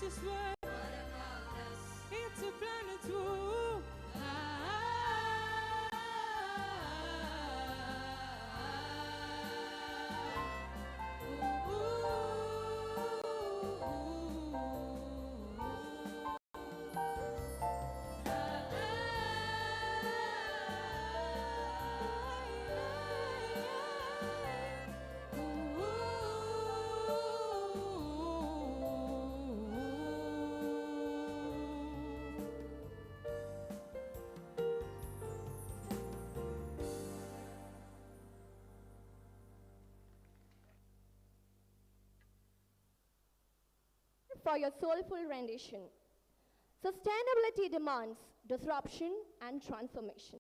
precious word. What about us? It's a planet too. For your soulful rendition. Sustainability demands disruption and transformation.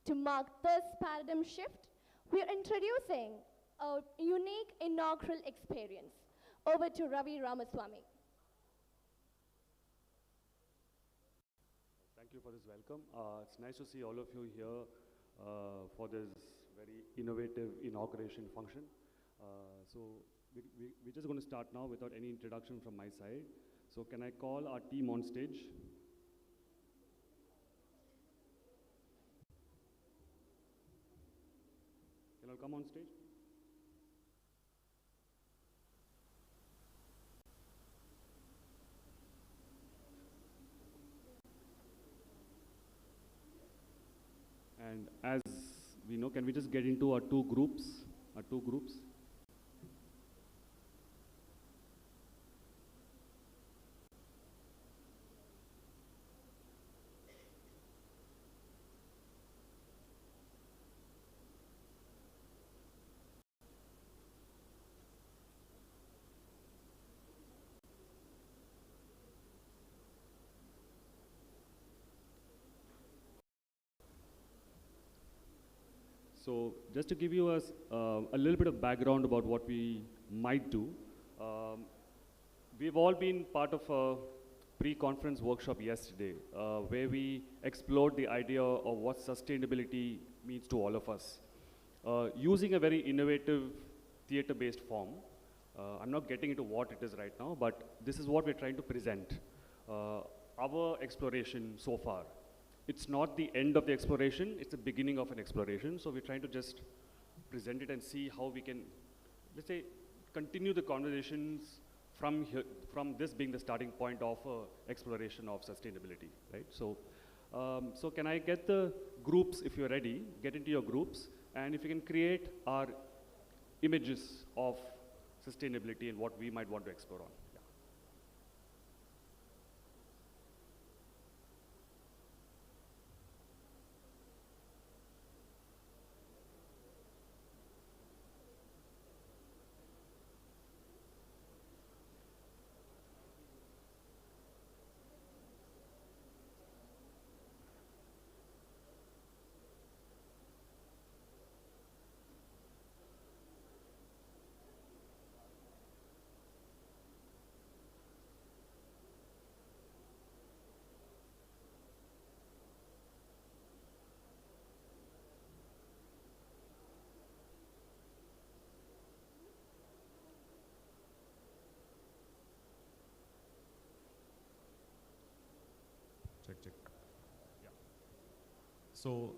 To mark this paradigm shift, we are introducing a unique inaugural experience. Over to Ravi Ramaswamy. Thank you for this welcome. It's nice to see all of you here for this very innovative inauguration function. We're just going to start now without any introduction from my side. So can I call our team on stage? Can you come on stage? And as we know, can we just get into our two groups? So just to give you a little bit of background about what we might do, we've all been part of a pre-conference workshop yesterday where we explored the idea of what sustainability means to all of us. Using a very innovative theater-based form. I'm not getting into what it is right now, but this is what we're trying to present. Our exploration so far. It's not the end of the exploration, it's the beginning of an exploration. So we're trying to just present it and see how we can, let's say, continue the conversations from here, from this being the starting point of exploration of sustainability, right? So, so can I get the groups, if you're ready, get into your groups, and if you can create our images of sustainability and what we might want to explore on. Check. Yeah. So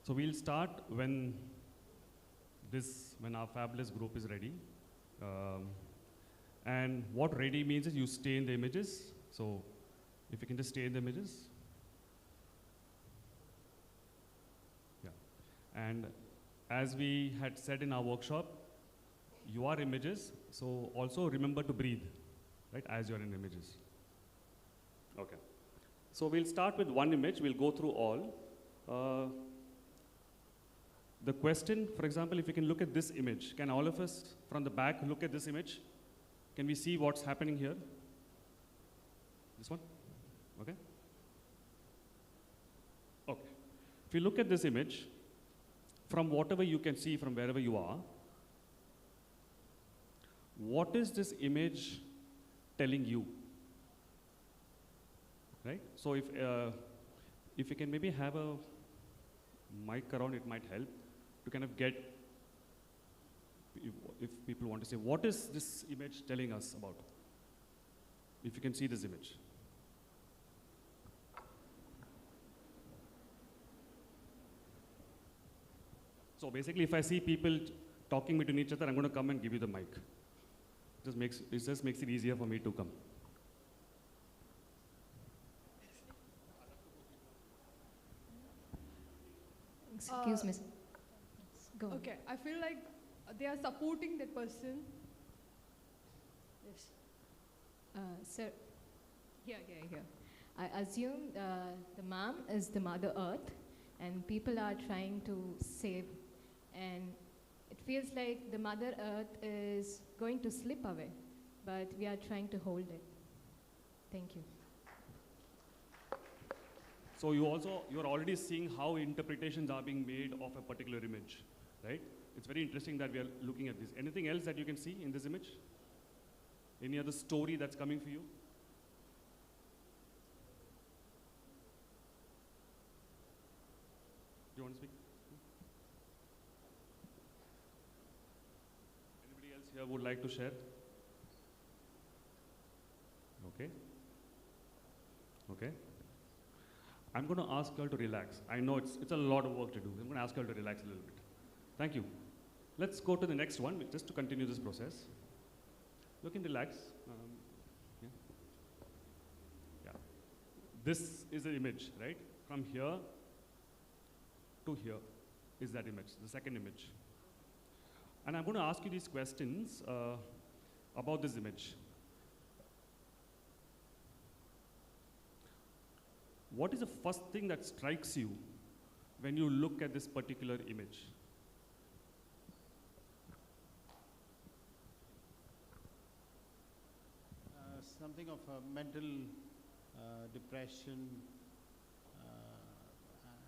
we'll start when our fabulous group is ready. And what ready means is you stay in the images. So if you can just stay in the images. Yeah. And as we had said in our workshop, you are images. So also remember to breathe, right, as you're in images. Okay. So we'll start with one image. We'll go through all. The question, for example, if you can look at this image, can all of us from the back look at this image? Can we see what's happening here? This one? Okay. Okay. If you look at this image, from whatever you can see from wherever you are, what is this image telling you? Right? So if you can maybe have a mic around, it might help to kind of get, if people want to say, what is this image telling us about? If you can see this image. So basically, if I see people talking between each other, I'm going to come and give you the mic. It just makes it easier for me to come. Excuse me. Go on. Okay, I feel like they are supporting that person. Yes. Sir, here. I assume the mom is the Mother Earth, and people are trying to save, and it feels like the Mother Earth is going to slip away, but we are trying to hold it. Thank you. So you're already seeing how interpretations are being made of a particular image, right? It's very interesting that we are looking at this. Anything else that you can see in this image? Any other story that's coming for you? Do you want to speak? Anybody else here would like to share? Okay. Okay. I'm going to ask you all to relax. I know it's a lot of work to do. I'm going to ask you all to relax a little bit. Thank you. Let's go to the next one, just to continue this process. You can relax. Yeah. This is the image, right? From here to here is that image, the second image. And I'm going to ask you these questions about this image. What is the first thing that strikes you when you look at this particular image? Something of a mental depression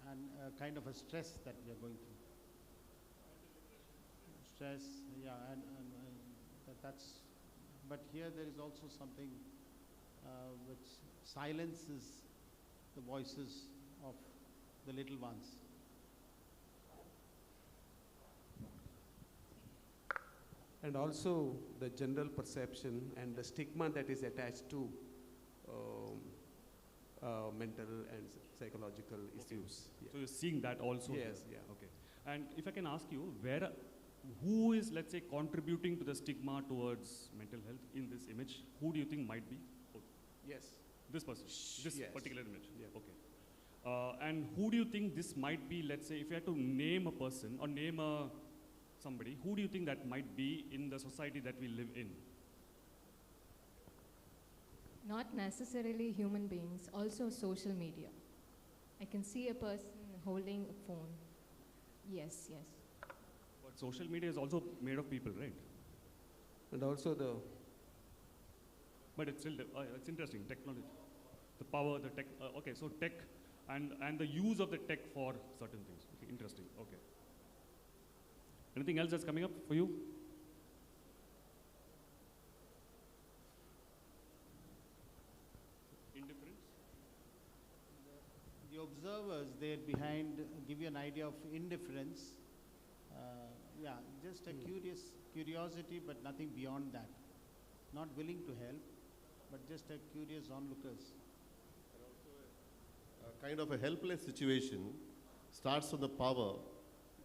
and a kind of a stress that we are going through. Stress, yeah, and that's. But here there is also something which silences the voices of the little ones. And also the general perception and the stigma that is attached to mental and psychological issues. Yeah. So you're seeing that also? Yes, here. yeah. Okay. And if I can ask you, who is, let's say, contributing to the stigma towards mental health in this image? Who do you think might be? Oh, Yes. this person, this Yes. particular image? Yeah. Okay. And who do you think this might be, let's say, if you had to name a person or name somebody, who do you think that might be in the society that we live in? Not necessarily human beings, also social media. I can see a person holding a phone. Yes. But social media is also made of people, right? And also But it's still, it's interesting, technology. The power, the tech, okay, so tech and the use of the tech for certain things. Okay, interesting, okay. Anything else that's coming up for you? Indifference? The observers there behind give you an idea of indifference. Yeah, just a curiosity, but nothing beyond that. Not willing to help, but just a curious onlookers. A kind of a helpless situation starts from the power.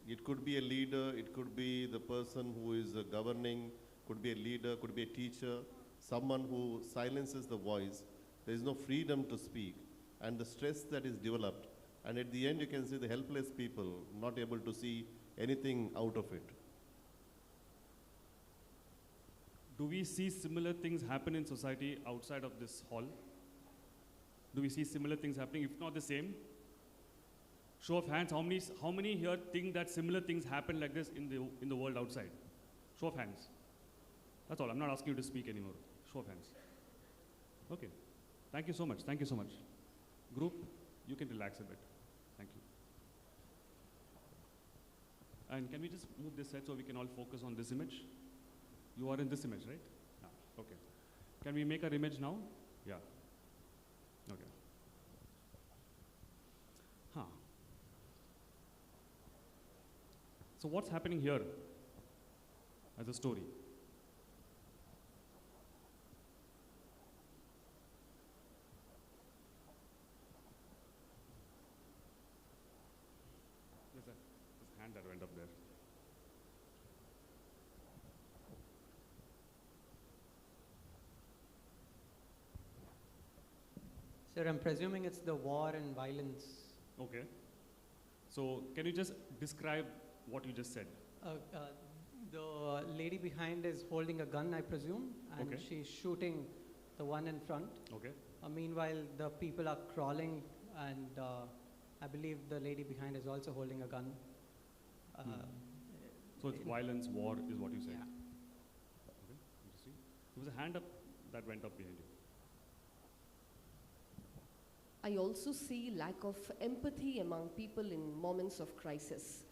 It could be a leader, it could be the person who is governing, could be a leader, could be a teacher, someone who silences the voice. There is no freedom to speak, and the stress that is developed. And at the end, you can see the helpless people not able to see anything out of it. Do we see similar things happen in society outside of this hall? Do we see similar things happening, if not the same? Show of hands, how many here think that similar things happen like this in the world outside? Show of hands. That's all, I'm not asking you to speak anymore. Show of hands. Okay, thank you so much, thank you so much. Group, you can relax a bit. Thank you. And can we just move this side so we can all focus on this image? You are in this image, right? No. Okay. Can we make our image now? Yeah. Okay. Huh. So what's happening here? as a story. There's a hand that went up there. Sir, I'm presuming it's the war and violence. Okay. So can you just describe what you just said? The lady behind is holding a gun, I presume, and Okay. she's shooting the one in front. Okay. Meanwhile, the people are crawling, and I believe the lady behind is also holding a gun. So it's violence, war is what you said. Yeah. Okay. Interesting. There was a hand up that went up behind you. I also see lack of empathy among people in moments of crisis.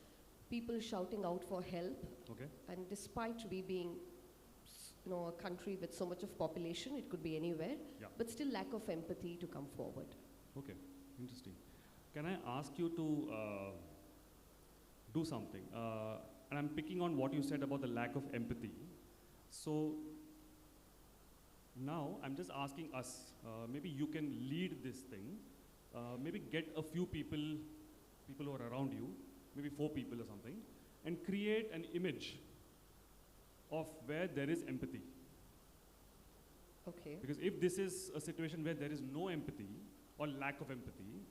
People shouting out for help, Okay. and despite we being, a country with so much of population, it could be anywhere, Yeah. but still lack of empathy to come forward. Okay. Interesting. Can I ask you to do something? And I'm picking on what you said about the lack of empathy. So now I'm just asking us, maybe you can lead this thing, maybe get a few people who are around you, maybe 4 people or something, and create an image of where there is empathy. Okay. Because if this is a situation where there is no empathy or lack of empathy,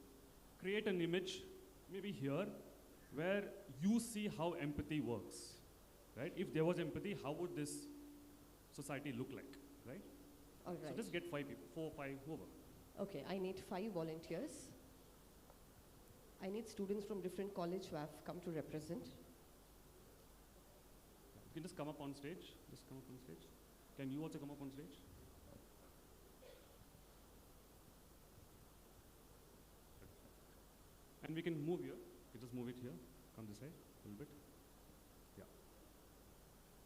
create an image, maybe here, where you see how empathy works, right? If there was empathy, how would this society look like, right? All right. So just get 5 people, 4, 5, whoever. Okay, I need 5 volunteers. I need students from different college who have come to represent. You can just come up on stage. Just come up on stage. Can you also come up on stage? And we can move here. You just move it here. Come this side a little bit. Yeah.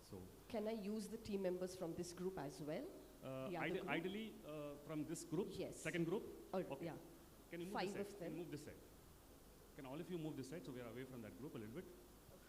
So Can I use the team members from this group as well? The other group? ideally from this group, Yes. second group. Or, Okay. yeah. Can you move 5 this side? of Can them. you move this side? Can all of you move this side so we are away from that group a little bit? Okay.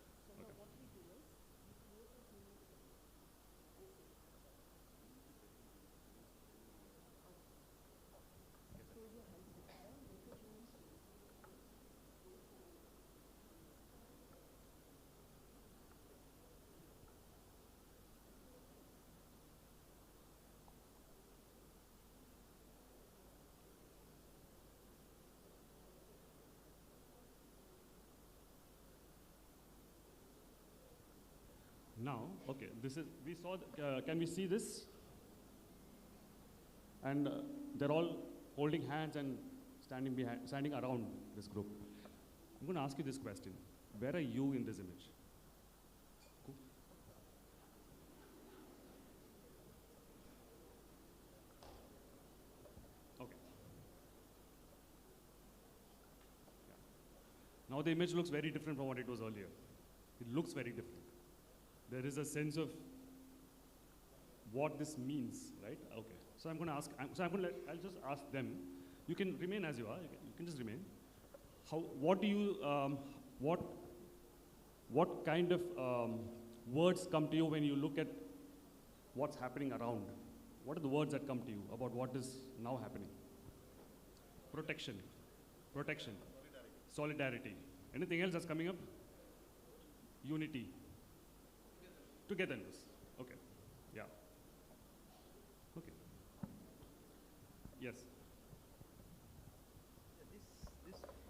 Now, okay, this is, we saw, can we see this? And they're all holding hands and standing around this group. I'm going to ask you this question. Where are you in this image? Cool. Okay. Yeah. Now the image looks very different from what it was earlier. It looks very different. There is a sense of what this means, right? Okay. So I'm going to ask, I'll just ask them. You can remain as you are. You can just remain. What do you, what kind of words come to you when you look at what's happening around? What are the words that come to you about what is now happening? Protection. Solidarity. Anything else that's coming up? Unity. Togetherness. Okay. Yeah. Okay. Yes.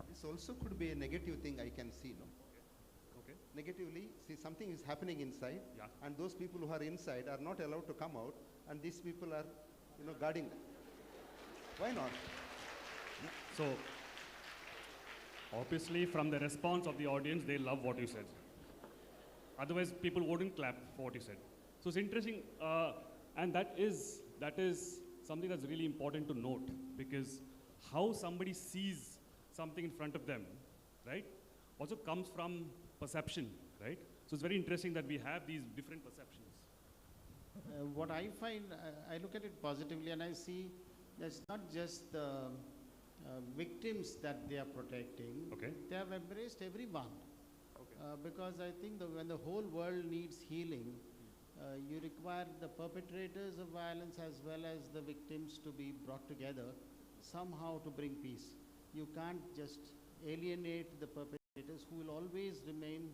This also could be a negative thing I can see, no? Okay. Negatively, see something is happening inside, Yeah. and those people who are inside are not allowed to come out, and these people are, guarding them. Why not? So, obviously, from the response of the audience, they love what you said. Otherwise, people wouldn't clap for what you said. So it's interesting, and that is something that's really important to note, because how somebody sees something in front of them, right, also comes from perception, right? So it's very interesting that we have these different perceptions. What I find, I look at it positively, and I see that's not just the victims that they are protecting. Okay. They have embraced everyone. Okay. Because I think when the whole world needs healing, require the perpetrators of violence as well as the victims to be brought together somehow to bring peace. You can't just alienate the perpetrators who will always remain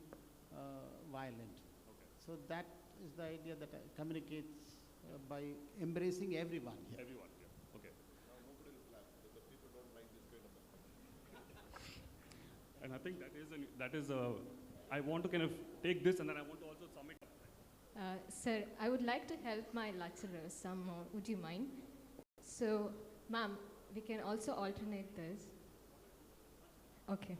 violent. Okay. So that is the idea that communicates by embracing everyone here. Everyone, yeah. Okay. Now nobody will clap because the people don't like this kind of And I think that is I want to kind of take this and then I want to also sum it up. Sir, I would like to help my lecturers some more. Would you mind? So, ma'am, we can also alternate this. Okay.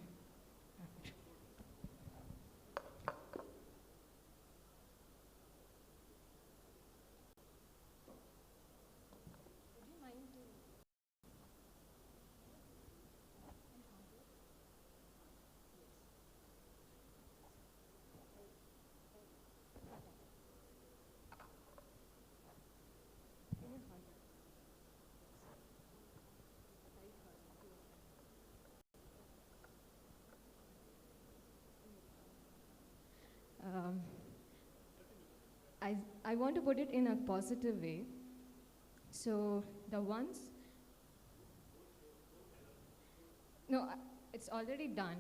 I want to put it in a positive way. So the ones, no, it's already done.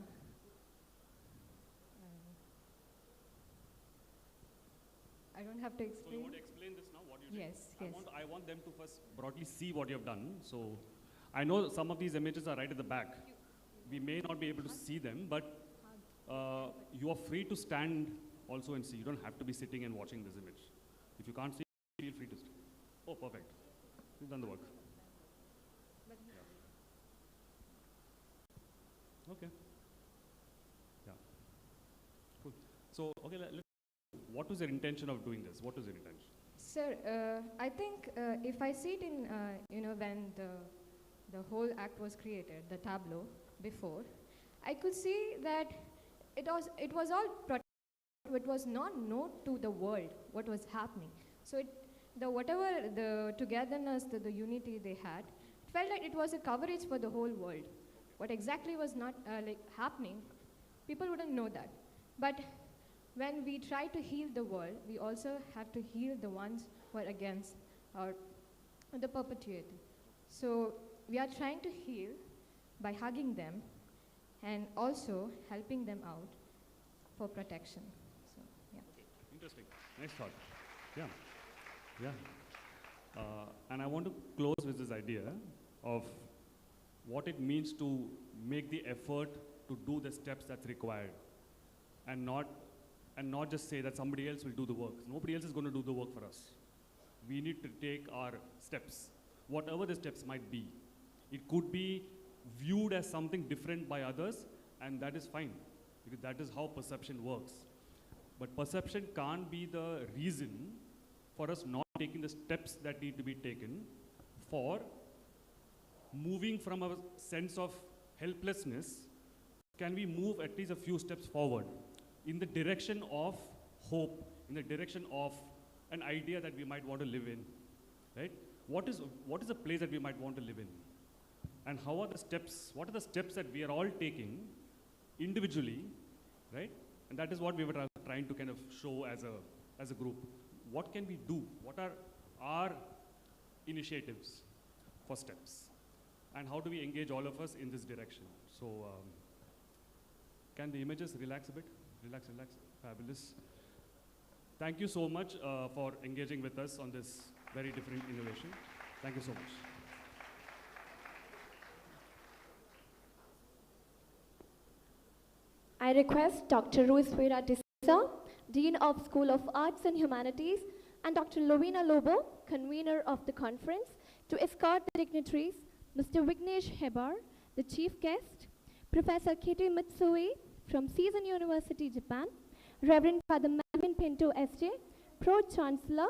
I don't have to So explain. you want to explain this now, what you did? Yes, yes. I want them to first broadly see what you have done. So I know some of these images are right at the back. We may not be able to see them, but you are free to stand also and see. You don't have to be sitting and watching this image. If you can't see, feel free to stand. Oh, perfect. You've done the work. Yeah. Okay. Yeah. Cool. So, okay, what was your intention of doing this? What was your intention? Sir, I think if I see it in, when the whole act was created, the tableau before, I could see that it was all it was not known to the world what was happening. So whatever the togetherness, the unity they had, it felt like it was a coverage for the whole world. What exactly was not happening, people wouldn't know that. But when we try to heal the world, we also have to heal the ones who are against the perpetuator. So we are trying to heal by hugging them and also helping them out for protection. So, yeah. Okay. Interesting. Nice thought. Yeah. Yeah. And I want to close with this idea of what it means to make the effort to do the steps that's required and not just say that somebody else will do the work. Nobody else is going to do the work for us. We need to take our steps, whatever the steps might be. It could be viewed as something different by others, and that is fine, because that is how perception works. But perception can't be the reason for us not taking the steps that need to be taken for moving from a sense of helplessness. Can we move at least a few steps forward in the direction of hope, in the direction of an idea that we might want to live in, right? What is the place that we might want to live in? And how are the steps, what are the steps that we are all taking individually, right? And that is what we were trying to kind of show as a group. What can we do? What are our initiatives for steps? And how do we engage all of us in this direction? So, can the images relax a bit? Relax. Fabulous. Thank you so much for engaging with us on this very different innovation. Thank you so much. I request Dr. Ruiz Vera D'Souza, Dean of School of Arts and Humanities, and Dr. Lovina Lobo, convener of the conference, to escort the dignitaries, Mr. Vignesh Hebar, the chief guest, Professor Kete Mitsui from Season University, Japan, Reverend Father Melvin Pinto, SJ, Pro-Chancellor,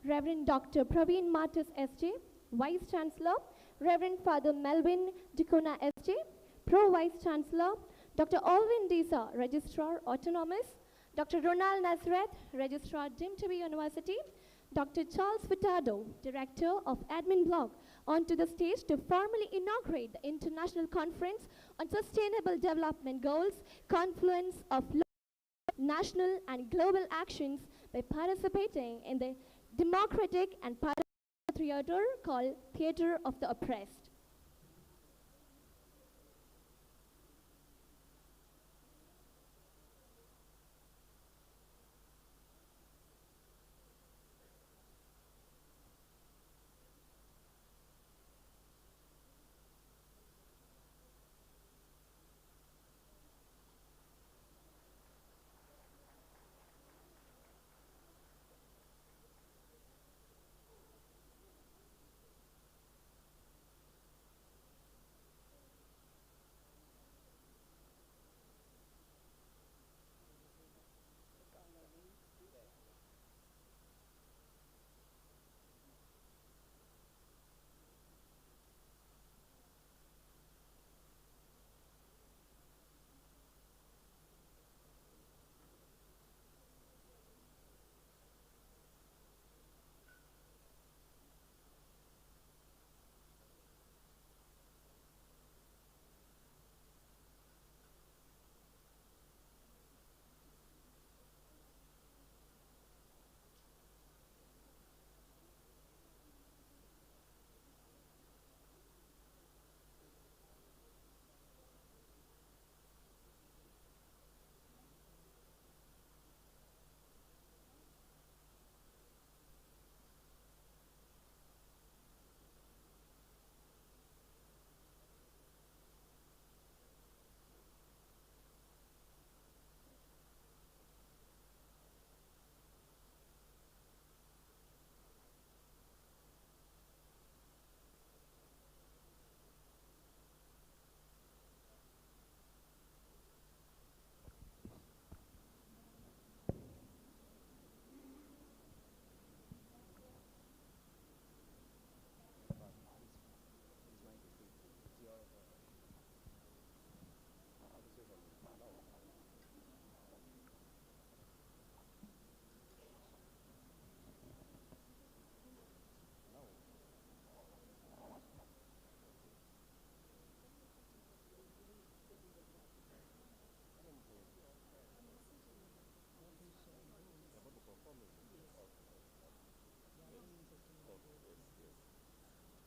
Reverend Dr. Praveen Martis, SJ, Vice-Chancellor, Reverend Father Melvin Dicona, SJ, Pro-Vice-Chancellor, Dr. Alvin Disa, Registrar, Autonomous, Dr. Ronald Nazareth, Registrar, Dignitary University, Dr. Charles Furtado, Director of Admin Blog, onto the stage to formally inaugurate the International Conference on Sustainable Development Goals, Confluence of National and Global Actions by participating in the democratic and participatory theater called Theater of the Oppressed.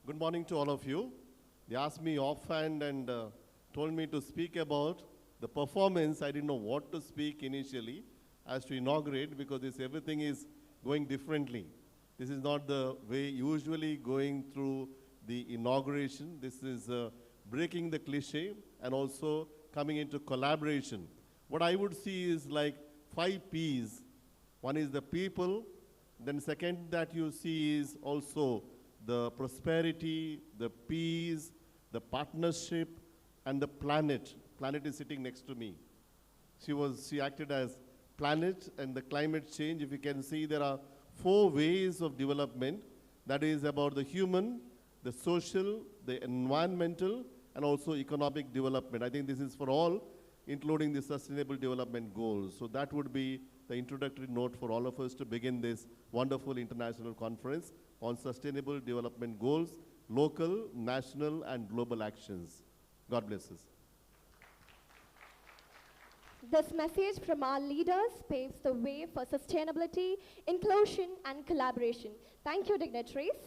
Good morning to all of you. They asked me offhand and told me to speak about the performance. I didn't know what to speak initially as to inaugurate because everything is going differently. This is not the way usually going through the inauguration. This is breaking the cliche and also coming into collaboration. What I would see is like 5 P's. One is the people. Then second that you see is also the prosperity, the peace, the partnership, and the planet. Planet is sitting next to me. She acted as planet and the climate change. If you can see, there are 4 ways of development. That is about the human, the social, the environmental, and also economic development. I think this is for all, including the Sustainable Development Goals. So that would be the introductory note for all of us to begin this wonderful international conference on Sustainable Development Goals, local, national, and global actions. God bless us. This message from our leaders paves the way for sustainability, inclusion, and collaboration. Thank you, dignitaries.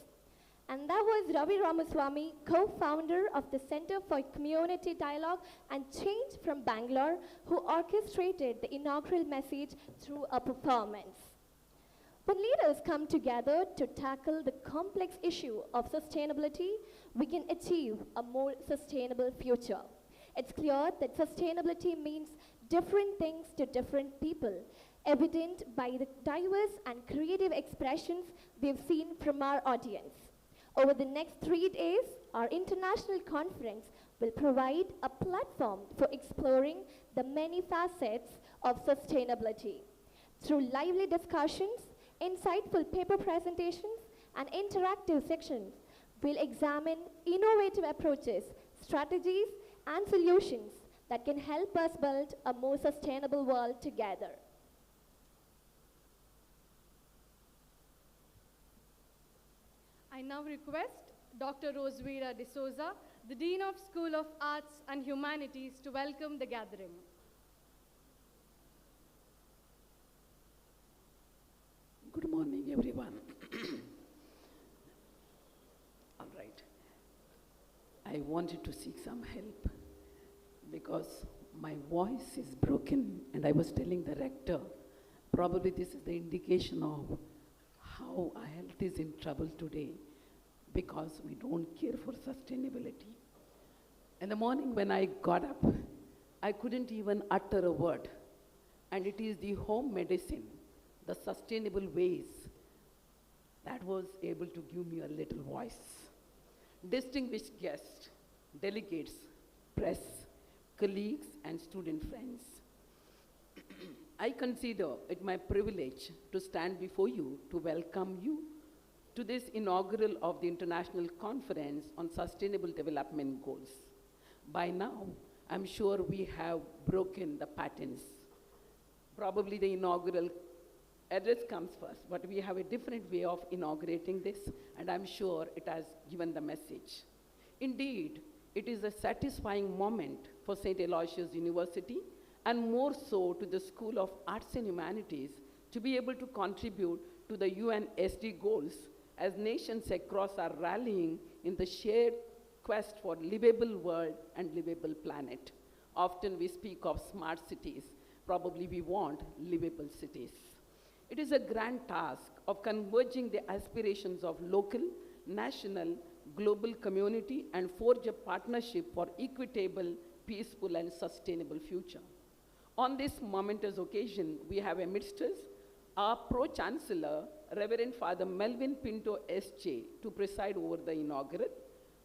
And that was Ravi Ramaswamy, co-founder of the Center for Community Dialogue and Change from Bangalore, who orchestrated the inaugural message through a performance. When leaders come together to tackle the complex issue of sustainability, we can achieve a more sustainable future. It's clear that sustainability means different things to different people, evident by the diverse and creative expressions we've seen from our audience. Over the next 3 days, our international conference will provide a platform for exploring the many facets of sustainability. Through lively discussions, insightful paper presentations, and interactive sections, we'll examine innovative approaches, strategies, and solutions that can help us build a more sustainable world together. I now request Dr. Rosvira D'Souza, the Dean of School of Arts and Humanities, to welcome the gathering. everyone. All right. I wanted to seek some help because my voice is broken, and I was telling the rector, probably this is the indication of how our health is in trouble today because we don't care for sustainability. In the morning when I got up, I couldn't even utter a word. And it is the home medicine, the sustainable ways, that was able to give me a little voice. Distinguished guests, delegates, press, colleagues, and student friends, I consider it my privilege to stand before you to welcome you to this inaugural of the International Conference on Sustainable Development Goals. By now, I'm sure we have broken the patterns. Probably the inaugural address comes first, but we have a different way of inaugurating this, and I'm sure it has given the message. Indeed, it is a satisfying moment for St. Aloysius University, and more so to the School of Arts and Humanities, to be able to contribute to the UN SD goals as nations across are rallying in the shared quest for livable world and livable planet. Often we speak of smart cities. Probably we want livable cities. It is a grand task of converging the aspirations of local, national, global community and forge a partnership for equitable, peaceful, and sustainable future. On this momentous occasion, we have amidst us our Pro-Chancellor, Reverend Father Melvin Pinto S.J., to preside over the inaugural.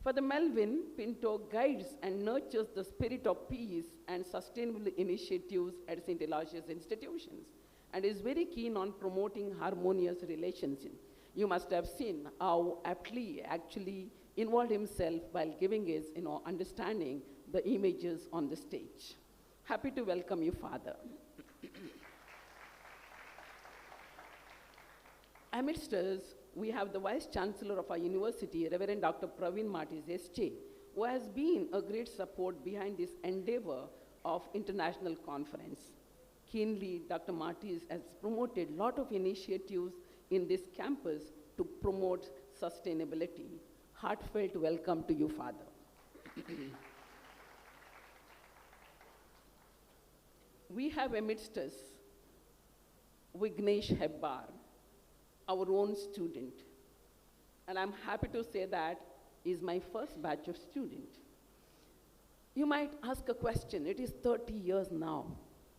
Father Melvin Pinto guides and nurtures the spirit of peace and sustainable initiatives at St. Aloysius institutions, and is very keen on promoting harmonious relations. You must have seen how aptly actually involved himself while giving his understanding the images on the stage. Happy to welcome you, Father. Amidst us, we have the Vice Chancellor of our university, Reverend Dr. Praveen Martis, S.J., who has been a great support behind this endeavor of international conference. Keenly, Dr. Martis has promoted a lot of initiatives in this campus to promote sustainability. Heartfelt welcome to you, Father. We have amidst us Vignesh Hebbar, our own student. And I'm happy to say that he's my first batch of student. You might ask a question, it is 30 years now,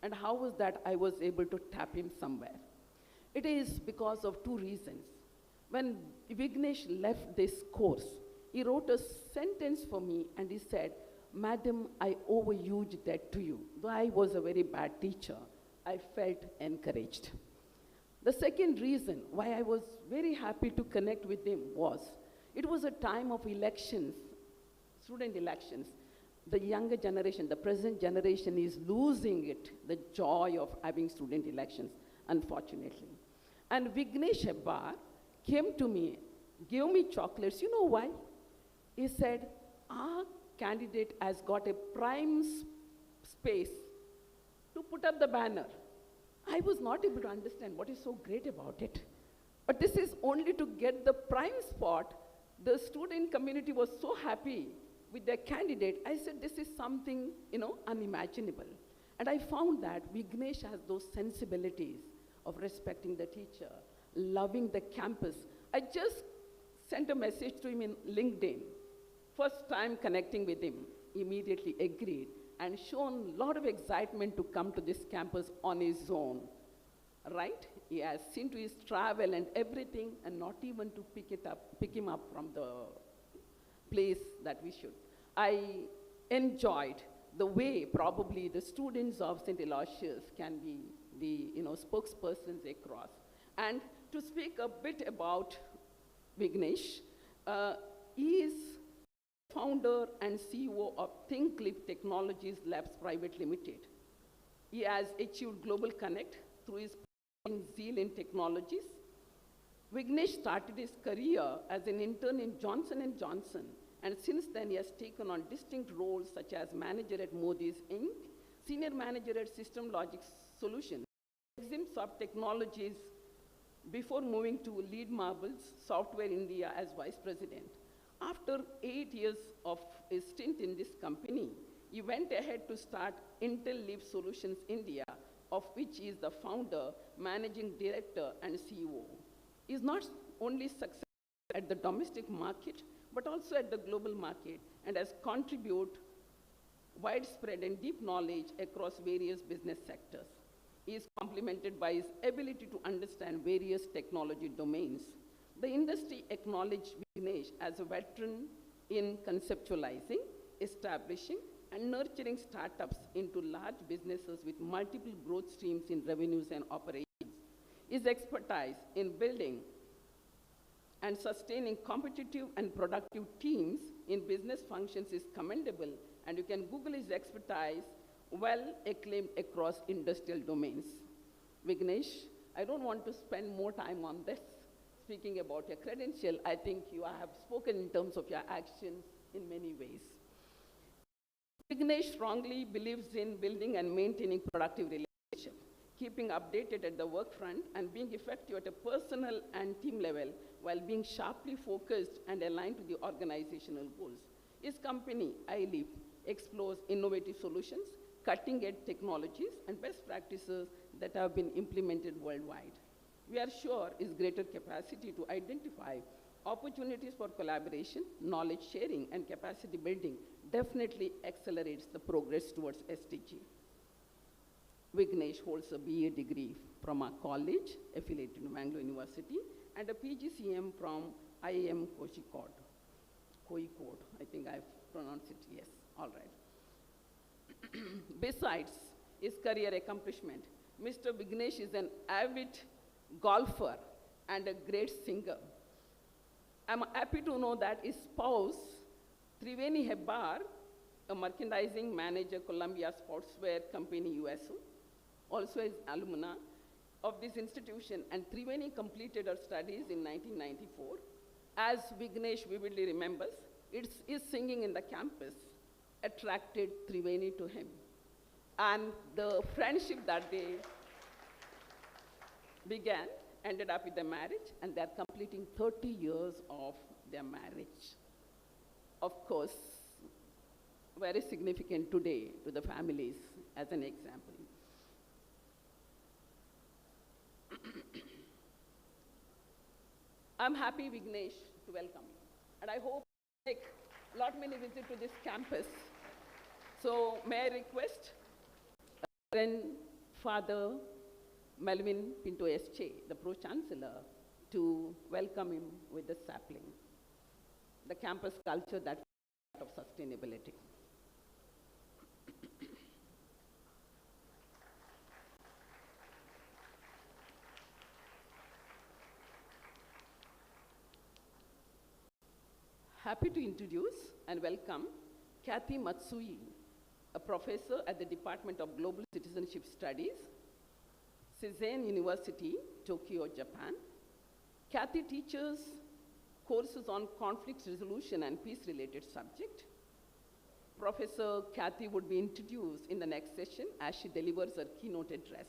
and how was that I was able to tap him somewhere? It is because of two reasons. When Vignesh left this course, he wrote a sentence for me and he said, "Madam, I owe a huge debt to you. Though I was a very bad teacher, I felt encouraged." The second reason why I was very happy to connect with him was, it was a time of elections, student elections. The younger generation, the present generation is losing it, the joy of having student elections, unfortunately. And Vignesh Hebbar came to me, gave me chocolates. You know why? He said, our candidate has got a prime space to put up the banner. I was not able to understand what is so great about it. But this is only to get the prime spot. The student community was so happy with their candidate. I said, this is something, unimaginable. And I found that Vignesh has those sensibilities of respecting the teacher, loving the campus. I just sent a message to him in LinkedIn. First time connecting with him, immediately agreed and shown a lot of excitement to come to this campus on his own, right? He has seen to his travel and everything, and not even to pick him up from the place that we should. I enjoyed the way probably the students of St. Aloysius can be the spokespersons across. And to speak a bit about Vignesh, he is founder and CEO of ThinkLive Technologies Labs Private Limited. He has achieved global connect through his zeal in technologies. Vignesh started his career as an intern in Johnson & Johnson, and since then he has taken on distinct roles such as manager at Modi's Inc., senior manager at System Logic Solutions, Eximsoft Technologies before moving to lead Marble's Software India as vice president. After 8 years of a stint in this company, he went ahead to start Intel Leaf Solutions India, of which he is the founder, managing director, and CEO. He is not only successful at the domestic market, but also at the global market, and has contributed widespread and deep knowledge across various business sectors. He is complemented by his ability to understand various technology domains. The industry acknowledged Vignesh as a veteran in conceptualizing, establishing, and nurturing startups into large businesses with multiple growth streams in revenues and operations. His expertise in building and sustaining competitive and productive teams in business functions is commendable, and you can Google his expertise, well acclaimed across industrial domains. Vignesh, I don't want to spend more time on this, speaking about your credential. I think you have spoken in terms of your actions in many ways. Vignesh strongly believes in building and maintaining productive relationships, keeping updated at the work front, and being effective at a personal and team level while being sharply focused and aligned to the organizational goals. His company, iLeap, explores innovative solutions, cutting-edge technologies, and best practices that have been implemented worldwide. We are sure his greater capacity to identify opportunities for collaboration, knowledge sharing, and capacity building definitely accelerates the progress towards SDG. Vignesh holds a BA degree from our college, affiliated to Bangalore University, and a PGCM from IIM Kozhikode. I think I've pronounced it, yes, all right. Besides his career accomplishment, Mr. Vignesh is an avid golfer and a great singer. I'm happy to know that his spouse, Triveni Hebbar, a merchandising manager, Columbia Sportswear Company, USA, also is alumna of this institution, and Triveni completed her studies in 1994. As Vignesh vividly remembers, his singing in the campus attracted Triveni to him. And the friendship that they began ended up with a marriage, and they're completing 30 years of their marriage. Of course, very significant today to the families as an example. I'm happy, Vignesh, to welcome you. And I hope you take a lot many visits to this campus. So may I request Reverend Father Melvin Pinto S.J., the Pro-Chancellor, to welcome him with the sapling, the campus culture that's part of sustainability. Happy to introduce and welcome Kathy Matsui, a professor at the Department of Global Citizenship Studies, Shizen University, Tokyo, Japan. Kathy teaches courses on conflict resolution and peace-related subject. Professor Kathy would be introduced in the next session as she delivers her keynote address.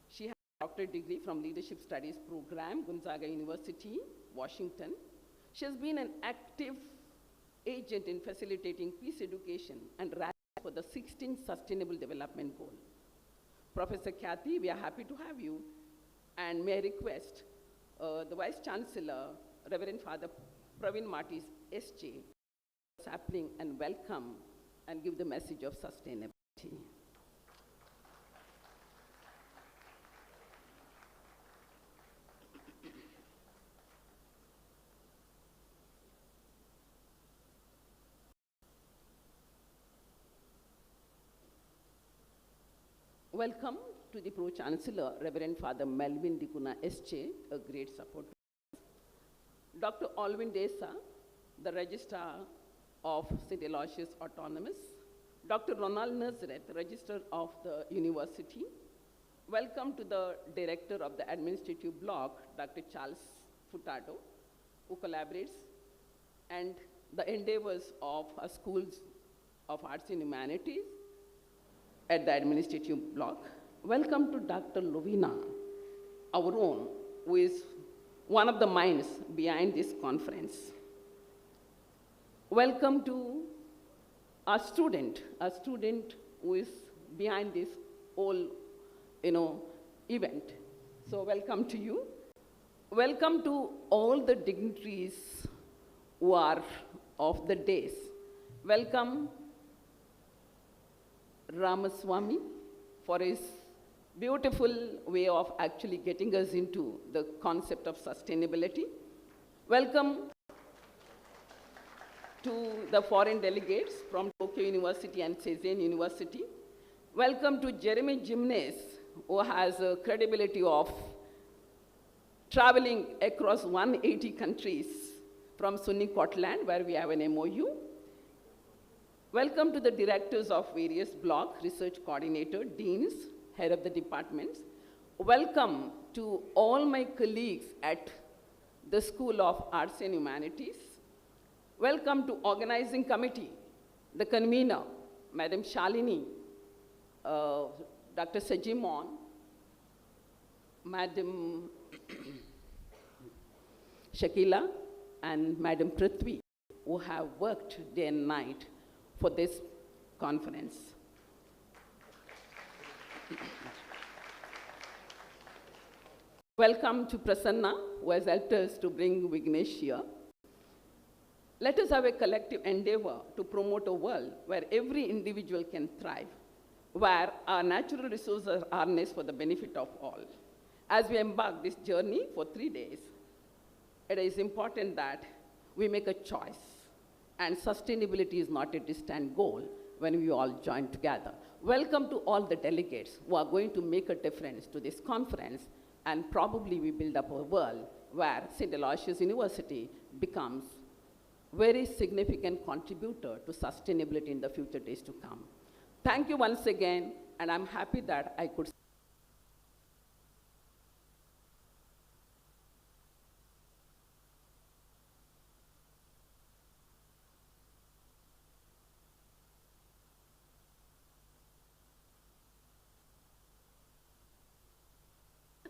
She has a doctorate degree from Leadership Studies Program, Gonzaga University, Washington. She has been an active agent in facilitating peace education and rallies for the 16th Sustainable Development Goal. Professor Kathy, we are happy to have you. And may I request the Vice Chancellor, Reverend Father Praveen Martis, S.J., Sapling, and welcome and give the message of sustainability. Welcome to the Pro-Chancellor, Reverend Father Melvin Dikuna S.J., a great support. Dr. Alvin Desa, the Registrar of St. Aloysius Autonomous. Dr. Ronald Nazareth, Registrar of the University. Welcome to the Director of the Administrative Block, Dr. Charles Furtado, who collaborates, and the endeavors of our schools of arts and humanities at the administrative block. Welcome to Dr. Lovina, our own, who is one of the minds behind this conference. Welcome to our student who is behind this whole, event. So welcome to you. Welcome to all the dignitaries who are of the days. Welcome Ramaswamy for his beautiful way of actually getting us into the concept of sustainability. Welcome to the foreign delegates from Tokyo University and Seizen University. Welcome to Jeremy Gimnes, who has a credibility of traveling across 180 countries from SUNY Scotland, where we have an MOU. Welcome to the directors of various block, research coordinator, deans, head of the departments. Welcome to all my colleagues at the School of Arts and Humanities. Welcome to organizing committee, the convener, Madam Shalini, Dr. Sajimon, Madam Shakila, and Madam Prithvi, who have worked day and night for this conference. Welcome to Prasanna, who has helped us to bring Vignesh here. Let us have a collective endeavor to promote a world where every individual can thrive, where our natural resources are harnessed for the benefit of all. As we embark this journey for 3 days, it is important that we make a choice, and sustainability is not a distant goal when we all join together. Welcome to all the delegates who are going to make a difference to this conference, and probably we build up a world where St. Aloysius University becomes very significant contributor to sustainability in the future days to come. Thank you once again, and I'm happy that I could.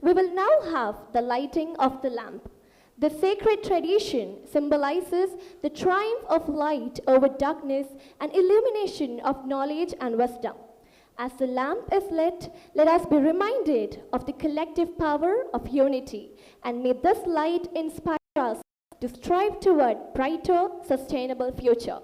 We will now have the lighting of the lamp. The sacred tradition symbolizes the triumph of light over darkness and illumination of knowledge and wisdom. As the lamp is lit, let us be reminded of the collective power of unity, and may this light inspire us to strive toward brighter, sustainable future.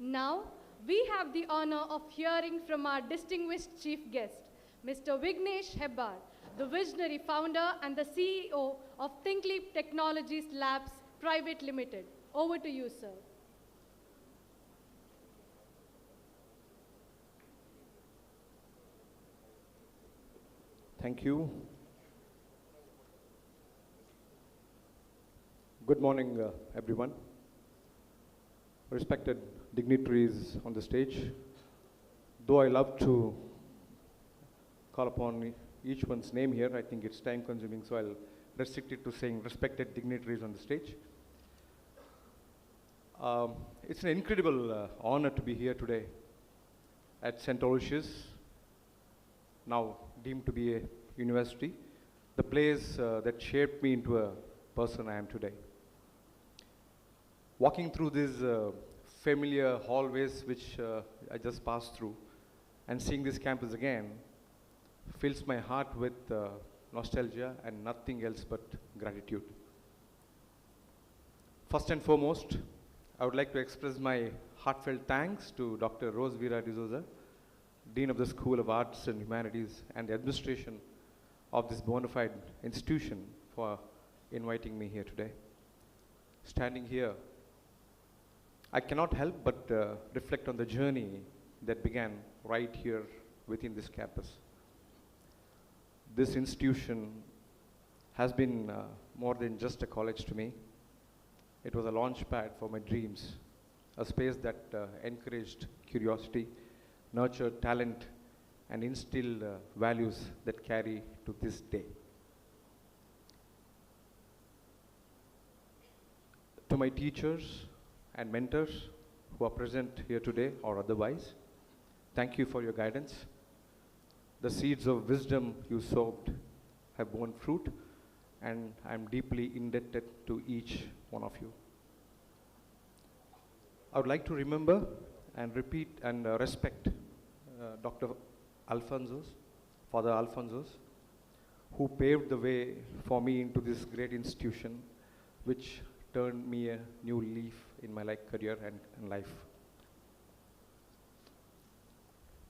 Now, we have the honor of hearing from our distinguished chief guest, Mr. Vignesh Hebbar, the visionary founder and the CEO of ThinkLeap Technologies Labs Private Limited. Over to you, sir. Thank you. Good morning, everyone. Respected dignitaries on the stage, though I love to call upon each one's name here, I think it's time consuming, so I'll restrict it to saying respected dignitaries on the stage. It's an incredible honor to be here today at St. Aloysius, now deemed to be a university, the place that shaped me into a person I am today. Walking through these familiar hallways which I just passed through and seeing this campus again fills my heart with nostalgia and nothing else but gratitude. First and foremost, I would like to express my heartfelt thanks to Dr. Rose Vera D'Souza, Dean of the School of Arts and Humanities, and the administration of this bona fide institution for inviting me here today. Standing here, I cannot help but reflect on the journey that began right here within this campus. This institution has been more than just a college to me. It was a launch pad for my dreams, a space that encouraged curiosity, nurtured talent, and instilled values that carry to this day. To my teachers and mentors who are present here today or otherwise, thank you for your guidance. The seeds of wisdom you sowed have borne fruit, and I'm deeply indebted to each one of you. I would like to remember and repeat and respect Dr. Alfonsos, Father Alfonsos, who paved the way for me into this great institution, which turned me a new leaf in my career and life.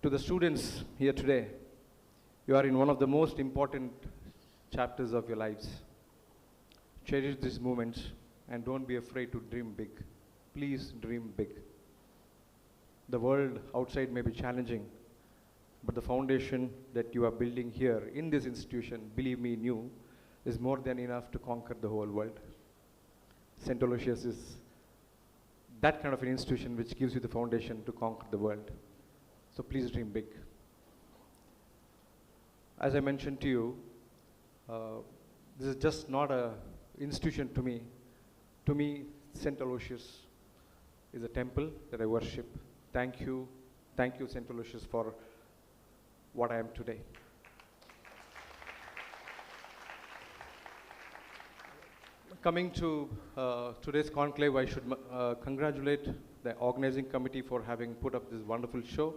To the students here today, you are in one of the most important chapters of your lives. Cherish these moments and don't be afraid to dream big. Please dream big. The world outside may be challenging, but the foundation that you are building here in this institution, believe me, new, is more than enough to conquer the whole world. St. Aloysius is that kind of an institution which gives you the foundation to conquer the world. So please dream big. As I mentioned to you, this is just not an institution to me. To me, St. Aloysius is a temple that I worship. Thank you, St. Aloysius, for what I am today. Coming to today's conclave, I should congratulate the organizing committee for having put up this wonderful show.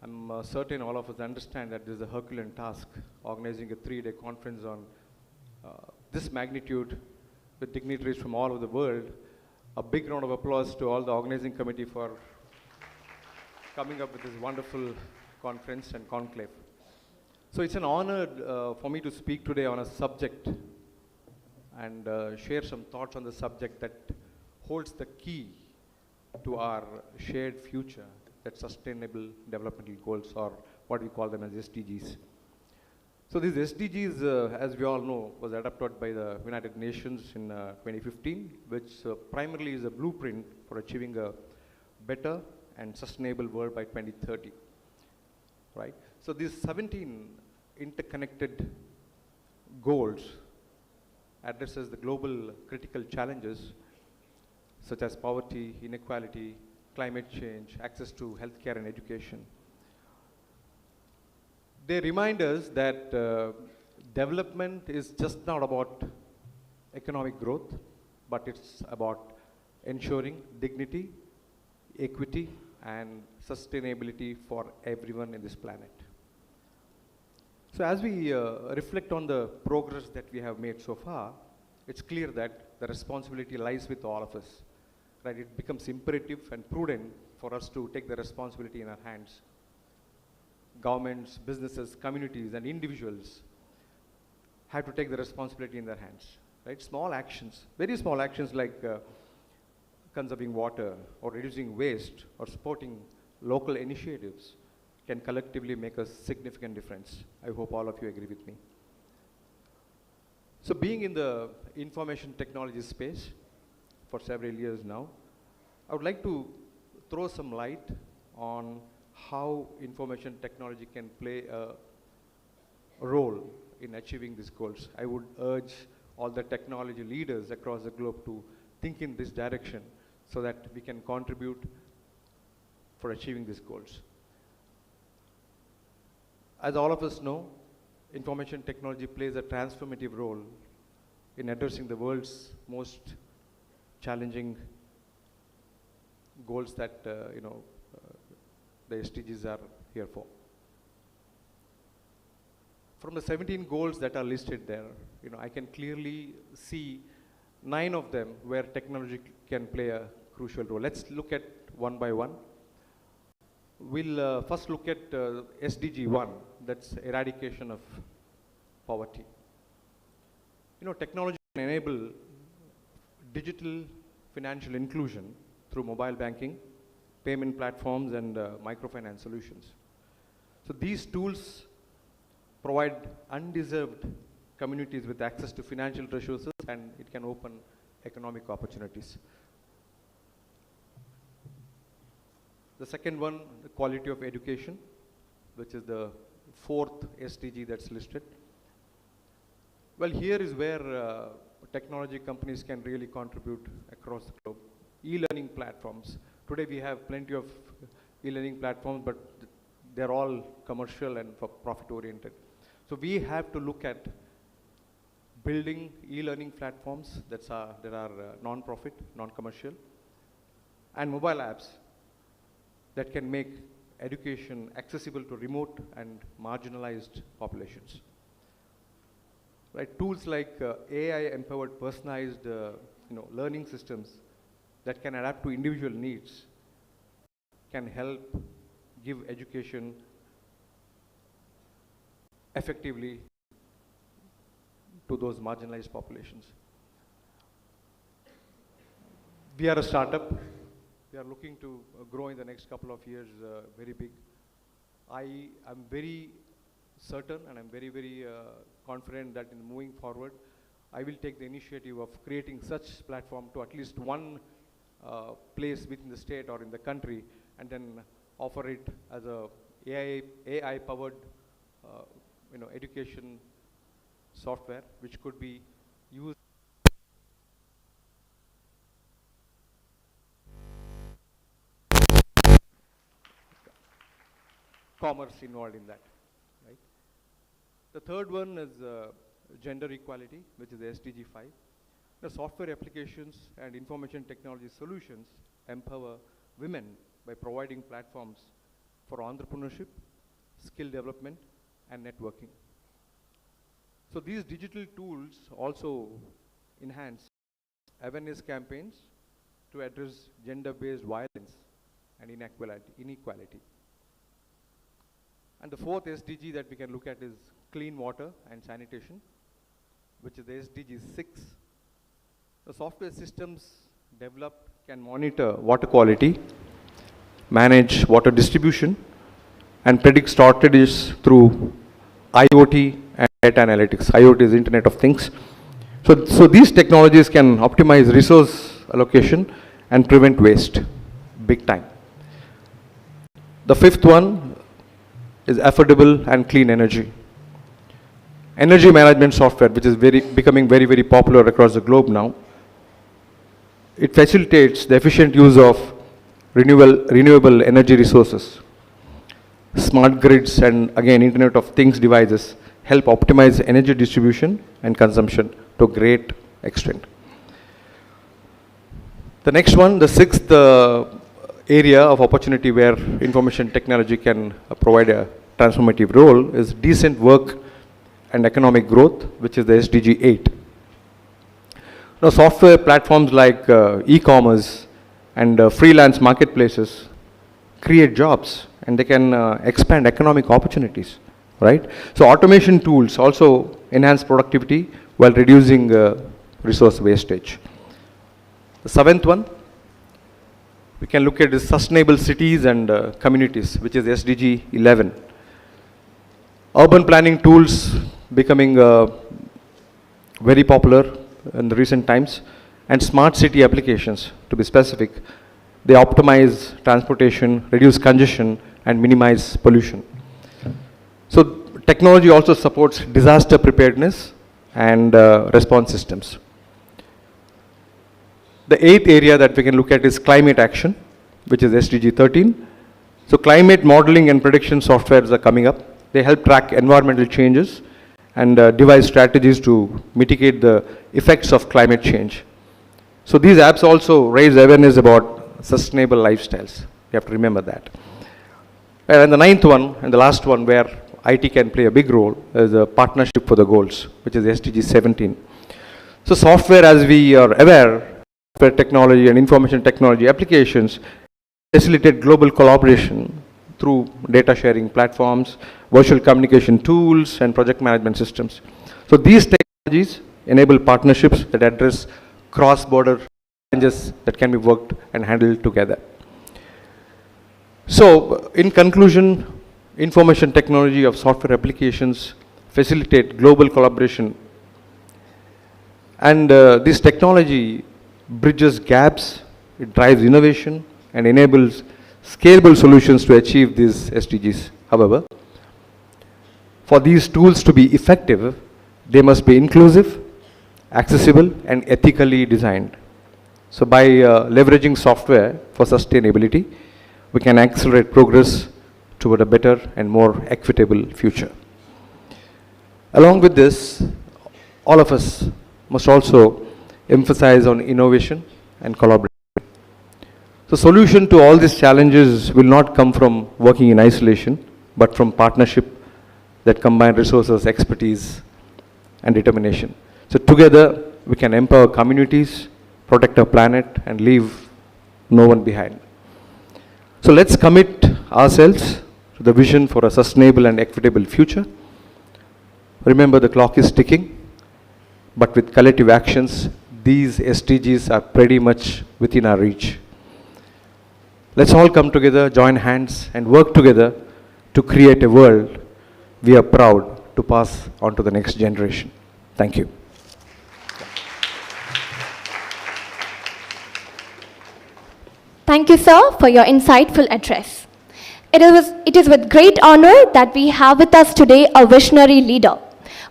I'm certain all of us understand that this is a Herculean task, organizing a 3-day conference on this magnitude with dignitaries from all over the world. A big round of applause to all the organizing committee for coming up with this wonderful conference and conclave. So it's an honor for me to speak today on a subject and share some thoughts on the subject that holds the key to our shared future, that Sustainable Development Goals, or what we call them as SDGs. So these SDGs, as we all know, was adopted by the United Nations in 2015, which primarily is a blueprint for achieving a better and sustainable world by 2030, right? So these 17 interconnected goals addresses the global critical challenges such as poverty, inequality, climate change, access to healthcare and education. They remind us that development is just not about economic growth, but it's about ensuring dignity, equity, and sustainability for everyone in this planet. So as we reflect on the progress that we have made so far, it's clear that the responsibility lies with all of us, right? It becomes imperative and prudent for us to take the responsibility in our hands. Governments, businesses, communities, and individuals have to take the responsibility in their hands, right? Small actions, very small actions like conserving water or reducing waste or supporting local initiatives can collectively make a significant difference. I hope all of you agree with me. So being in the information technology space for several years now, I would like to throw some light on how information technology can play a role in achieving these goals. I would urge all the technology leaders across the globe to think in this direction so that we can contribute for achieving these goals. As all of us know, information technology plays a transformative role in addressing the world's most challenging goals that the SDGs are here for. From the 17 goals that are listed there, I can clearly see 9 of them where technology can play a crucial role. Let's look at one by one. We'll first look at SDG 1, that's eradication of poverty. Technology can enable digital financial inclusion through mobile banking, payment platforms, and microfinance solutions. So these tools provide undeserved communities with access to financial resources, and it can open economic opportunities. The second one, the quality of education, which is the 4th SDG that's listed. Well, here is where technology companies can really contribute across the globe. E-learning platforms. Today we have plenty of e-learning platforms, but they're all commercial and for profit-oriented. So we have to look at building e-learning platforms that are non-profit, non-commercial, and mobile apps that can make education accessible to remote and marginalized populations. Right, tools like AI-empowered personalized learning systems that can adapt to individual needs can help give education effectively to those marginalized populations. We are a startup. We are looking to grow in the next couple of years very big. I am very certain and I'm very, very confident that in moving forward, I will take the initiative of creating such platform to at least one place within the state or in the country, and then offer it as a AI-powered education software, which could be used commerce involved in that, right? The third one is gender equality, which is SDG 5. The software applications and information technology solutions empower women by providing platforms for entrepreneurship, skill development, and networking. So these digital tools also enhance awareness campaigns to address gender-based violence and inequality. And the 4th SDG that we can look at is clean water and sanitation, which is the SDG 6. The software systems developed can monitor water quality, manage water distribution, and predict shortages through IoT and data analytics. IoT is Internet of Things. So these technologies can optimize resource allocation and prevent waste, big time. The 5th one is affordable and clean energy. Energy management software, which is becoming very, very popular across the globe now. It facilitates the efficient use of renewable energy resources. Smart grids and again Internet of Things devices help optimize energy distribution and consumption to a great extent. The next one, the 6th area of opportunity where information technology can provide a transformative role is decent work and economic growth, which is the SDG 8. Now, software platforms like e-commerce and freelance marketplaces create jobs and they can expand economic opportunities, right? So automation tools also enhance productivity while reducing resource wastage. The seventh one, we can look at the sustainable cities and communities, which is SDG 11. Urban planning tools becoming very popular in the recent times, and smart city applications, to be specific. They optimize transportation, reduce congestion, and minimize pollution. So technology also supports disaster preparedness and response systems. The eighth area that we can look at is climate action, which is SDG 13. So climate modeling and prediction softwares are coming up. They help track environmental changes and devise strategies to mitigate the effects of climate change. So these apps also raise awareness about sustainable lifestyles. You have to remember that. And the ninth one, and the last one where IT can play a big role, is a partnership for the goals, which is SDG 17. So software, as we are aware, software technology and information technology applications facilitate global collaboration through data sharing platforms, virtual communication tools, and project management systems. So these technologies enable partnerships that address cross-border challenges that can be worked and handled together. So, in conclusion, information technology of software applications facilitate global collaboration, and this technology bridges gaps, it drives innovation, and enables scalable solutions to achieve these SDGs. However, for these tools to be effective, they must be inclusive, accessible, and ethically designed. So by leveraging software for sustainability, we can accelerate progress toward a better and more equitable future. Along with this, all of us must also emphasize on innovation and collaboration. The solution to all these challenges will not come from working in isolation, but from partnership that combine resources, expertise, and determination. So together, we can empower communities, protect our planet, and leave no one behind. So let's commit ourselves to the vision for a sustainable and equitable future. Remember, the clock is ticking, but with collective actions, these SDGs are pretty much within our reach. Let's all come together, join hands, and work together to create a world we are proud to pass on to the next generation. Thank you. Thank you, sir, for your insightful address. It is with great honor that we have with us today a visionary leader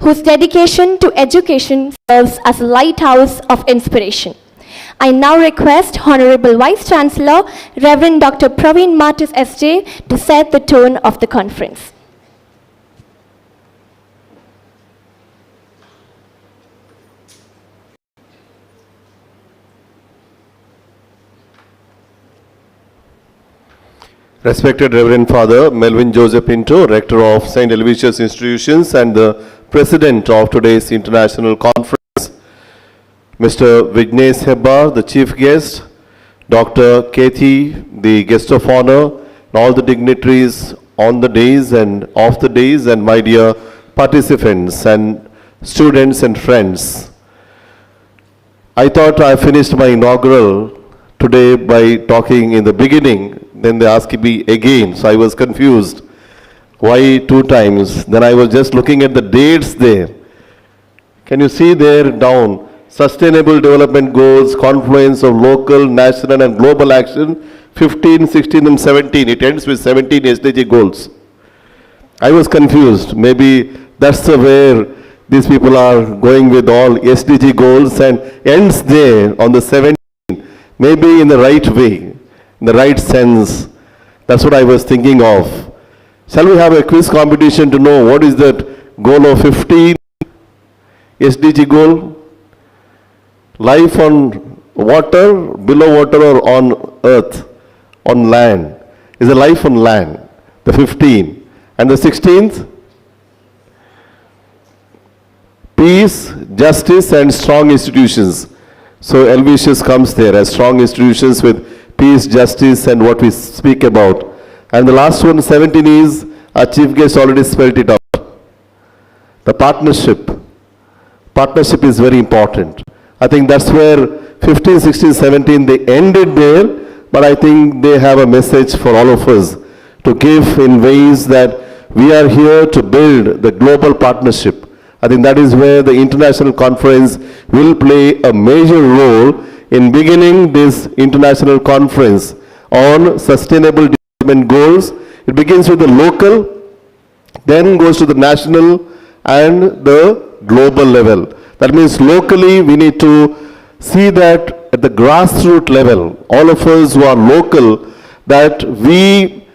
whose dedication to education serves as a lighthouse of inspiration. I now request Honorable Vice Chancellor, Reverend Dr. Praveen Martis S.J. to set the tone of the conference. Respected Reverend Father Melvin Joseph Pinto, Rector of St. Aloysius Institutions and the President of today's International Conference, Mr. Vignesh Hebbar, the Chief Guest, Dr. Kathy, the Guest of Honor, and all the dignitaries on the days and off the days, and my dear participants and students and friends. I thought I finished my inaugural today by talking in the beginning. Then they asked me again, so I was confused. Why 2 times? Then I was just looking at the dates there. Can you see there down? Sustainable Development Goals, Confluence of Local, National and Global Action, 15, 16 and 17. It ends with 17 SDG goals. I was confused. Maybe that's where these people are going with all SDG goals and ends there on the 17. Maybe in the right way. In the right sense. That's what I was thinking of. Shall we have a quiz competition to know what is that goal of 15 SDG goal? Life on water, below water, or on earth, on land. Is a life on land, the 15. And the 16th? Peace, justice and strong institutions. So Aloysius comes there as strong institutions with peace, justice, and what we speak about. And the last one, 17, is our chief guest already spelled it out. The partnership. Partnership is very important. I think that's where 15, 16, 17, they ended there, but I think they have a message for all of us to give in ways that we are here to build the global partnership. I think that is where the international conference will play a major role in beginning this international conference on sustainable development goals. It begins with the local, then goes to the national and the global level. That means locally we need to see that at the grassroots level, all of us who are local, that we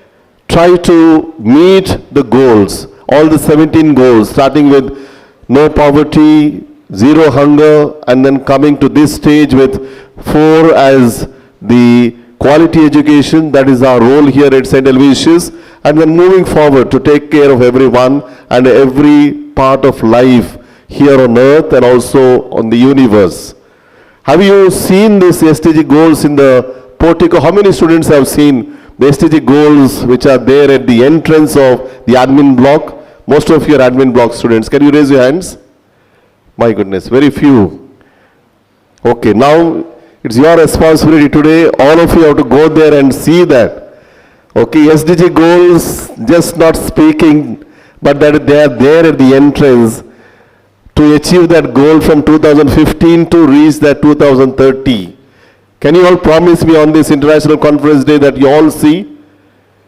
try to meet the goals, all the 17 goals, starting with no poverty, zero hunger, and then coming to this stage with 4 as the quality education. That is our role here at St. Aloysius, and then moving forward to take care of everyone and every part of life here on earth and also on the universe. Have you seen these SDG goals in the portico? How many students have seen the SDG goals which are there at the entrance of the admin block? Most of your admin block students. Can you raise your hands? My goodness, very few. Okay, now it's your responsibility today. All of you have to go there and see that. Okay, SDG goals, just not speaking, but that they are there at the entrance to achieve that goal from 2015 to reach that 2030. Can you all promise me on this International Conference Day that you all see?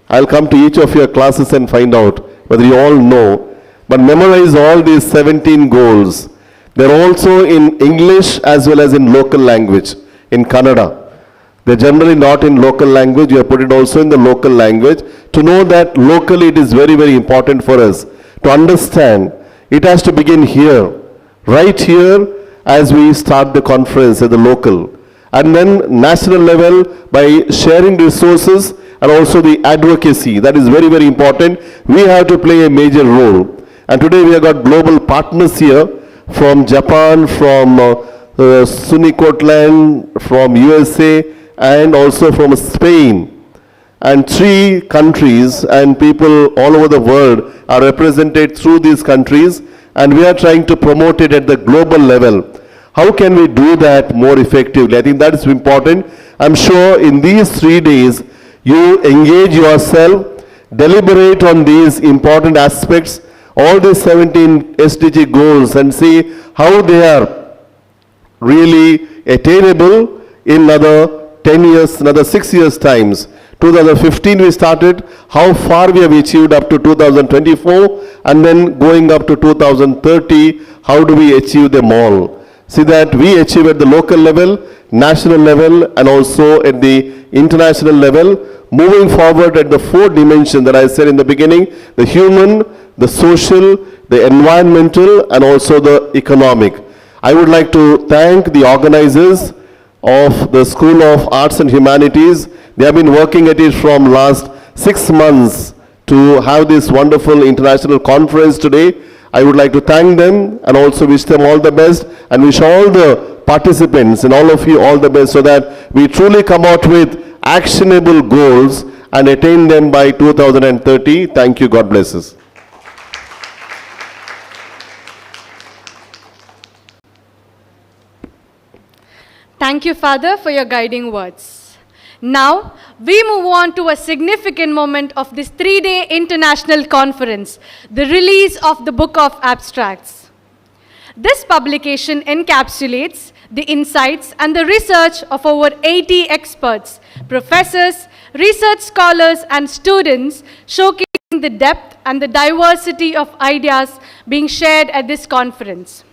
I'll come to each of your classes and find out whether you all know. But memorize all these 17 goals. They're also in English as well as in local language, in Kannada. They're generally not in local language. You have put it also in the local language. To know that locally it is very, very important for us to understand. It has to begin here, right here as we start the conference at the local. And then national level by sharing resources and also the advocacy. That is very, very important. We have to play a major role. And today we have got global partners here from Japan, from Sunicotland, from USA, and also from Spain. And 3 countries and people all over the world are represented through these countries, and we are trying to promote it at the global level. How can we do that more effectively? I think that is important. I'm sure in these 3 days, you engage yourself, deliberate on these important aspects, all these 17 SDG goals, and see how they are really attainable in another 10 years, another 6 years times. 2015 we started, how far we have achieved up to 2024, and then going up to 2030, how do we achieve them all? See that we achieve at the local level, national level, and also at the international level, moving forward at the 4 dimensions that I said in the beginning, the human, the social, the environmental, and also the economic. I would like to thank the organizers of the School of Arts and Humanities. They have been working at it from last 6 months to have this wonderful international conference today. I would like to thank them and also wish them all the best, and wish all the participants and all of you all the best, so that we truly come out with actionable goals and attain them by 2030. Thank you. God bless us. Thank you, Father, for your guiding words. Now, we move on to a significant moment of this 3-day international conference, the release of the Book of Abstracts. This publication encapsulates the insights and the research of over 80 experts, professors, research scholars, and students, showcasing the depth and the diversity of ideas being shared at this conference.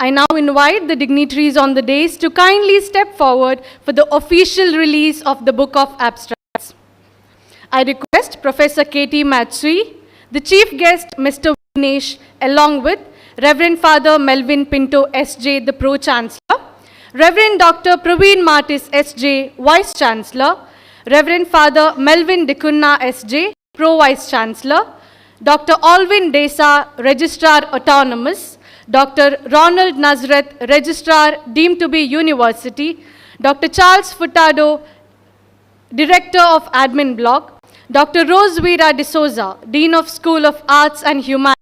I now invite the dignitaries on the dais to kindly step forward for the official release of the Book of Abstracts. I request Professor K.T. Matsui, the chief guest Mr. Vignesh, along with Reverend Father Melvin Pinto S.J., the Pro-Chancellor, Reverend Dr. Praveen Martis S.J., Vice Chancellor, Reverend Father Melvin Dikunna S.J., Pro-Vice Chancellor, Dr. Alvin Desa, Registrar Autonomous, Dr. Ronald Nazareth, Registrar deemed to be University, Dr. Charles Furtado, Director of Admin Block, Dr. Rosevira D'Souza, Dean of School of Arts and Humanities,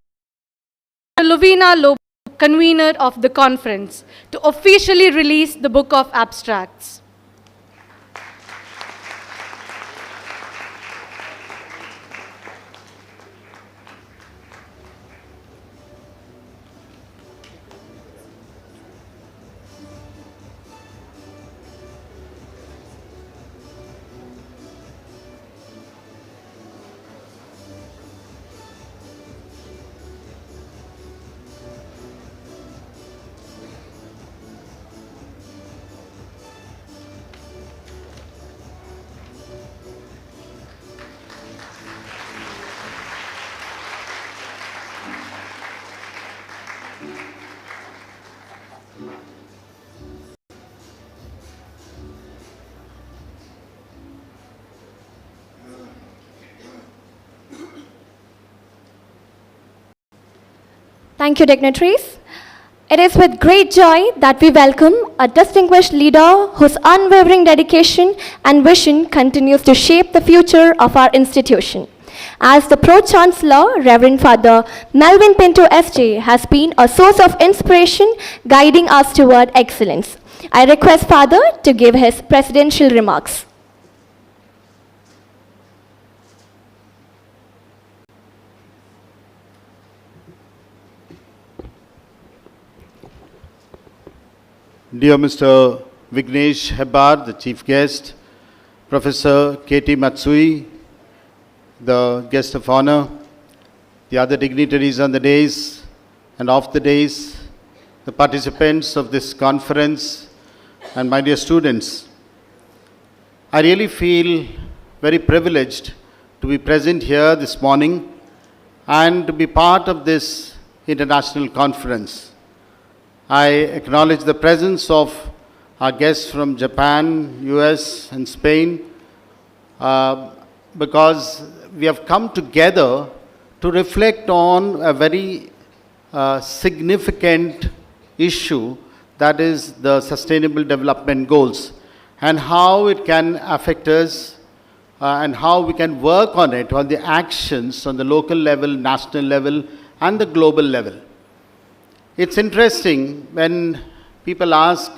Lovina Lobo, convener of the conference, to officially release the Book of Abstracts. Thank you, dignitaries. It is with great joy that we welcome a distinguished leader whose unwavering dedication and vision continues to shape the future of our institution. As the Pro-Chancellor, Reverend Father Melvin Pinto SJ has been a source of inspiration guiding us toward excellence. I request Father to give his presidential remarks. Dear Mr. Vignesh Hebbar, the chief guest, Professor K.T. Matsui, the guest of honor, the other dignitaries on the days and off the days, the participants of this conference, and my dear students, I really feel very privileged to be present here this morning and to be part of this international conference. I acknowledge the presence of our guests from Japan, US, and Spain because we have come together to reflect on a very significant issue, that is the Sustainable Development Goals, and how it can affect us and how we can work on it, on the actions on the local level, national level, and the global level. It's interesting when people ask,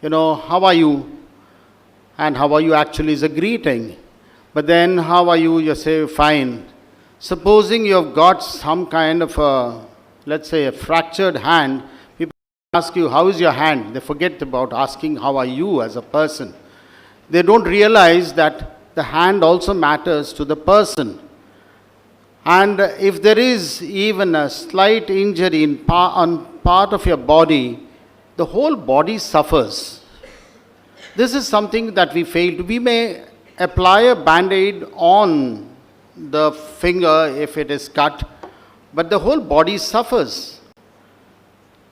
how are you? And how are you actually is a greeting. But then, how are you? You say, fine. Supposing you have got some kind of a, let's say, a fractured hand, people ask you, how is your hand? They forget about asking, how are you as a person? They don't realize that the hand also matters to the person. And if there is even a slight injury on part of your body, the whole body suffers. This is something that we fail to. We may apply a band-aid on the finger if it is cut, but the whole body suffers.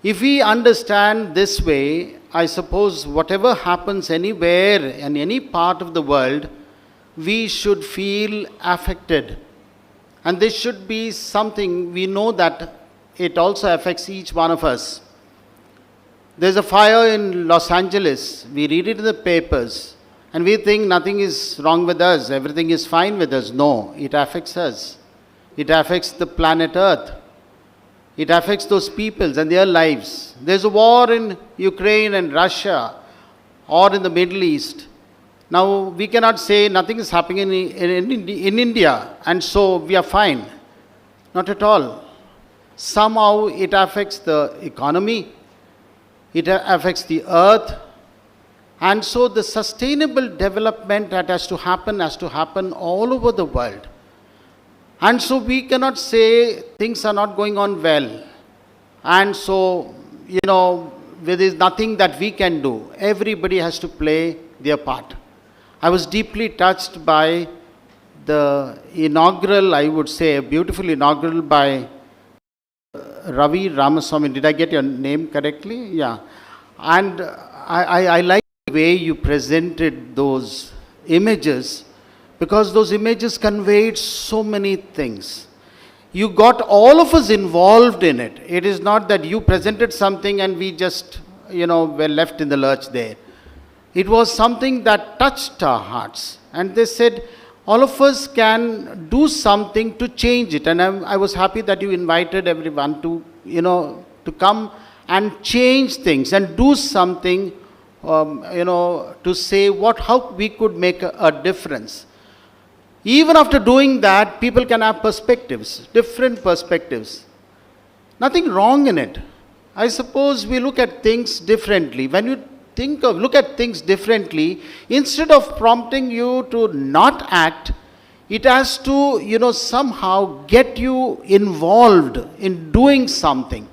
If we understand this way, I suppose whatever happens anywhere in any part of the world, we should feel affected. And this should be something we know that it also affects each one of us. There's a fire in Los Angeles. We read it in the papers and we think nothing is wrong with us. Everything is fine with us. No, it affects us. It affects the planet Earth. It affects those peoples and their lives. There's a war in Ukraine and Russia or in the Middle East. Now, we cannot say nothing is happening in India, and so we are fine. Not at all. Somehow it affects the economy, it affects the earth, and so the sustainable development that has to happen all over the world. And so we cannot say things are not going on well. And so, there is nothing that we can do. Everybody has to play their part. I was deeply touched by the inaugural, I would say, a beautiful inaugural by Ravi Ramaswamy. Did I get your name correctly? Yeah. And I like the way you presented those images, because those images conveyed so many things. You got all of us involved in it. It is not that you presented something and we just, were left in the lurch there. It was something that touched our hearts. And they said, all of us can do something to change it. And I was happy that you invited everyone to, to come and change things and do something, to say how we could make a difference. Even after doing that, people can have perspectives, different perspectives. Nothing wrong in it. I suppose we look at things differently. When you look at things differently, instead of prompting you to not act, it has to, somehow get you involved in doing something.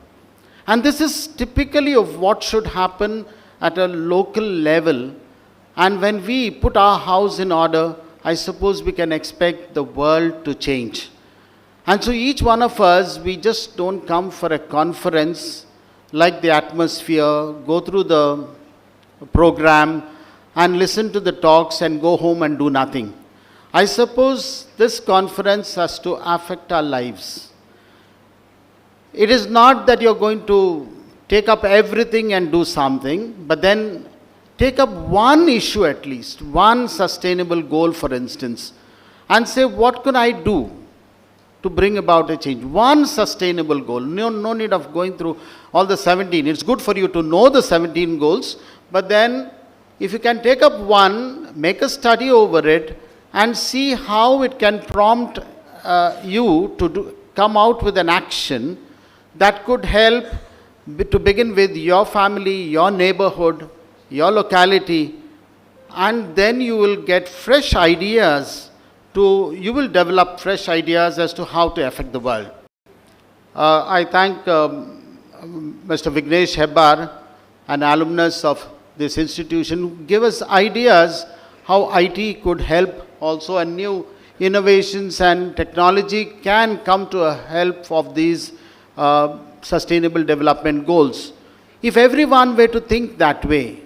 And this is typically of what should happen at a local level. And when we put our house in order, I suppose we can expect the world to change. And so each one of us, we just don't come for a conference, like the atmosphere, go through the program and listen to the talks and go home and do nothing. I suppose this conference has to affect our lives. It is not that you're going to take up everything and do something, but then take up one issue at least, one sustainable goal, for instance, and say, what can I do to bring about a change? One sustainable goal. No need of going through all the 17. It's good for you to know the 17 goals, but then if you can take up one, make a study over it, and see how it can prompt you to come out with an action that could help to begin with your family, your neighborhood, your locality, and then you will get fresh ideas you will develop fresh ideas as to how to affect the world. I thank Mr. Vignesh Hebbar, an alumnus of this institution, who give us ideas how IT could help also, and new innovations and technology can come to a help of these sustainable development goals. If everyone were to think that way,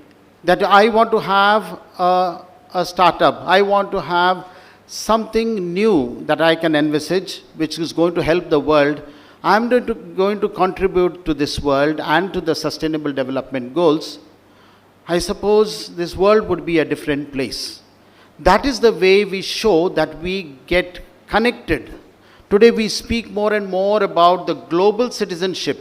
that I want to have a startup, I want to have something new that I can envisage, which is going to help the world, I'm going to contribute to this world and to the sustainable development goals, I suppose this world would be a different place. That is the way we show that we get connected. Today we speak more and more about the global citizenship,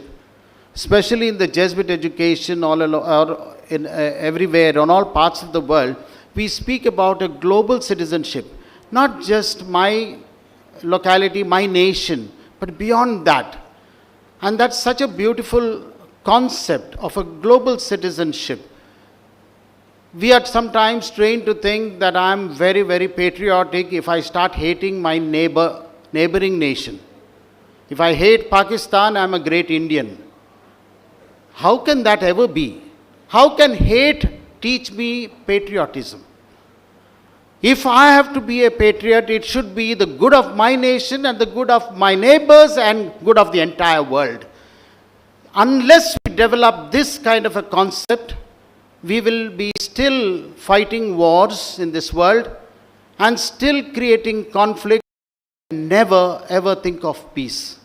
especially in the Jesuit education everywhere, on all parts of the world. We speak about a global citizenship, not just my locality, my nation, but beyond that. And that's such a beautiful concept of a global citizenship. We are sometimes trained to think that I'm very, very patriotic if I start hating my neighboring nation. If I hate Pakistan, I'm a great Indian. How can that ever be? How can hate teach me patriotism? If I have to be a patriot, it should be the good of my nation and the good of my neighbors and good of the entire world. Unless we develop this kind of a concept, we will be still fighting wars in this world and still creating conflict and never ever think of peace.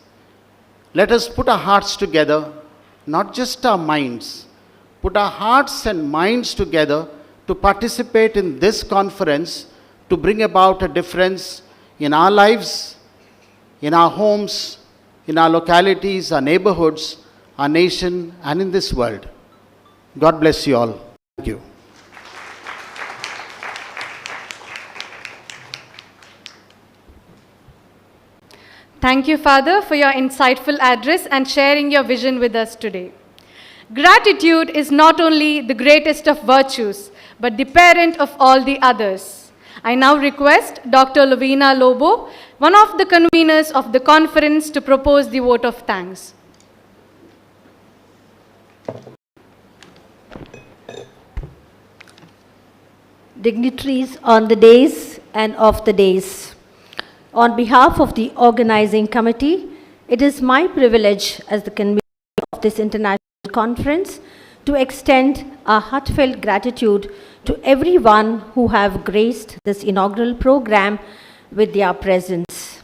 Let us put our hearts together, not just our minds, put our hearts and minds together to participate in this conference, to bring about a difference in our lives, in our homes, in our localities, our neighborhoods, our nation, and in this world. God bless you all. Thank you. Thank you, Father, for your insightful address and sharing your vision with us today. Gratitude is not only the greatest of virtues, but the parent of all the others. I now request Dr. Lovina Lobo, one of the conveners of the conference, to propose the vote of thanks. Dignitaries on the days and off the days. On behalf of the organizing committee, it is my privilege as the convener of this international conference to extend our heartfelt gratitude to everyone who have graced this inaugural program with their presence.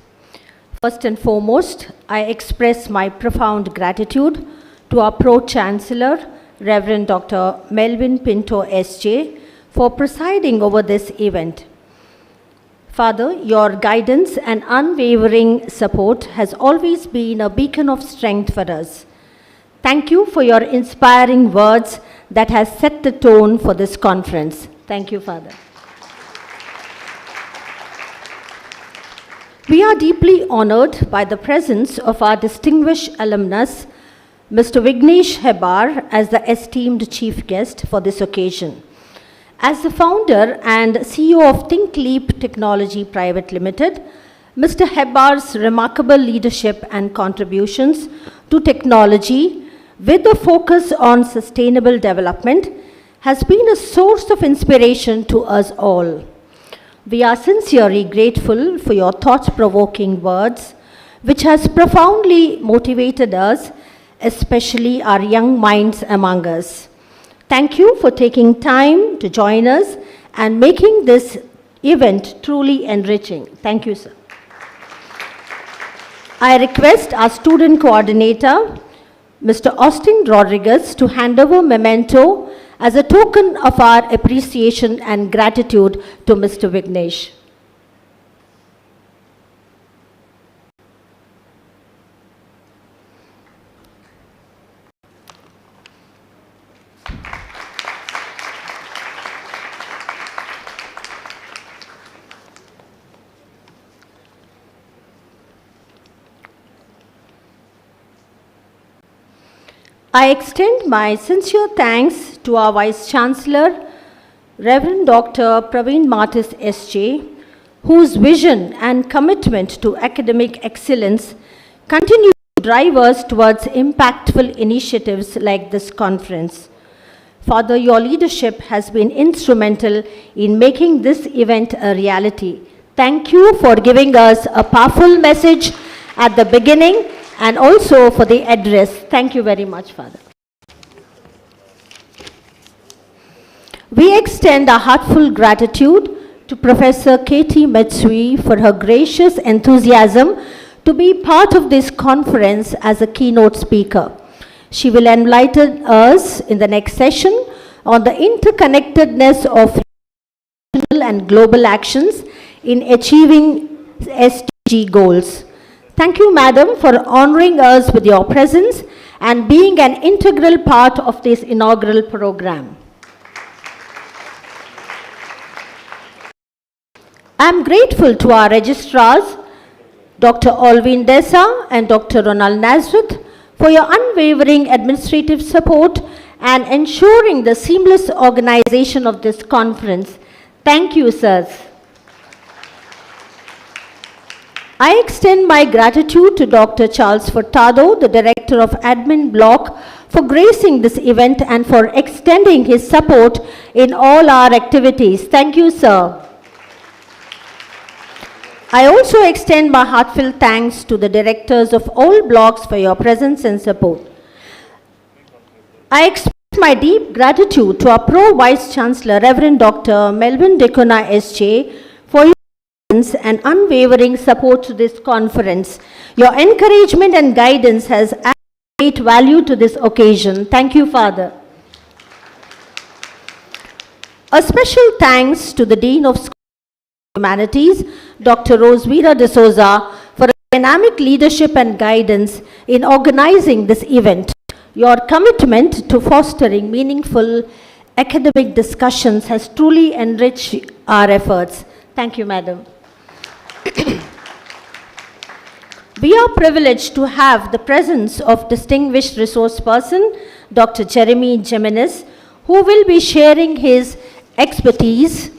First and foremost, I express my profound gratitude to our Pro-Chancellor, Reverend Dr. Melvin Pinto, S.J., for presiding over this event. Father, your guidance and unwavering support has always been a beacon of strength for us. Thank you for your inspiring words that has set the tone for this conference. Thank you, Father. We are deeply honored by the presence of our distinguished alumnus, Mr. Vignesh Hebbar, as the esteemed chief guest for this occasion. As the founder and CEO of ThinkLeap Technology Private Limited, Mr. Hebbar's remarkable leadership and contributions to technology with a focus on sustainable development has been a source of inspiration to us all. We are sincerely grateful for your thought-provoking words, which has profoundly motivated us, especially our young minds among us. Thank you for taking time to join us and making this event truly enriching. Thank you, sir. I request our student coordinator, Mr. Austin Rodriguez, to hand over memento as a token of our appreciation and gratitude to Mr. Vignesh. I extend my sincere thanks to our Vice Chancellor, Reverend Dr. Praveen Martis S.J., whose vision and commitment to academic excellence continue to drive us towards impactful initiatives like this conference. Father, your leadership has been instrumental in making this event a reality. Thank you for giving us a powerful message at the beginning and also for the address. Thank you very much, Father. We extend our heartfelt gratitude to Professor K.T. Matsui for her gracious enthusiasm to be part of this conference as a keynote speaker. She will enlighten us in the next session on the interconnectedness of national and global actions in achieving SDG goals. Thank you, Madam, for honoring us with your presence and being an integral part of this inaugural program. I am grateful to our registrars, Dr. Alvin Desa and Dr. Ronald Nazareth, for your unwavering administrative support and ensuring the seamless organization of this conference. Thank you, sirs. I extend my gratitude to Dr. Charles Furtado, the Director of Admin Block, for gracing this event and for extending his support in all our activities. Thank you, sir. I also extend my heartfelt thanks to the directors of all blocks for your presence and support. I express my deep gratitude to our Pro Vice Chancellor, Reverend Dr. Melvin Dekona S.J., for your and unwavering support to this conference. Your encouragement and guidance has added great value to this occasion. Thank you, Father. A special thanks to the Dean of Humanities, Dr. Rosevira de Souza, for dynamic leadership and guidance in organizing this event. Your commitment to fostering meaningful academic discussions has truly enriched our efforts. Thank you, Madam. We are privileged to have the presence of distinguished resource person, Dr. Jeremy Jimenez, who will be sharing his expertise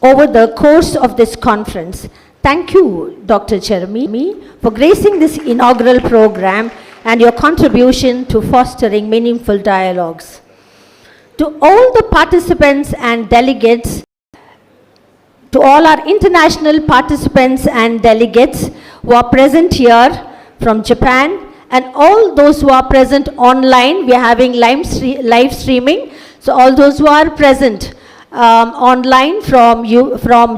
over the course of this conference. Thank you, Dr. Jeremy, for gracing this inaugural program and your contribution to fostering meaningful dialogues. To all the participants and delegates, to all our international participants and delegates who are present here from Japan, and all those who are present online, we are having live streaming. So all those who are present online from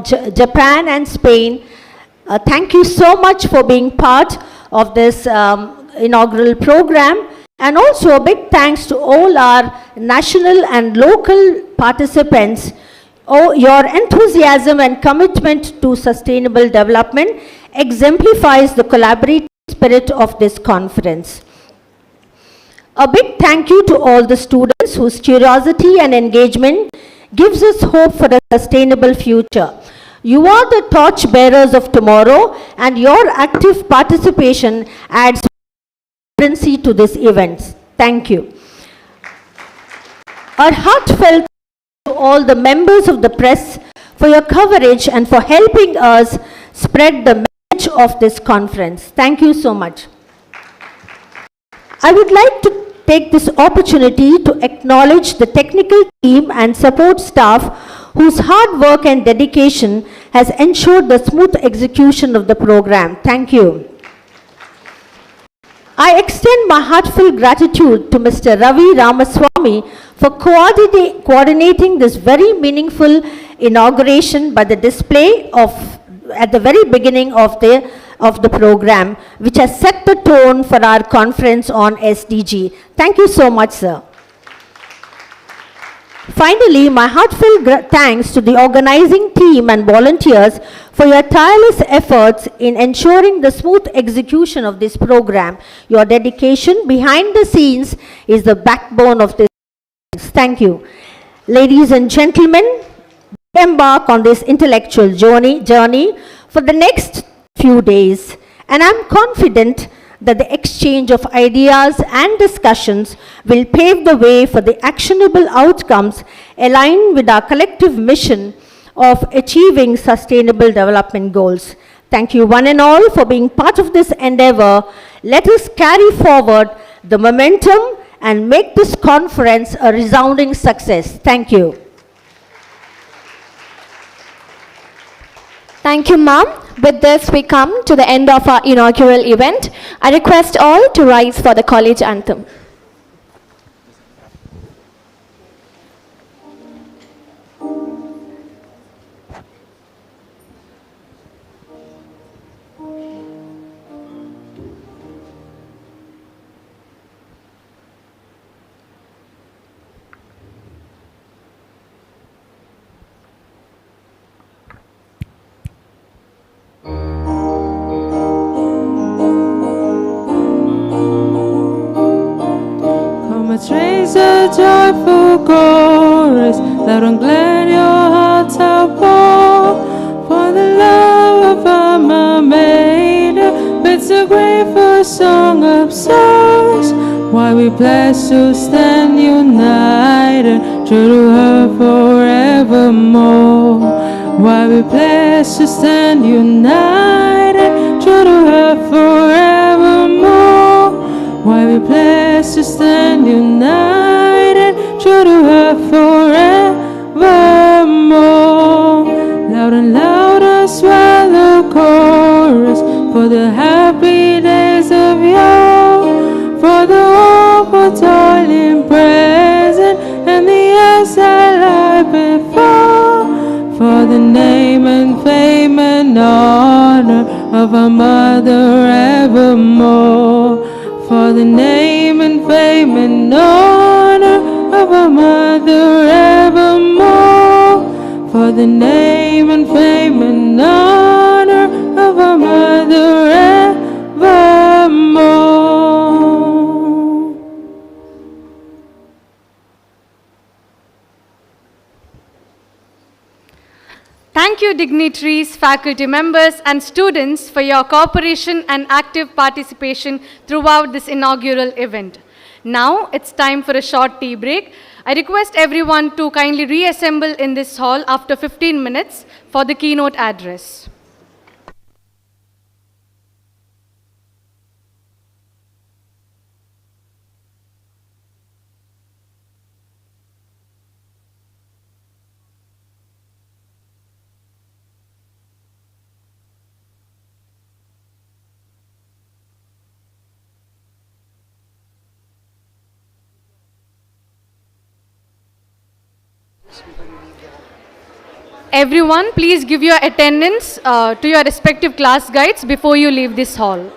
Japan and Spain, thank you so much for being part of this inaugural program. And also a big thanks to all our national and local participants. Oh, your enthusiasm and commitment to sustainable development exemplifies the collaborative spirit of this conference. A big thank you to all the students whose curiosity and engagement gives us hope for a sustainable future. You are the torch bearers of tomorrow, and your active participation adds vibrancy to this event. Thank you. Our heartfelt to all the members of the press for your coverage and for helping us spread the message of this conference. Thank you so much. I would like to take this opportunity to acknowledge the technical team and support staff whose hard work and dedication has ensured the smooth execution of the program. Thank you. I extend my heartfelt gratitude to Mr. Ravi Ramaswamy for coordinating this very meaningful inauguration by the display of at the very beginning of the program, which has set the tone for our conference on SDG. Thank you so much, sir. Finally, my heartfelt thanks to the organizing team and volunteers for your tireless efforts in ensuring the smooth execution of this program. Your dedication behind the scenes is the backbone of this. Thank you. Ladies and gentlemen, embark on this intellectual journey for the next few days, and I'm confident that the exchange of ideas and discussions will pave the way for the actionable outcomes aligned with our collective mission of achieving sustainable development goals. Thank you one and all for being part of this endeavor. Let us carry forward the momentum and make this conference a resounding success. Thank you. Thank you, ma'am. With this, we come to the end of our inaugural event. I request all to rise for the college anthem. Let's raise a joyful chorus, loud and glad your hearts outpour. For the love of our Maker, bids a grateful song of songs. Why we bless to stand united, true to her forevermore. Why we bless to stand united, true to her forevermore. Why we bless to stand united, true to her forevermore. Loud and louder swell the chorus for the happy days of yore, for the awful toiling present and the years that lie before, for the name and fame and honor of our mother evermore. For the name and fame and honor of our mother evermore. For the name and fame and honor of our mother evermore. Thank you, dignitaries, faculty members, and students for your cooperation and active participation throughout this inaugural event. Now, it's time for a short tea break. I request everyone to kindly reassemble in this hall after 15 minutes for the keynote address. Everyone, please give your attendance to your respective class guides before you leave this hall.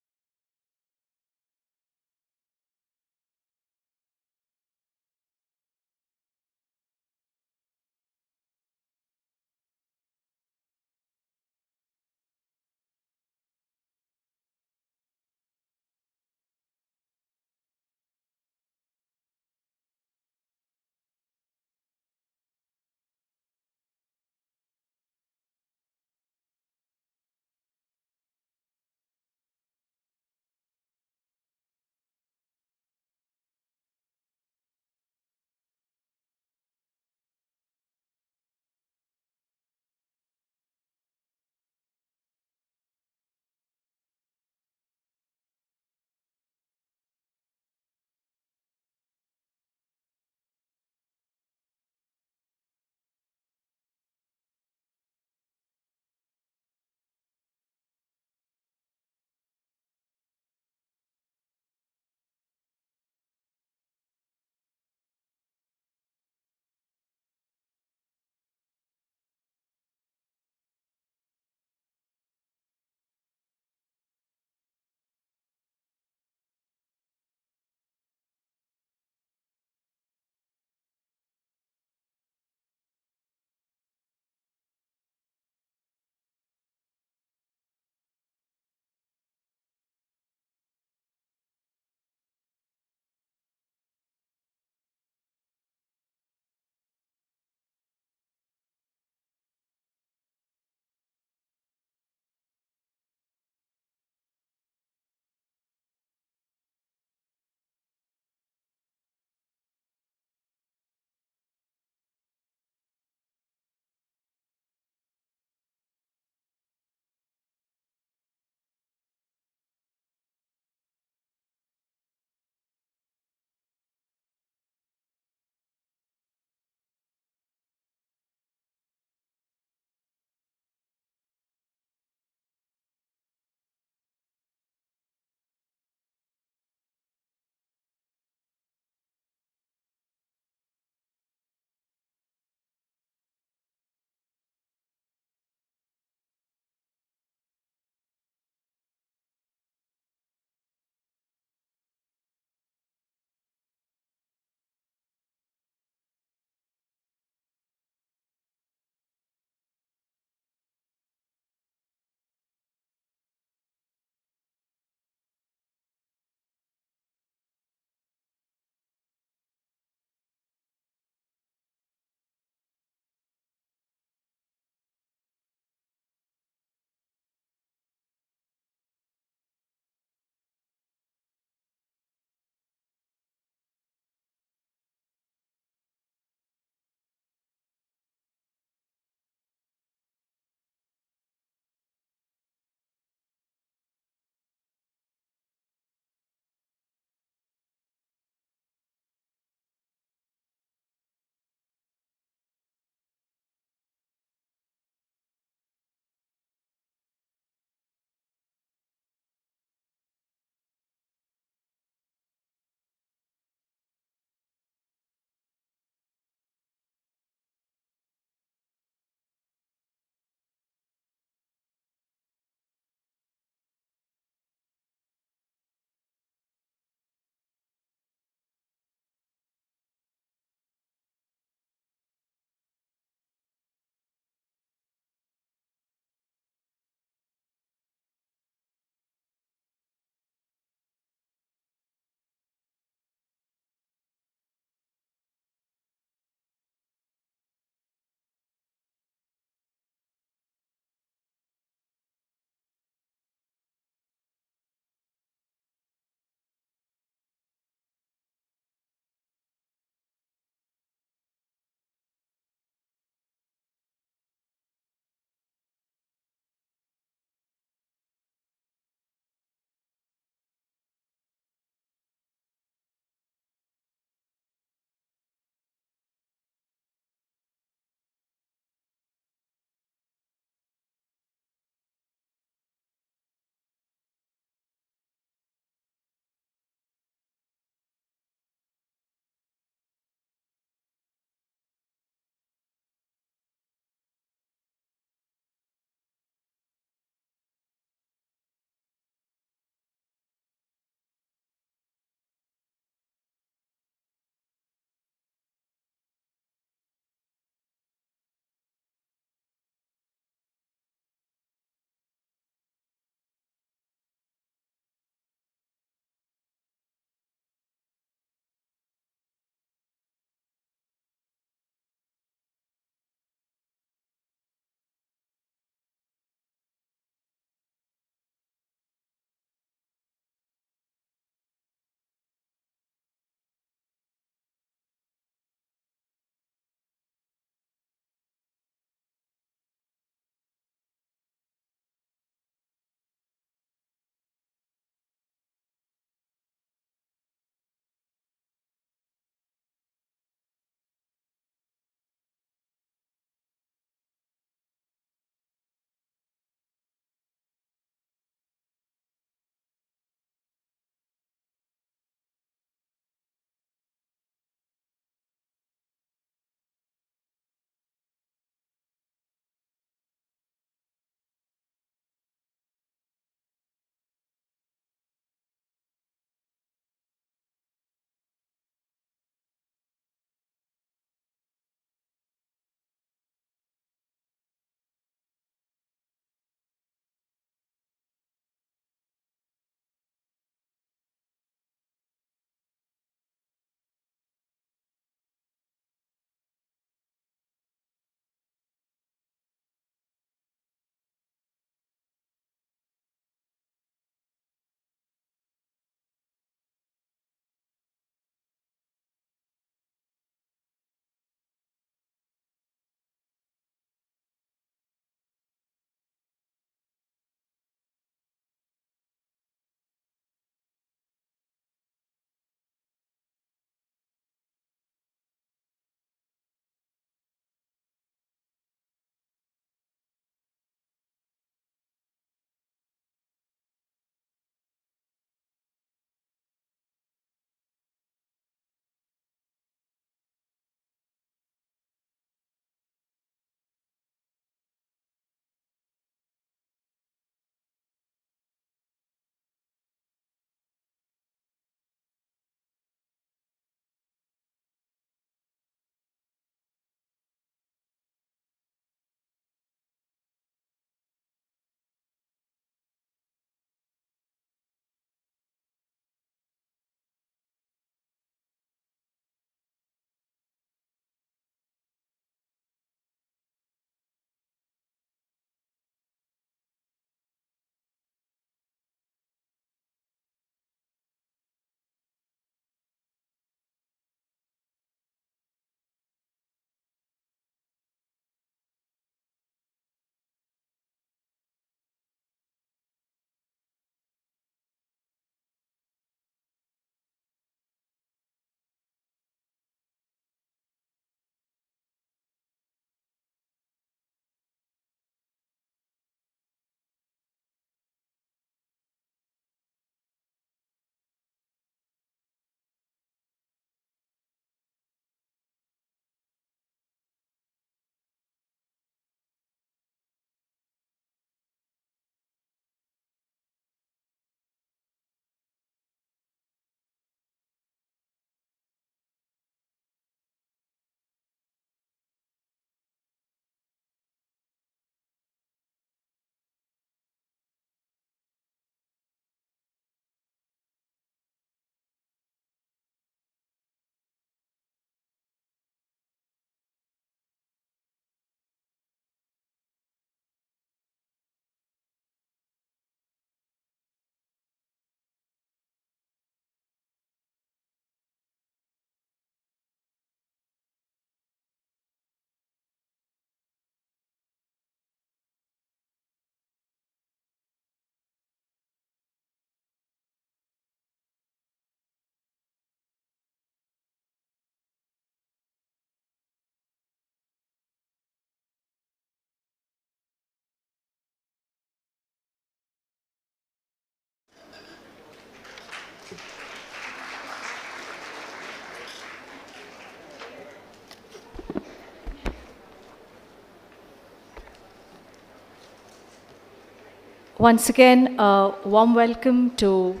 Once again, a warm welcome to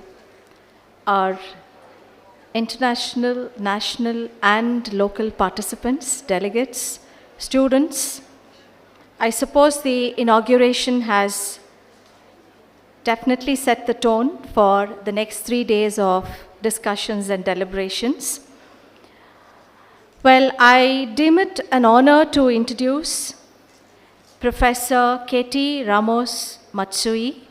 our international, national, and local participants, delegates, students. I suppose the inauguration has definitely set the tone for the next 3 days of discussions and deliberations. Well, I deem it an honor to introduce Professor Katie Ramos Matsui,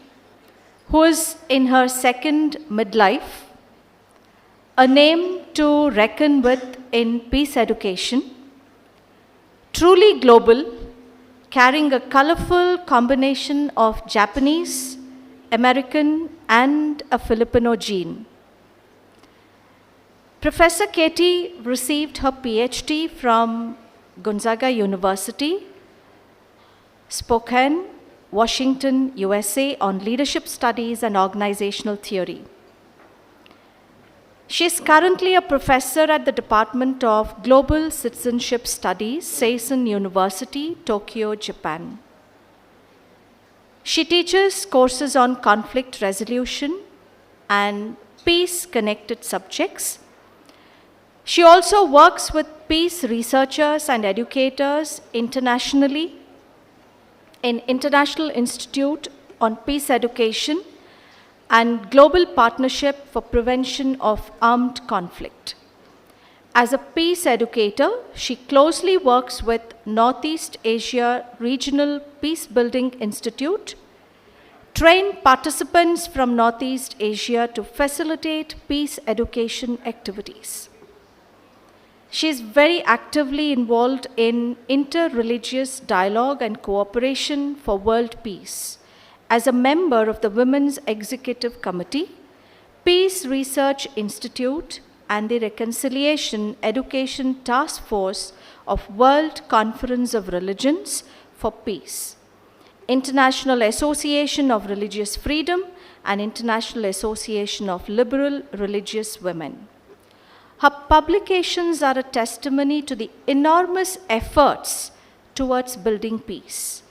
who is in her second midlife, a name to reckon with in peace education, truly global, carrying a colorful combination of Japanese, American, and a Filipino gene. Professor Katie received her PhD from Gonzaga University, Spokane, Washington, USA, on leadership studies and organizational theory. She is currently a professor at the Department of Global Citizenship Studies, Seisen University, Tokyo, Japan. She teaches courses on conflict resolution and peace-connected subjects. She also works with peace researchers and educators internationally in International Institute on Peace Education and Global Partnership for Prevention of Armed Conflict. As a peace educator, she closely works with Northeast Asia Regional Peacebuilding Institute, train participants from Northeast Asia to facilitate peace education activities. She is very actively involved in inter-religious dialogue and cooperation for world peace as a member of the Women's Executive Committee, Peace Research Institute, and the Reconciliation Education Task Force of World Conference of Religions for Peace, International Association of Religious Freedom, and International Association of Liberal Religious Women. Her publications are a testimony to the enormous efforts towards building peace.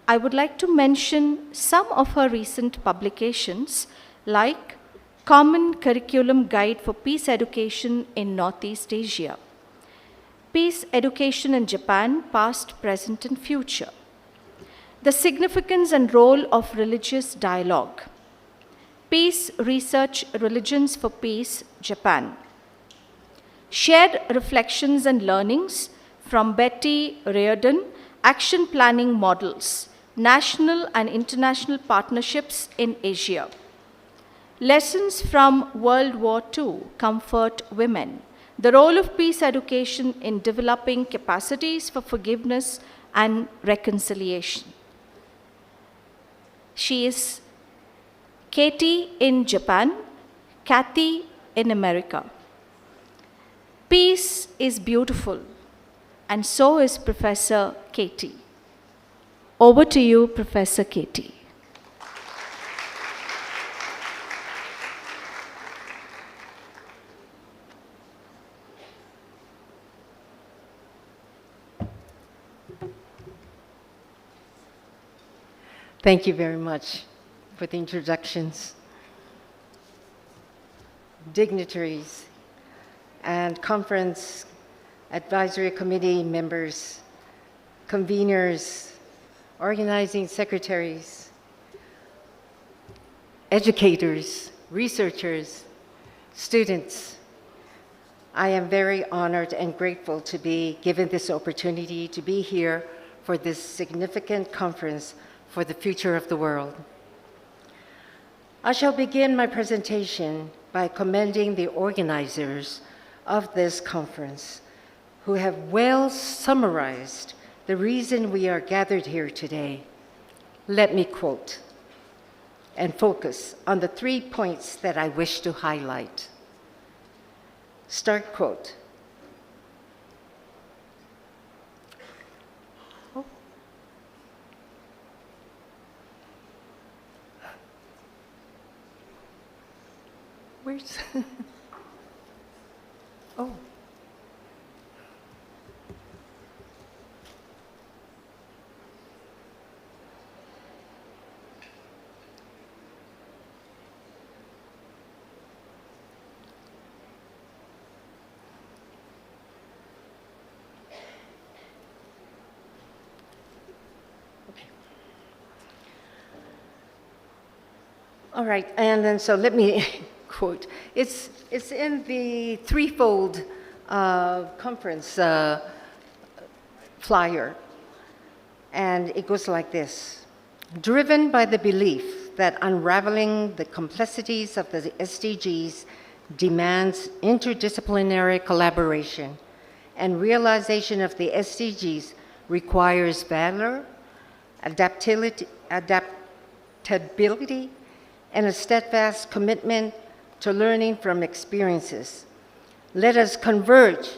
I would like to mention some of her recent publications, like Common Curriculum Guide for Peace Education in Northeast Asia, Peace Education in Japan, Past, Present, and Future, The Significance and Role of Religious Dialogue, Peace Research Religions for Peace, Japan, Shared Reflections and Learnings from Betty Reardon, Action Planning Models, National and International Partnerships in Asia, Lessons from World War II, Comfort Women, The Role of Peace Education in Developing Capacities for Forgiveness and Reconciliation. She is Katie in Japan, Kathy in America. Peace is beautiful, and so is Professor Katie. Over to you, Professor Katie. Thank you very much for the introductions. Dignitaries and conference advisory committee members, conveners, organizing secretaries, educators, researchers, students. I am very honored and grateful to be given this opportunity to be here for this significant conference for the future of the world. I shall begin my presentation by commending the organizers of this conference, who have well summarized the reason we are gathered here today. Let me quote and focus on the 3 points that I wish to highlight. Start quote. Oh. Where's oh. All right, and then so let me quote. It's in the threefold conference flyer, and it goes like this. Driven by the belief that unraveling the complexities of the SDGs demands interdisciplinary collaboration, and realization of the SDGs requires valor, adaptability, and a steadfast commitment to learning from experiences. Let us converge.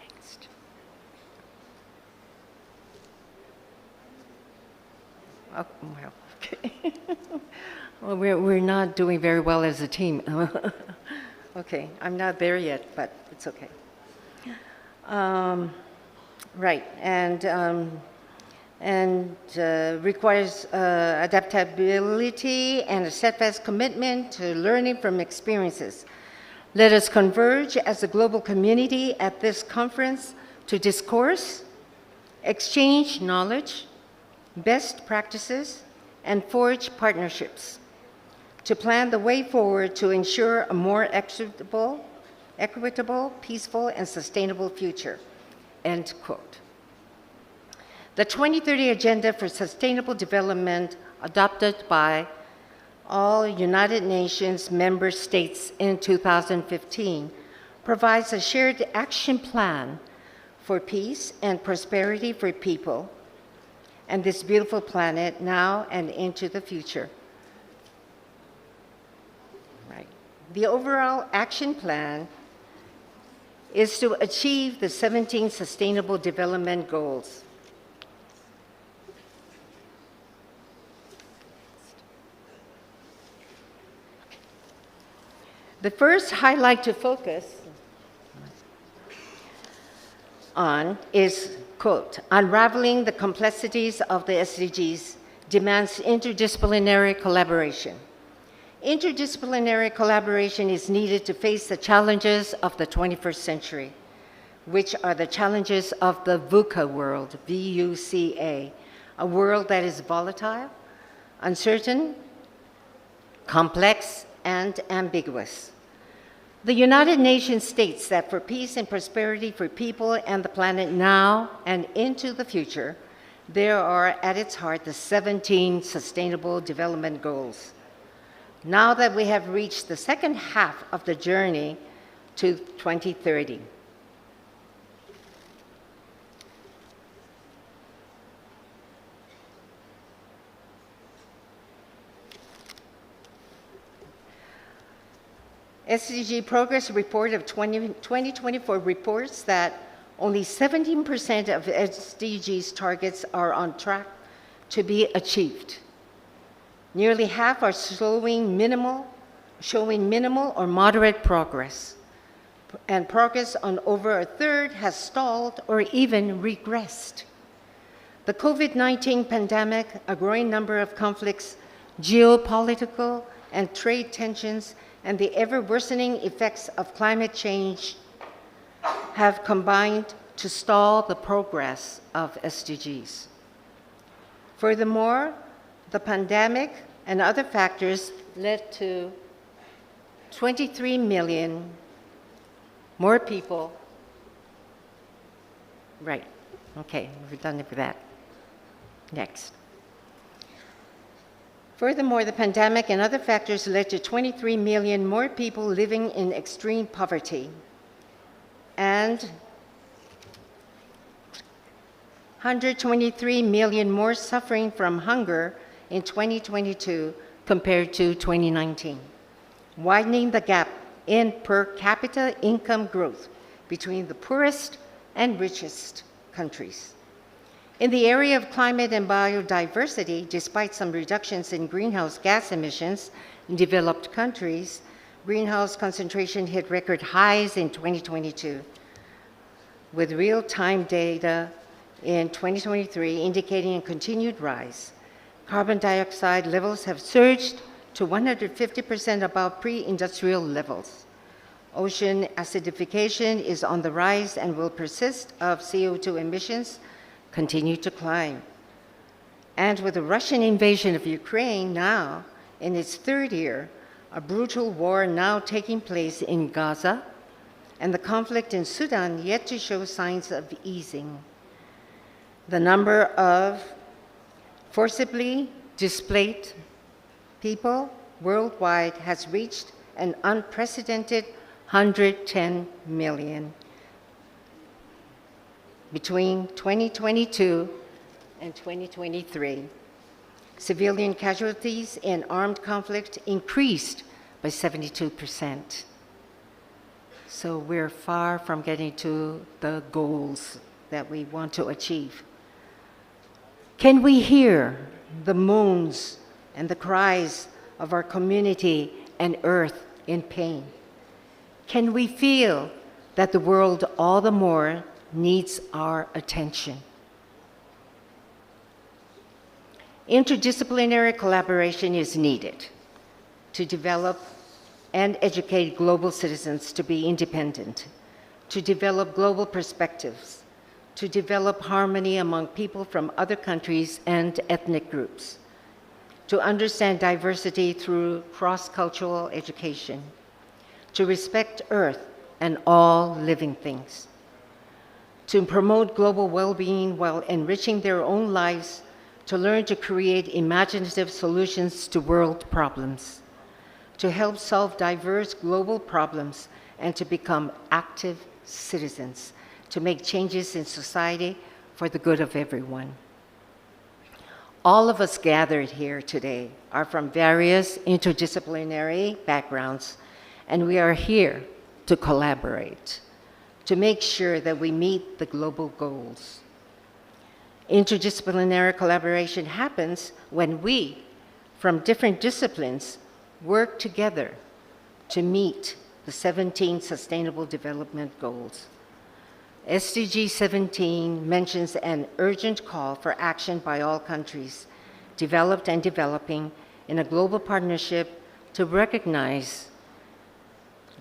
Next. Oh, well, okay. Well, we're not doing very well as a team. Okay, I'm not there yet, but it's okay. Right, and requires adaptability and a steadfast commitment to learning from experiences. Let us converge as a global community at this conference to discourse, exchange knowledge, best practices, and forge partnerships to plan the way forward to ensure a more equitable, peaceful, and sustainable future. End quote. The 2030 Agenda for Sustainable Development, adopted by all United Nations member states in 2015, provides a shared action plan for peace and prosperity for people and this beautiful planet now and into the future. Right. The overall action plan is to achieve the 17 Sustainable Development Goals. The first highlight to focus on is, quote, unraveling the complexities of the SDGs demands interdisciplinary collaboration. Interdisciplinary collaboration is needed to face the challenges of the 21st century, which are the challenges of the VUCA world, V-U-C-A, a world that is volatile, uncertain, complex, and ambiguous. The United Nations states that for peace and prosperity for people and the planet now and into the future, there are at its heart the 17 Sustainable Development Goals. Now that we have reached the second half of the journey to 2030, SDG Progress Report of 2024 reports that only 17% of SDGs targets are on track to be achieved. Nearly half are showing minimal or moderate progress, and progress on over a third has stalled or even regressed. The COVID-19 pandemic, a growing number of conflicts, geopolitical and trade tensions, and the ever-worsening effects of climate change have combined to stall the progress of SDGs. Furthermore, the pandemic and other factors led to 23 million more people. Right, okay, we're done with that. Next. Furthermore, the pandemic and other factors led to 23 million more people living in extreme poverty and 123 million more suffering from hunger in 2022 compared to 2019, widening the gap in per capita income growth between the poorest and richest countries. In the area of climate and biodiversity, despite some reductions in greenhouse gas emissions in developed countries, greenhouse concentration hit record highs in 2022, with real-time data in 2023 indicating a continued rise. Carbon dioxide levels have surged to 150% above pre-industrial levels. Ocean acidification is on the rise and will persist as CO2 emissions continue to climb. And with the Russian invasion of Ukraine now in its third year, a brutal war now taking place in Gaza, and the conflict in Sudan yet to show signs of easing. The number of forcibly displaced people worldwide has reached an unprecedented 110 million between 2022 and 2023. Civilian casualties in armed conflict increased by 72%. So we're far from getting to the goals that we want to achieve. Can we hear the moans and the cries of our community and earth in pain? Can we feel that the world all the more needs our attention? Interdisciplinary collaboration is needed to develop and educate global citizens to be independent, to develop global perspectives, to develop harmony among people from other countries and ethnic groups, to understand diversity through cross-cultural education, to respect Earth and all living things, to promote global well-being while enriching their own lives, to learn to create imaginative solutions to world problems, to help solve diverse global problems, and to become active citizens, to make changes in society for the good of everyone. All of us gathered here today are from various interdisciplinary backgrounds, and we are here to collaborate, to make sure that we meet the global goals. Interdisciplinary collaboration happens when we, from different disciplines, work together to meet the 17 Sustainable Development Goals. SDG 17 mentions an urgent call for action by all countries, developed and developing, in a global partnership to recognize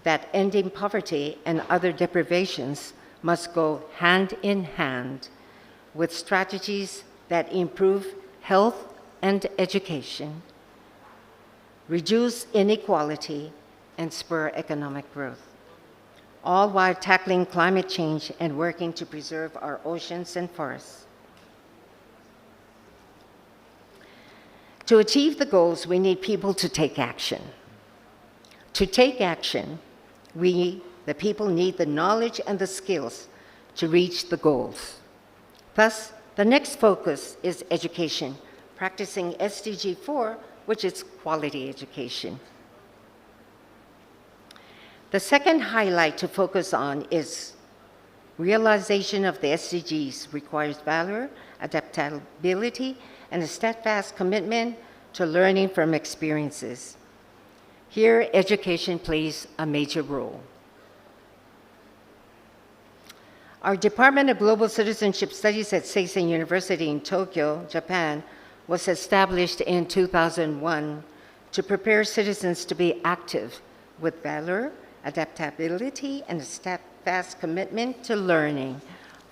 that ending poverty and other deprivations must go hand in hand with strategies that improve health and education, reduce inequality, and spur economic growth, all while tackling climate change and working to preserve our oceans and forests. To achieve the goals, we need people to take action. To take action, we, the people, need the knowledge and the skills to reach the goals. Thus, the next focus is education, practicing SDG 4, which is quality education. The second highlight to focus on is realization of the SDGs requires valor, adaptability, and a steadfast commitment to learning from experiences. Here, education plays a major role. Our Department of Global Citizenship Studies at Seisen University in Tokyo, Japan, was established in 2001 to prepare citizens to be active with valor, adaptability, and a steadfast commitment to learning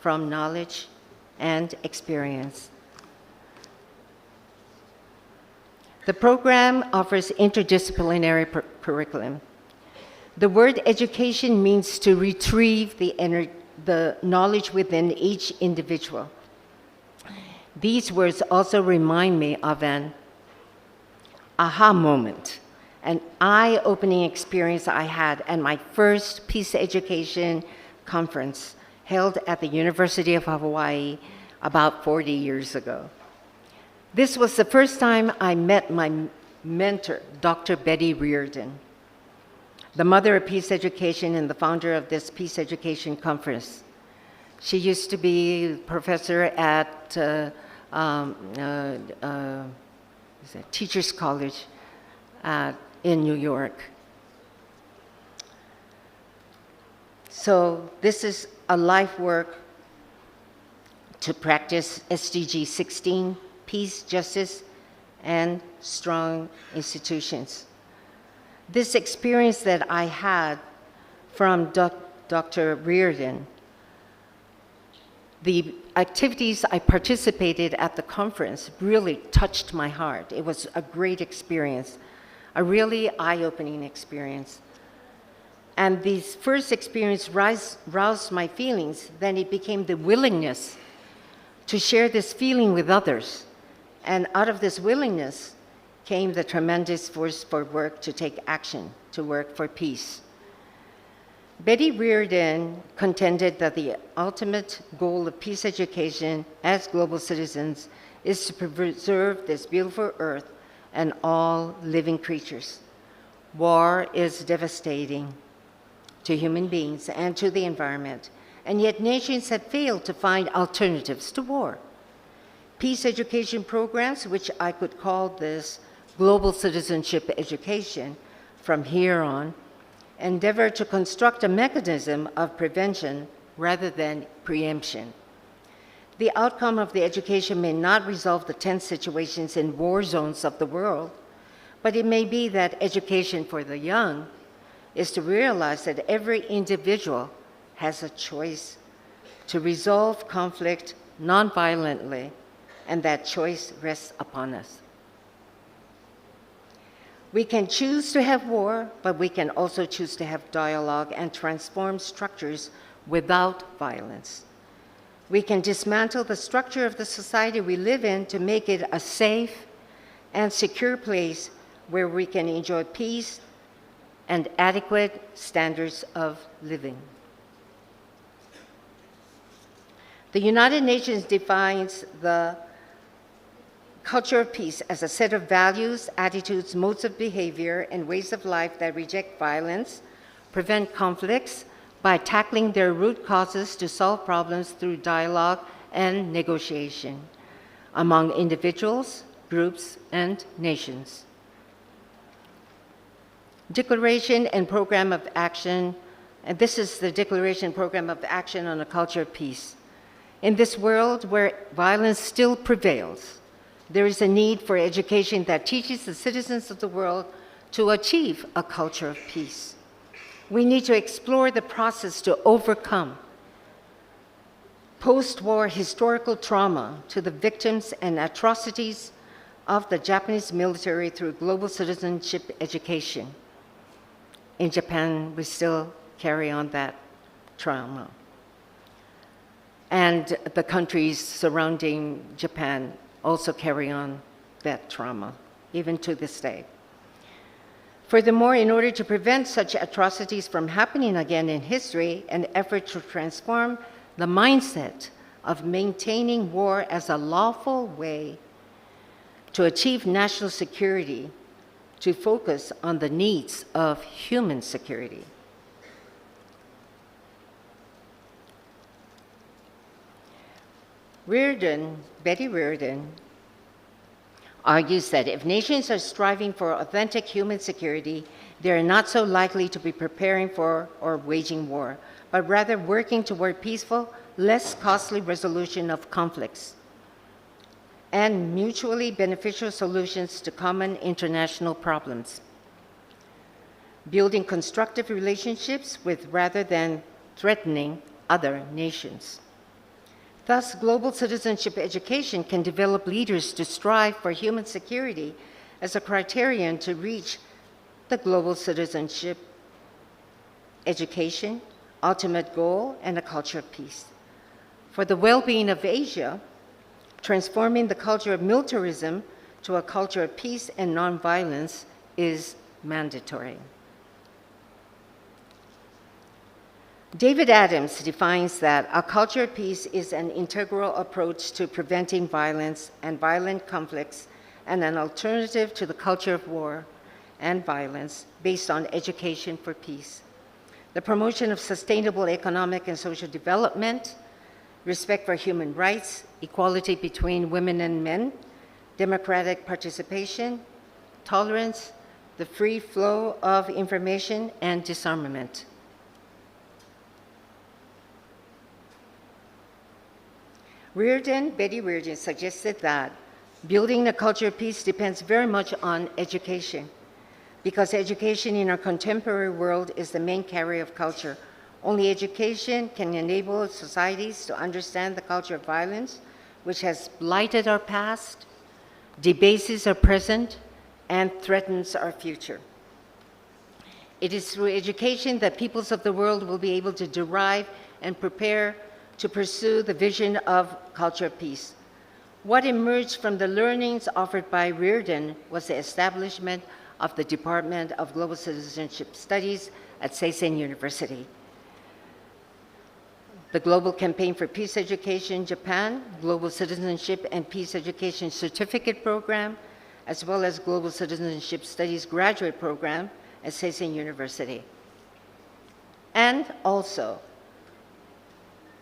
from knowledge and experience. The program offers interdisciplinary curriculum. The word education means to retrieve the knowledge within each individual. These words also remind me of an aha moment, an eye-opening experience I had at my first peace education conference held at the University of Hawaii about 40 years ago. This was the first time I met my mentor, Dr. Betty Reardon, the mother of peace education and the founder of this peace education conference. She used to be professor at Teachers College in New York. So this is a life work to practice SDG 16, peace, justice, and strong institutions. This experience that I had from Dr. Reardon, activities I participated at the conference really touched my heart. It was a great experience, a really eye-opening experience. And these first experiences roused my feelings. Then it became the willingness to share this feeling with others. And out of this willingness came the tremendous force for work to take action, to work for peace. Betty Reardon contended that the ultimate goal of peace education as global citizens is to preserve this beautiful earth and all living creatures. War is devastating to human beings and to the environment, and yet nations have failed to find alternatives to war. Peace education programs, which I could call this global citizenship education from here on, endeavor to construct a mechanism of prevention rather than preemption. The outcome of the education may not resolve the tense situations in war zones of the world, but it may be that education for the young is to realize that every individual has a choice to resolve conflict nonviolently, and that choice rests upon us. We can choose to have war, but we can also choose to have dialogue and transform structures without violence. We can dismantle the structure of the society we live in to make it a safe and secure place where we can enjoy peace and adequate standards of living. The United Nations defines the culture of peace as a set of values, attitudes, modes of behavior, and ways of life that reject violence, prevent conflicts by tackling their root causes to solve problems through dialogue and negotiation among individuals, groups, and nations. Declaration and Program of Action, and this is the Declaration Program of Action on a Culture of Peace. In this world where violence still prevails, there is a need for education that teaches the citizens of the world to achieve a culture of peace. We need to explore the process to overcome post-war historical trauma to the victims and atrocities of the Japanese military through global citizenship education. In Japan, we still carry on that trauma. And the countries surrounding Japan also carry on that trauma, even to this day. Furthermore, in order to prevent such atrocities from happening again in history, an effort to transform the mindset of maintaining war as a lawful way to achieve national security, to focus on the needs of human security. Betty Reardon, argues that if nations are striving for authentic human security, they are not so likely to be preparing for or waging war, but rather working toward peaceful, less costly resolution of conflicts and mutually beneficial solutions to common international problems. Building constructive relationships with rather than threatening other nations. Thus, global citizenship education can develop leaders to strive for human security as a criterion to reach the global citizenship education, ultimate goal, and a culture of peace. For the well-being of Asia, transforming the culture of militarism to a culture of peace and nonviolence is mandatory. David Adams defines that a culture of peace is an integral approach to preventing violence and violent conflicts and an alternative to the culture of war and violence based on education for peace. The promotion of sustainable economic and social development, respect for human rights, equality between women and men, democratic participation, tolerance, the free flow of information, and disarmament. Betty Reardon suggested that building a culture of peace depends very much on education, because education in our contemporary world is the main carrier of culture, Only education can enable societies to understand the culture of violence, which has blighted our past, debases our present, and threatens our future. It is through education that peoples of the world will be able to derive and prepare to pursue the vision of culture of peace. What emerged from the learnings offered by Reardon was the establishment of the Department of Global Citizenship Studies at Seisen University. The Global Campaign for Peace Education Japan, Global Citizenship and Peace Education Certificate Program, as well as Global Citizenship Studies Graduate Program at Seisen University. And also,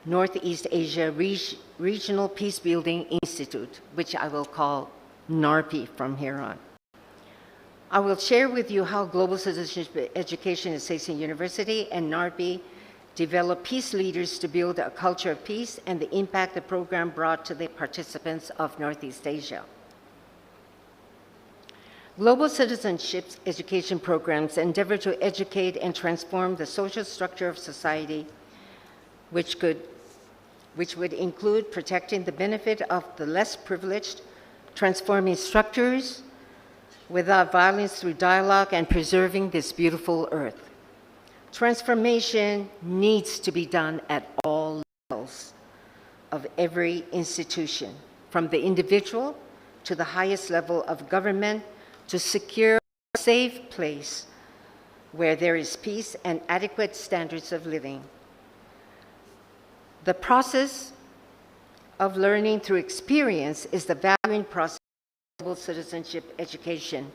Northeast Asia Regional Peacebuilding Institute, which I will call NARPI from here on. I will share with you how Global Citizenship Education at Seisen University and NARPI develop peace leaders to build a culture of peace and the impact the program brought to the participants of Northeast Asia. Global citizenship education programs endeavor to educate and transform the social structure of society, which would include protecting the benefit of the less privileged, transforming structures without violence through dialogue, and preserving this beautiful earth. Transformation needs to be done at all levels of every institution, from the individual to the highest level of government, to secure a safe place where there is peace and adequate standards of living. The process of learning through experience is the valuing process of global citizenship education.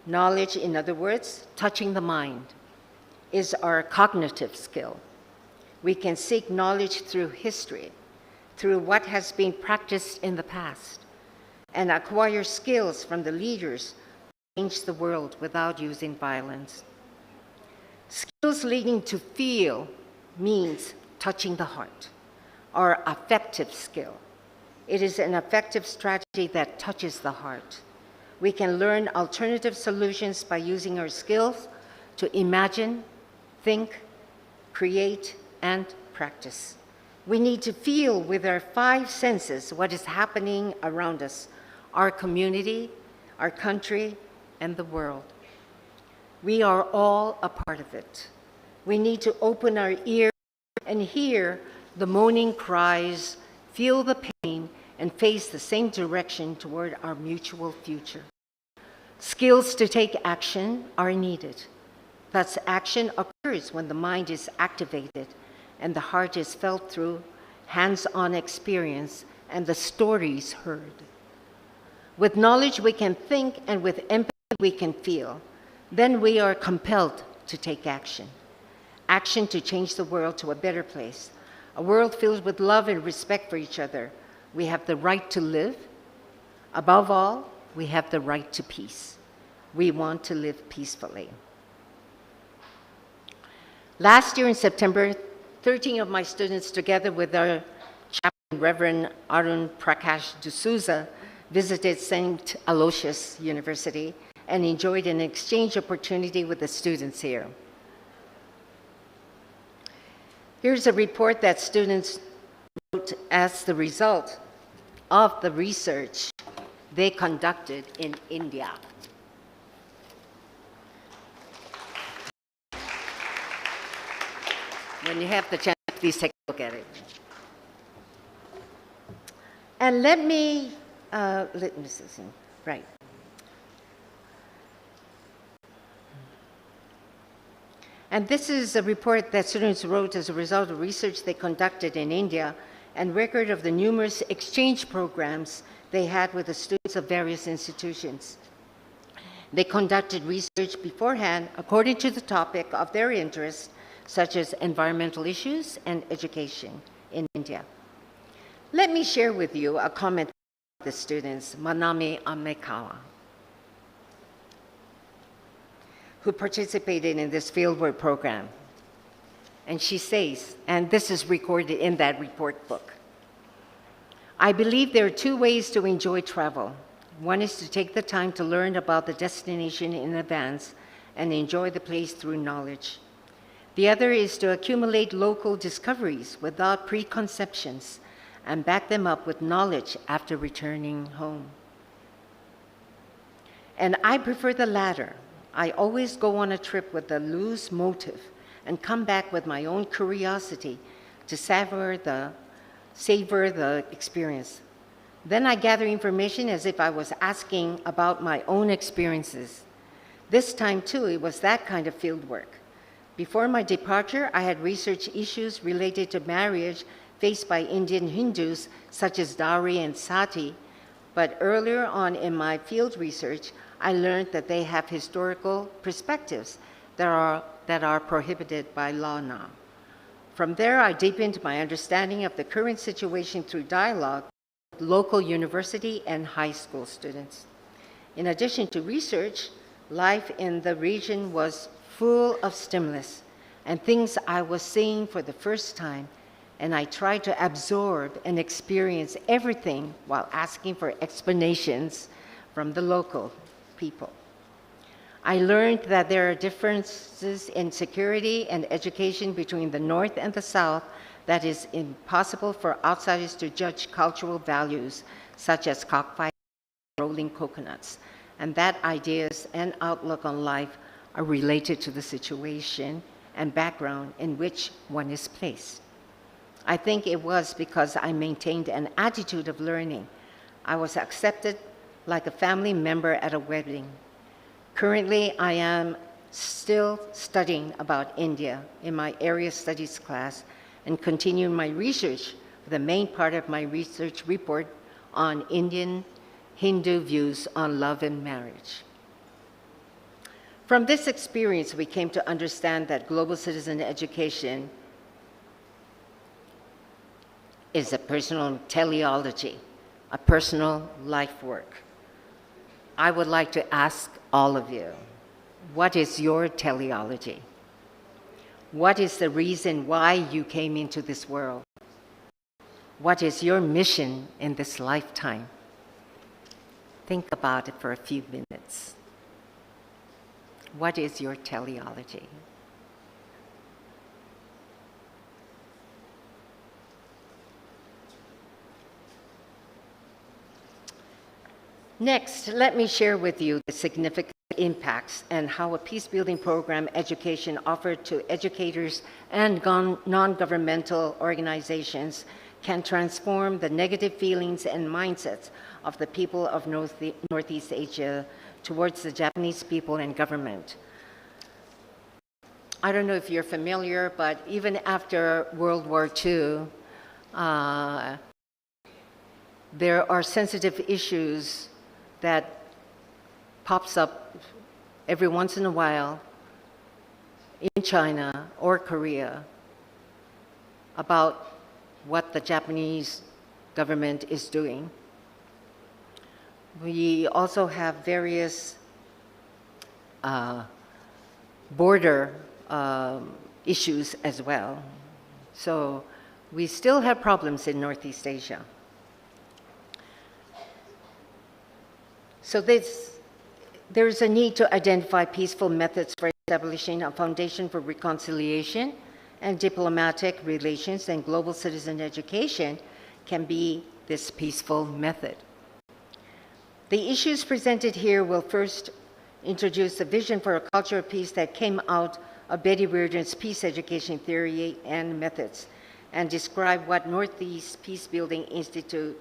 Knowledge, in other words, touching the mind, is our cognitive skill. We can seek knowledge through history, through what has been practiced in the past, and acquire skills from the leaders who change the world without using violence. Skills leading to feel means touching the heart, our affective skill. It is an affective strategy that touches the heart. We can learn alternative solutions by using our skills to imagine, think, create, and practice. We need to feel with our 5 senses what is happening around us, our community, our country, and the world. We are all a part of it. We need to open our ears and hear the moaning cries, feel the pain, and face the same direction toward our mutual future. Skills to take action are needed. Thus, action occurs when the mind is activated and the heart is felt through hands-on experience and the stories heard. With knowledge, we can think, and with empathy, we can feel. Then we are compelled to take action. Action to change the world to a better place, a world filled with love and respect for each other. We have the right to live. Above all, we have the right to peace. We want to live peacefully. Last year in September, 13 of my students, together with our chaplain, Reverend Arun Prakash D'Souza, visited St. Aloysius University and enjoyed an exchange opportunity with the students here. Here's a report that students wrote as the result of the research they conducted in India. When you have the chance, please take a look at it. And let me see, right. And this is a report that students wrote as a result of research they conducted in India and record of the numerous exchange programs they had with the students of various institutions. They conducted research beforehand according to the topic of their interest, such as environmental issues and education in India. Let me share with you a comment from the students, Manami Amekawa, who participated in this fieldwork program. And she says, and this is recorded in that report book, I believe there are 2 ways to enjoy travel. One is to take the time to learn about the destination in advance and enjoy the place through knowledge. The other is to accumulate local discoveries without preconceptions and back them up with knowledge after returning home. And I prefer the latter. I always go on a trip with a loose motive and come back with my own curiosity to savor the experience. Then I gather information as if I was asking about my own experiences. This time, too, it was that kind of field work. Before my departure, I had researched issues related to marriage faced by Indian Hindus, such as dowry and sati, but earlier on in my field research, I learned that they have historical perspectives that are prohibited by law now. From there, I deepened my understanding of the current situation through dialogue with local university and high school students. In addition to research, life in the region was full of stimulus and things I was seeing for the first time, and I tried to absorb and experience everything while asking for explanations from the local people. I learned that there are differences in security and education between the North and the South that is impossible for outsiders to judge cultural values, such as cockfighting and rolling coconuts, and that ideas and outlook on life are related to the situation and background in which one is placed. I think it was because I maintained an attitude of learning. I was accepted like a family member at a wedding. Currently, I am still studying about India in my area studies class and continue my research for the main part of my research report on Indian Hindu views on love and marriage. From this experience, we came to understand that global citizen education is a personal teleology, a personal life work. I would like to ask all of you, what is your teleology? What is the reason why you came into this world? What is your mission in this lifetime? Think about it for a few minutes. What is your teleology? Next, let me share with you the significant impacts and how a peace-building program education offered to educators and non-governmental organizations can transform the negative feelings and mindsets of the people of Northeast Asia towards the Japanese people and government. I don't know if you're familiar, but even after World War II, there are sensitive issues that pops up every once in a while in China or Korea about what the Japanese government is doing. We also have various border issues as well. So we still have problems in Northeast Asia. So there's a need to identify peaceful methods for establishing a foundation for reconciliation and diplomatic relations, and global citizen education can be this peaceful method. The issues presented here will first introduce a vision for a culture of peace that came out of Betty Reardon's peace education theory and methods, and describe what Northeast Peacebuilding Institute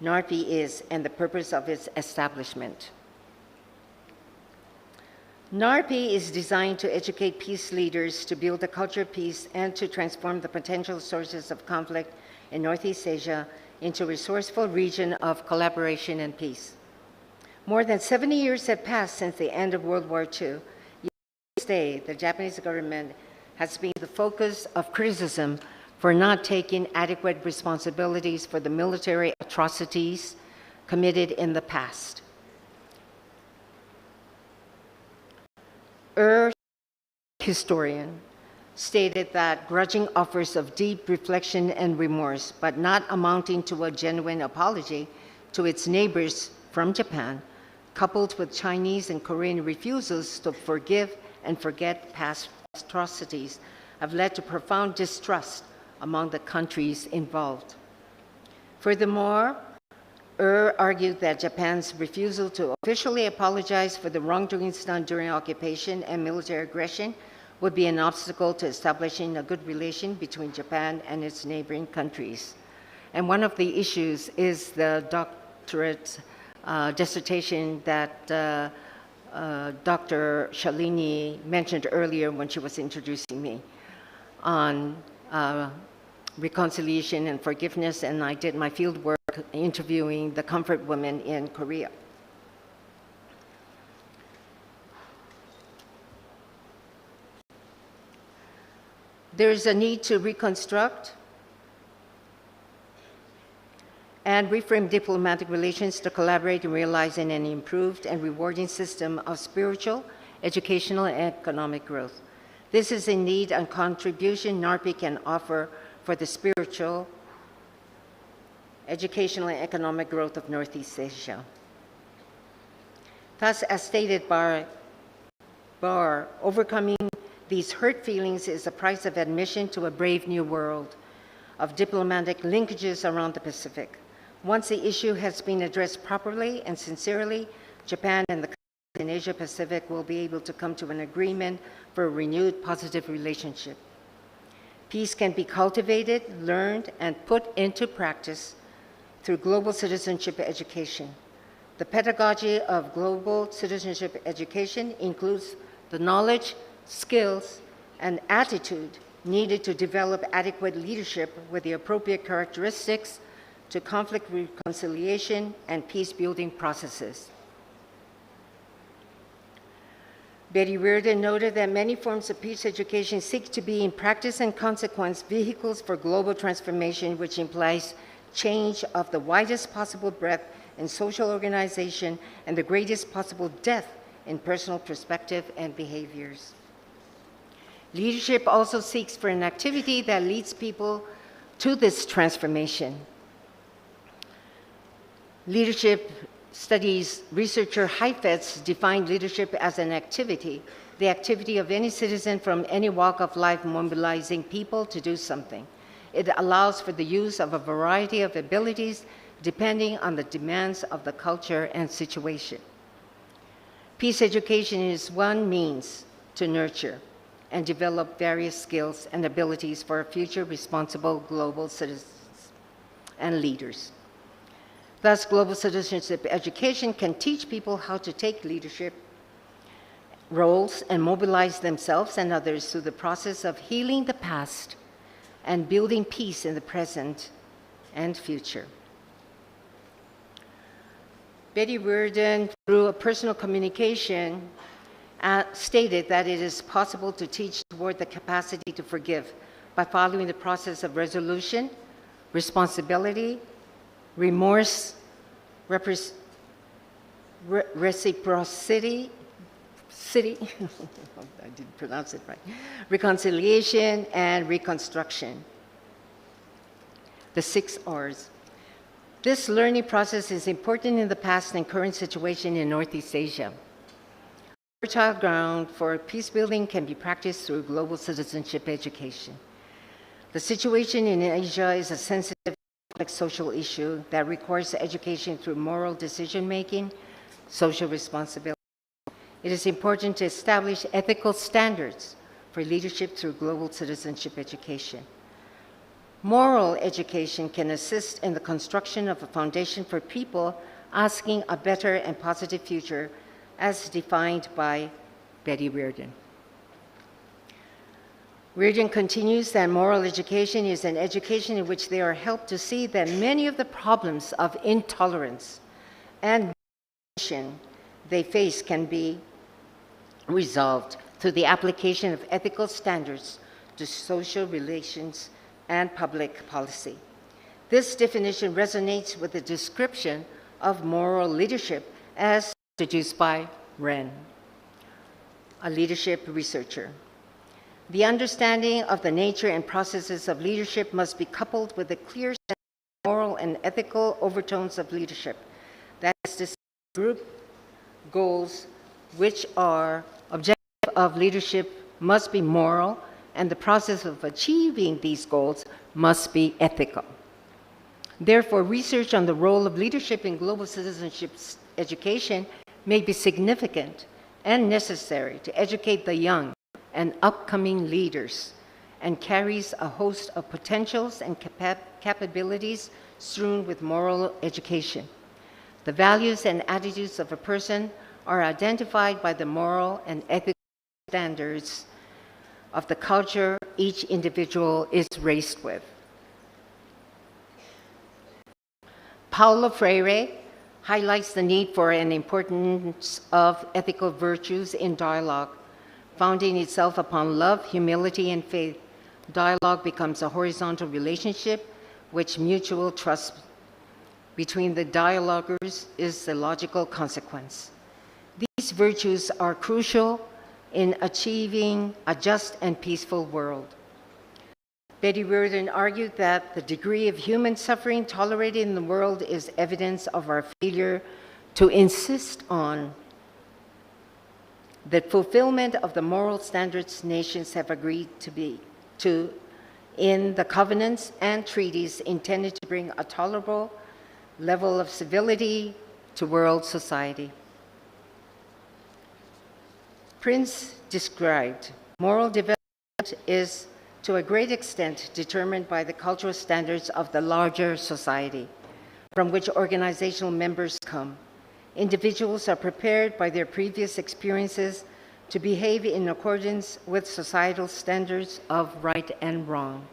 NARPI is and the purpose of its establishment. NARPI is designed to educate peace leaders to build a culture of peace and to transform the potential sources of conflict in Northeast Asia into a resourceful region of collaboration and peace. More than 70 years have passed since the end of World War II. Yet to this day, the Japanese government has been the focus of criticism for not taking adequate responsibilities for the military atrocities committed in the past. Historian stated that grudging offers of deep reflection and remorse, but not amounting to a genuine apology to its neighbors from Japan, coupled with Chinese and Korean refusals to forgive and forget past atrocities, have led to profound distrust among the countries involved. Furthermore, argued that Japan's refusal to officially apologize for the wrongdoings done during occupation and military aggression would be an obstacle to establishing a good relation between Japan and its neighboring countries. And one of the issues is the doctorate dissertation that Dr. Shalini mentioned earlier when she was introducing me on reconciliation and forgiveness, and I did my field work interviewing the comfort women in Korea. There is a need to reconstruct and reframe diplomatic relations to collaborate in realizing an improved and rewarding system of spiritual, educational, and economic growth. This is indeed a contribution NARPI can offer for the spiritual, educational, and economic growth of Northeast Asia. Thus, as stated by Barr, overcoming these hurt feelings is the price of admission to a brave new world of diplomatic linkages around the Pacific. Once the issue has been addressed properly and sincerely, Japan and the countries in Asia Pacific will be able to come to an agreement for a renewed positive relationship. Peace can be cultivated, learned, and put into practice through global citizenship education. The pedagogy of global citizenship education includes the knowledge, skills, and attitude needed to develop adequate leadership with the appropriate characteristics to conflict reconciliation and peace-building processes. Betty Reardon noted that many forms of peace education seek to be, in practice and consequence, vehicles for global transformation, which implies change of the widest possible breadth in social organization and the greatest possible depth in personal perspective and behaviors. Leadership also seeks for an activity that leads people to this transformation. Leadership studies researcher Heifetz defined leadership as an activity, the activity of any citizen from any walk of life mobilizing people to do something. It allows for the use of a variety of abilities depending on the demands of the culture and situation. Peace education is one means to nurture and develop various skills and abilities for future responsible global citizens and leaders. Thus, global citizenship education can teach people how to take leadership roles and mobilize themselves and others through the process of healing the past and building peace in the present and future. Betty Reardon, through a personal communication, stated that it is possible to teach toward the capacity to forgive by following the process of resolution, responsibility, remorse, reciprocity, I didn't pronounce it right, reconciliation, and reconstruction. The 6 R's. This learning process is important in the past and current situation in Northeast Asia. Fertile ground for peace building can be practiced through global citizenship education. The situation in Asia is a sensitive social issue that requires education through moral decision-making, social responsibility. It is important to establish ethical standards for leadership through global citizenship education. Moral education can assist in the construction of a foundation for people asking a better and positive future as defined by Betty Reardon. Reardon continues that moral education is an education in which they are helped to see that many of the problems of intolerance and violation they face can be resolved through the application of ethical standards to social relations and public policy. This definition resonates with the description of moral leadership as introduced by Ren, a leadership researcher. The understanding of the nature and processes of leadership must be coupled with a clear sense of moral and ethical overtones of leadership. That is to say, group goals which are objective of leadership must be moral and the process of achieving these goals must be ethical. Therefore, research on the role of leadership in global citizenship education may be significant and necessary to educate the young and upcoming leaders, and carries a host of potentials and capabilities strewn with moral education. The values and attitudes of a person are identified by the moral and ethical standards of the culture each individual is raised with. Paulo Freire highlights the need for an importance of ethical virtues in dialogue, founding itself upon love, humility, and faith. Dialogue becomes a horizontal relationship which mutual trust between the dialoguers is the logical consequence. These virtues are crucial in achieving a just and peaceful world. Betty Reardon argued that the degree of human suffering tolerated in the world is evidence of our failure to insist on the fulfillment of the moral standards nations have agreed to in the covenants and treaties intended to bring a tolerable level of civility to world society. Prince described moral development is to a great extent determined by the cultural standards of the larger society from which organizational members come. Individuals are prepared by their previous experiences to behave in accordance with societal standards of right and wrong.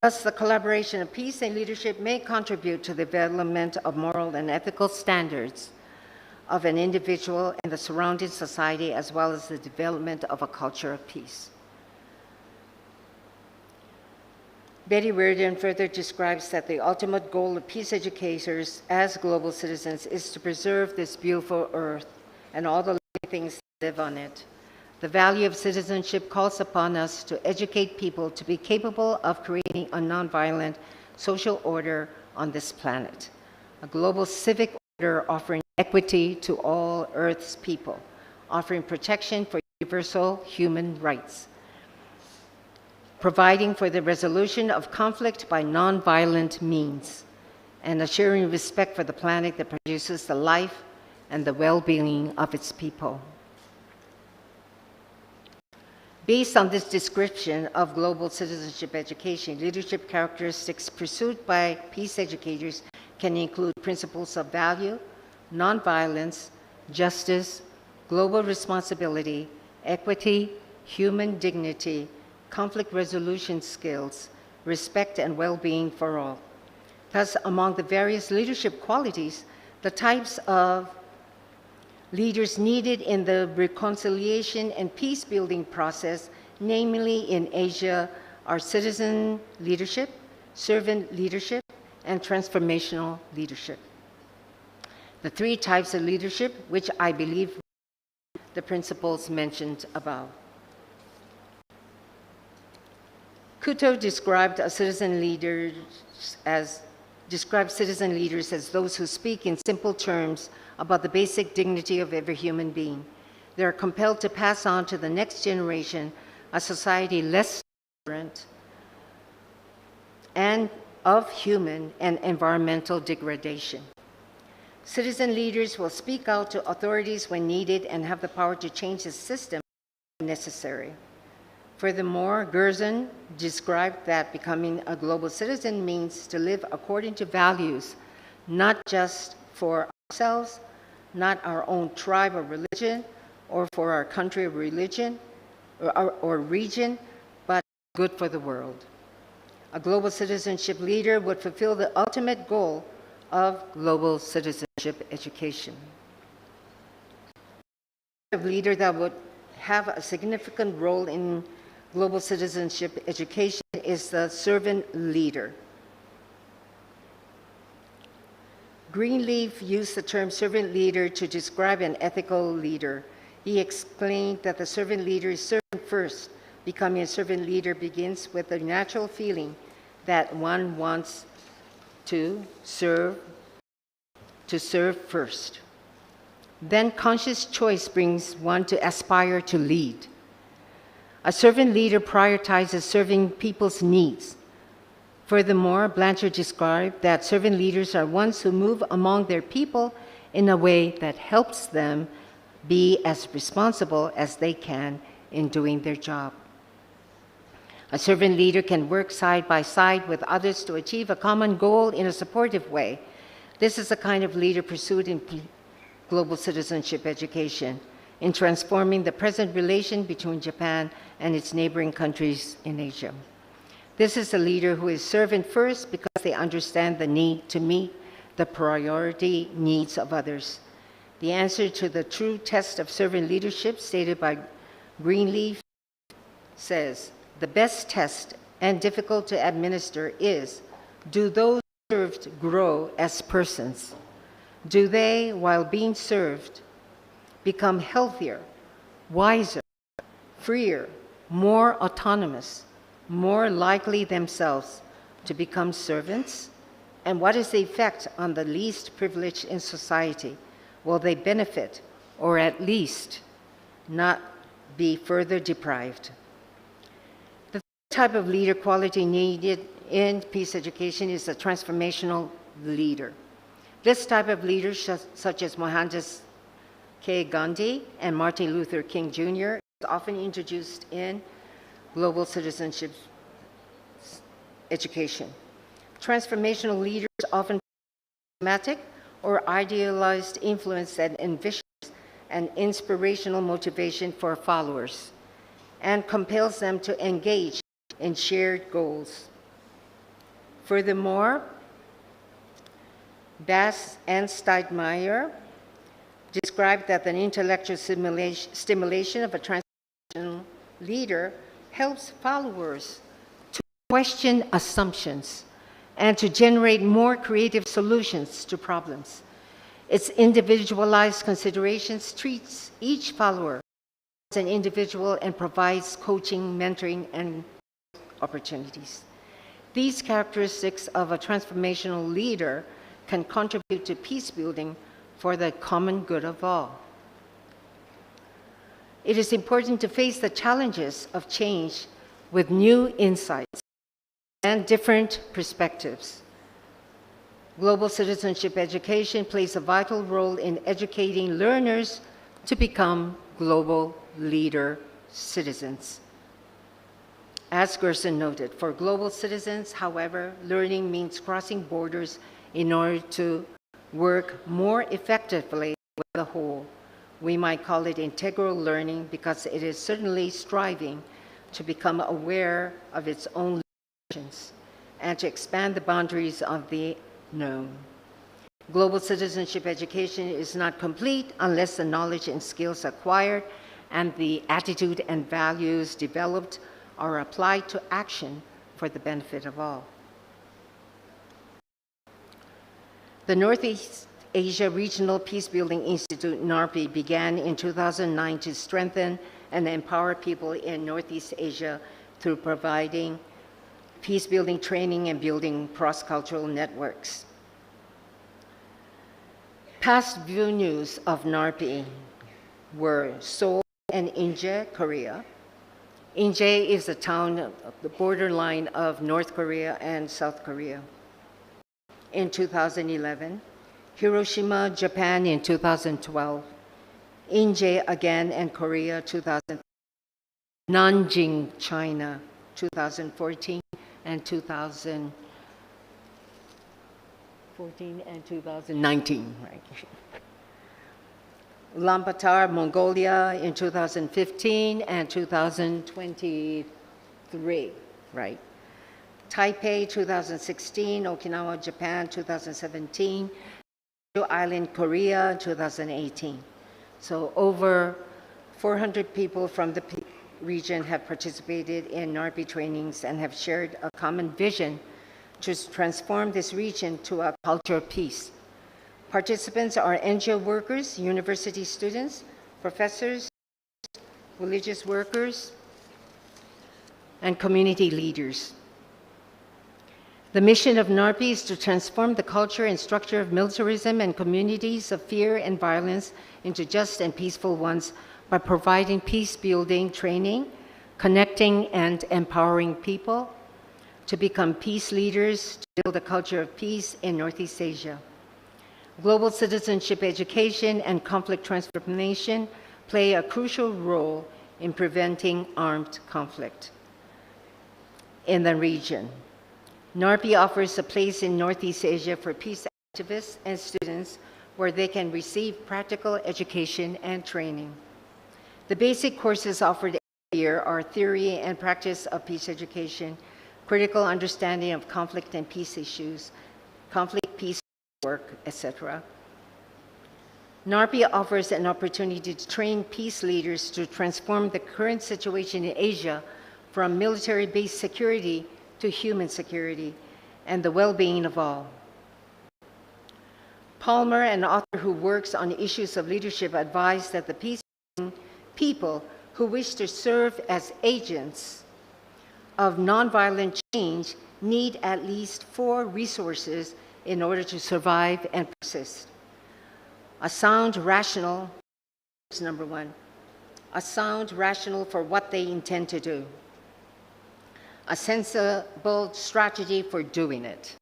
Thus, the collaboration of peace and leadership may contribute to the development of moral and ethical standards of an individual and the surrounding society, as well as the development of a culture of peace. Betty Reardon further describes that the ultimate goal of peace educators as global citizens is to preserve this beautiful earth and all the living things that live on it. The value of citizenship calls upon us to educate people to be capable of creating a nonviolent social order on this planet, a global civic order offering equity to all Earth's people, offering protection for universal human rights, providing for the resolution of conflict by nonviolent means, and assuring respect for the planet that produces the life and the well-being of its people. Based on this description of global citizenship education, leadership characteristics pursued by peace educators can include principles of value, nonviolence, justice, global responsibility, equity, human dignity, conflict resolution skills, respect and well-being for all. Thus, among the various leadership qualities, the types of leaders needed in the reconciliation and peace-building process, namely in Asia, are citizen leadership, servant leadership, and transformational leadership. The three types of leadership, which I believe the principles mentioned above. Couto described citizen leaders as those who speak in simple terms about the basic dignity of every human being. They are compelled to pass on to the next generation a society less tolerant and of human and environmental degradation. Citizen leaders will speak out to authorities when needed and have the power to change the system when necessary. Furthermore, Gerson described that becoming a global citizen means to live according to values, not just for ourselves, not our own tribe or religion, or for our country or religion or region, but good for the world. A global citizenship leader would fulfill the ultimate goal of global citizenship education. A leader that would have a significant role in global citizenship education is the servant leader. Greenleaf used the term servant leader to describe an ethical leader. He explained that the servant leader is servant first. Becoming a servant leader begins with a natural feeling that one wants to serve first. Then conscious choice brings one to aspire to lead. A servant leader prioritizes serving people's needs. Furthermore, Blanchard described that servant leaders are ones who move among their people in a way that helps them be as responsible as they can in doing their job. A servant leader can work side by side with others to achieve a common goal in a supportive way. This is the kind of leader pursued in global citizenship education, in transforming the present relation between Japan and its neighboring countries in Asia. This is a leader who is servant first because they understand the need to meet the priority needs of others. The answer to the true test of servant leadership, stated by Greenleaf, says, the best test and difficult to administer is, do those served grow as persons? Do they, while being served, become healthier, wiser, freer, more autonomous, more likely themselves to become servants? And what is the effect on the least privileged in society? Will they benefit, or at least not be further deprived? The type of leader quality needed in peace education is a transformational leader. This type of leader, such as Mohandas K. Gandhi and Martin Luther King Jr., is often introduced in global citizenship education. Transformational leaders often charismatic or idealized influence that envisions an inspirational motivation for followers and compels them to engage in shared goals. Furthermore, Bass and Steidmeyer described that an intellectual stimulation of a transformational leader helps followers to question assumptions and to generate more creative solutions to problems. Its individualized considerations treats each follower as an individual and provides coaching, mentoring, and opportunities. These characteristics of a transformational leader can contribute to peace building for the common good of all. It is important to face the challenges of change with new insights and different perspectives. Global citizenship education plays a vital role in educating learners to become global leader citizens. As Gerson noted, for global citizens, however, learning means crossing borders in order to work more effectively with the whole. We might call it integral learning because it is certainly striving to become aware of its own limitations and to expand the boundaries of the known. Global citizenship education is not complete unless the knowledge and skills acquired and the attitude and values developed are applied to action for the benefit of all. The Northeast Asia Regional Peacebuilding Institute, NARPI, began in 2009 to strengthen and empower people in Northeast Asia through providing peacebuilding training and building cross-cultural networks. Past venues of NARPI were Seoul and Inje, Korea. Inje is a town of the borderline of North Korea and South Korea. In 2011, Hiroshima, Japan in 2012, Inje again and Korea 2000, Nanjing, China 2014 and 2014 and 2019, right? Ulaanbaatar, Mongolia in 2015 and 2023, right? Taipei 2016, Okinawa, Japan 2017, Island, Korea 2018. So over 400 people from the region have participated in NARPI trainings and have shared a common vision to transform this region to a culture of peace. Participants are NGO workers, university students, professors, religious workers, and community leaders. The mission of NARPI is to transform the culture and structure of militarism and communities of fear and violence into just and peaceful ones by providing peace-building training, connecting and empowering people to become peace leaders, to build a culture of peace in Northeast Asia. Global citizenship education and conflict transformation play a crucial role in preventing armed conflict in the region. NARPI offers a place in Northeast Asia for peace activists and students where they can receive practical education and training. The basic courses offered every year are theory and practice of peace education, critical understanding of conflict and peace issues, conflict peace work, etc. NARPI offers an opportunity to train peace leaders to transform the current situation in Asia from military-based security to human security and the well-being of all. Palmer, an author who works on issues of leadership, advised that the peace people who wish to serve as agents of nonviolent change need at least 4 resources in order to survive and persist. A sound rational, number 1, a sound rational for what they intend to do, a sensible strategy for doing it,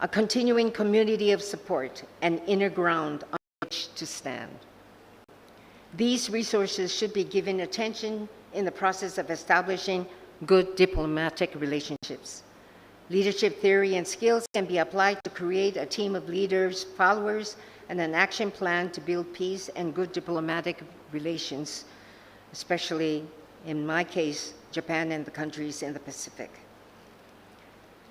a continuing community of support, and inner ground on which to stand. These resources should be given attention in the process of establishing good diplomatic relationships. Leadership theory and skills can be applied to create a team of leaders, followers, and an action plan to build peace and good diplomatic relations, especially, in my case, Japan and the countries in the Pacific.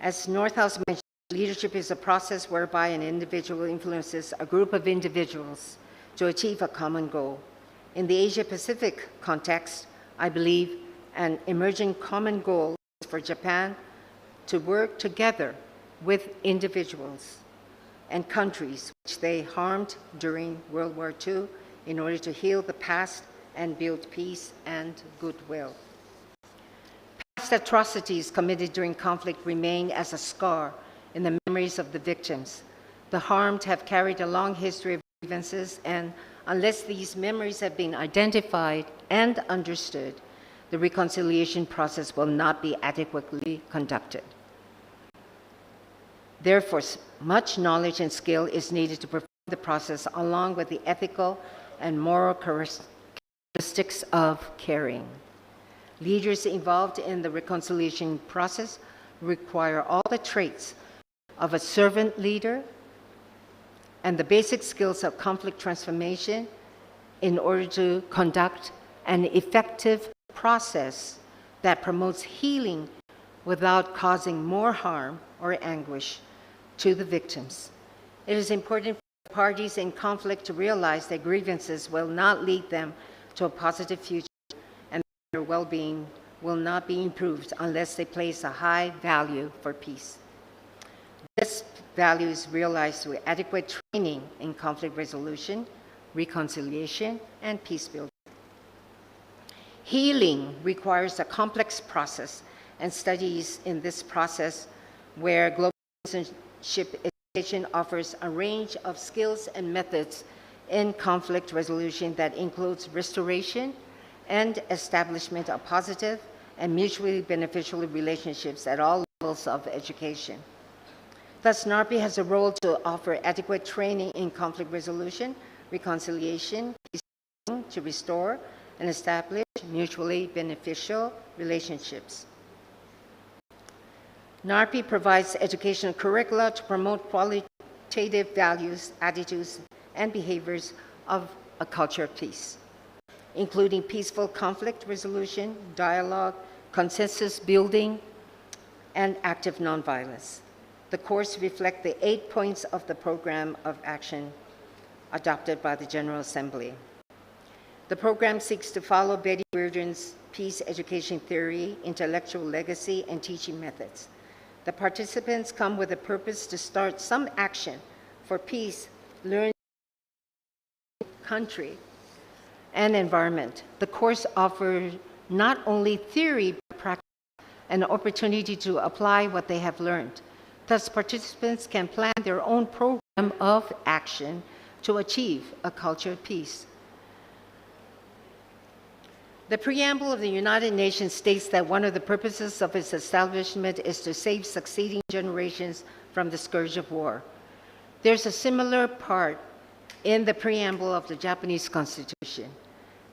As Northouse mentioned, leadership is a process whereby an individual influences a group of individuals to achieve a common goal. In the Asia-Pacific context, I believe an emerging common goal is for Japan to work together with individuals and countries which they harmed during World War II in order to heal the past and build peace and goodwill. Past atrocities committed during conflict remain as a scar in the memories of the victims. The harmed have carried a long history of grievances, and unless these memories have been identified and understood, the reconciliation process will not be adequately conducted. Therefore, much knowledge and skill is needed to perform the process along with the ethical and moral characteristics of caring. Leaders involved in the reconciliation process require all the traits of a servant leader and the basic skills of conflict transformation in order to conduct an effective process that promotes healing without causing more harm or anguish to the victims. It is important for parties in conflict to realize that grievances will not lead them to a positive future, and their well-being will not be improved unless they place a high value for peace. This value is realized through adequate training in conflict resolution, reconciliation, and peace building. Healing requires a complex process, and studies in this process where global citizenship education offers a range of skills and methods in conflict resolution that includes restoration and establishment of positive and mutually beneficial relationships at all levels of education. Thus, NARPI has a role to offer adequate training in conflict resolution, reconciliation, peace building, to restore and establish mutually beneficial relationships. NARPI provides educational curricula to promote qualitative values, attitudes, and behaviors of a culture of peace, including peaceful conflict resolution, dialogue, consensus building, and active nonviolence. The course reflects the 8 points of the program of action adopted by the General Assembly. The program seeks to follow Betty Reardon's peace education theory, intellectual legacy, and teaching methods. The participants come with a purpose to start some action for peace, learn country, and environment. The course offers not only theory, but practice, an opportunity to apply what they have learned. Thus, participants can plan their own program of action to achieve a culture of peace. The preamble of the United Nations states that one of the purposes of its establishment is to save succeeding generations from the scourge of war. There's a similar part in the preamble of the Japanese Constitution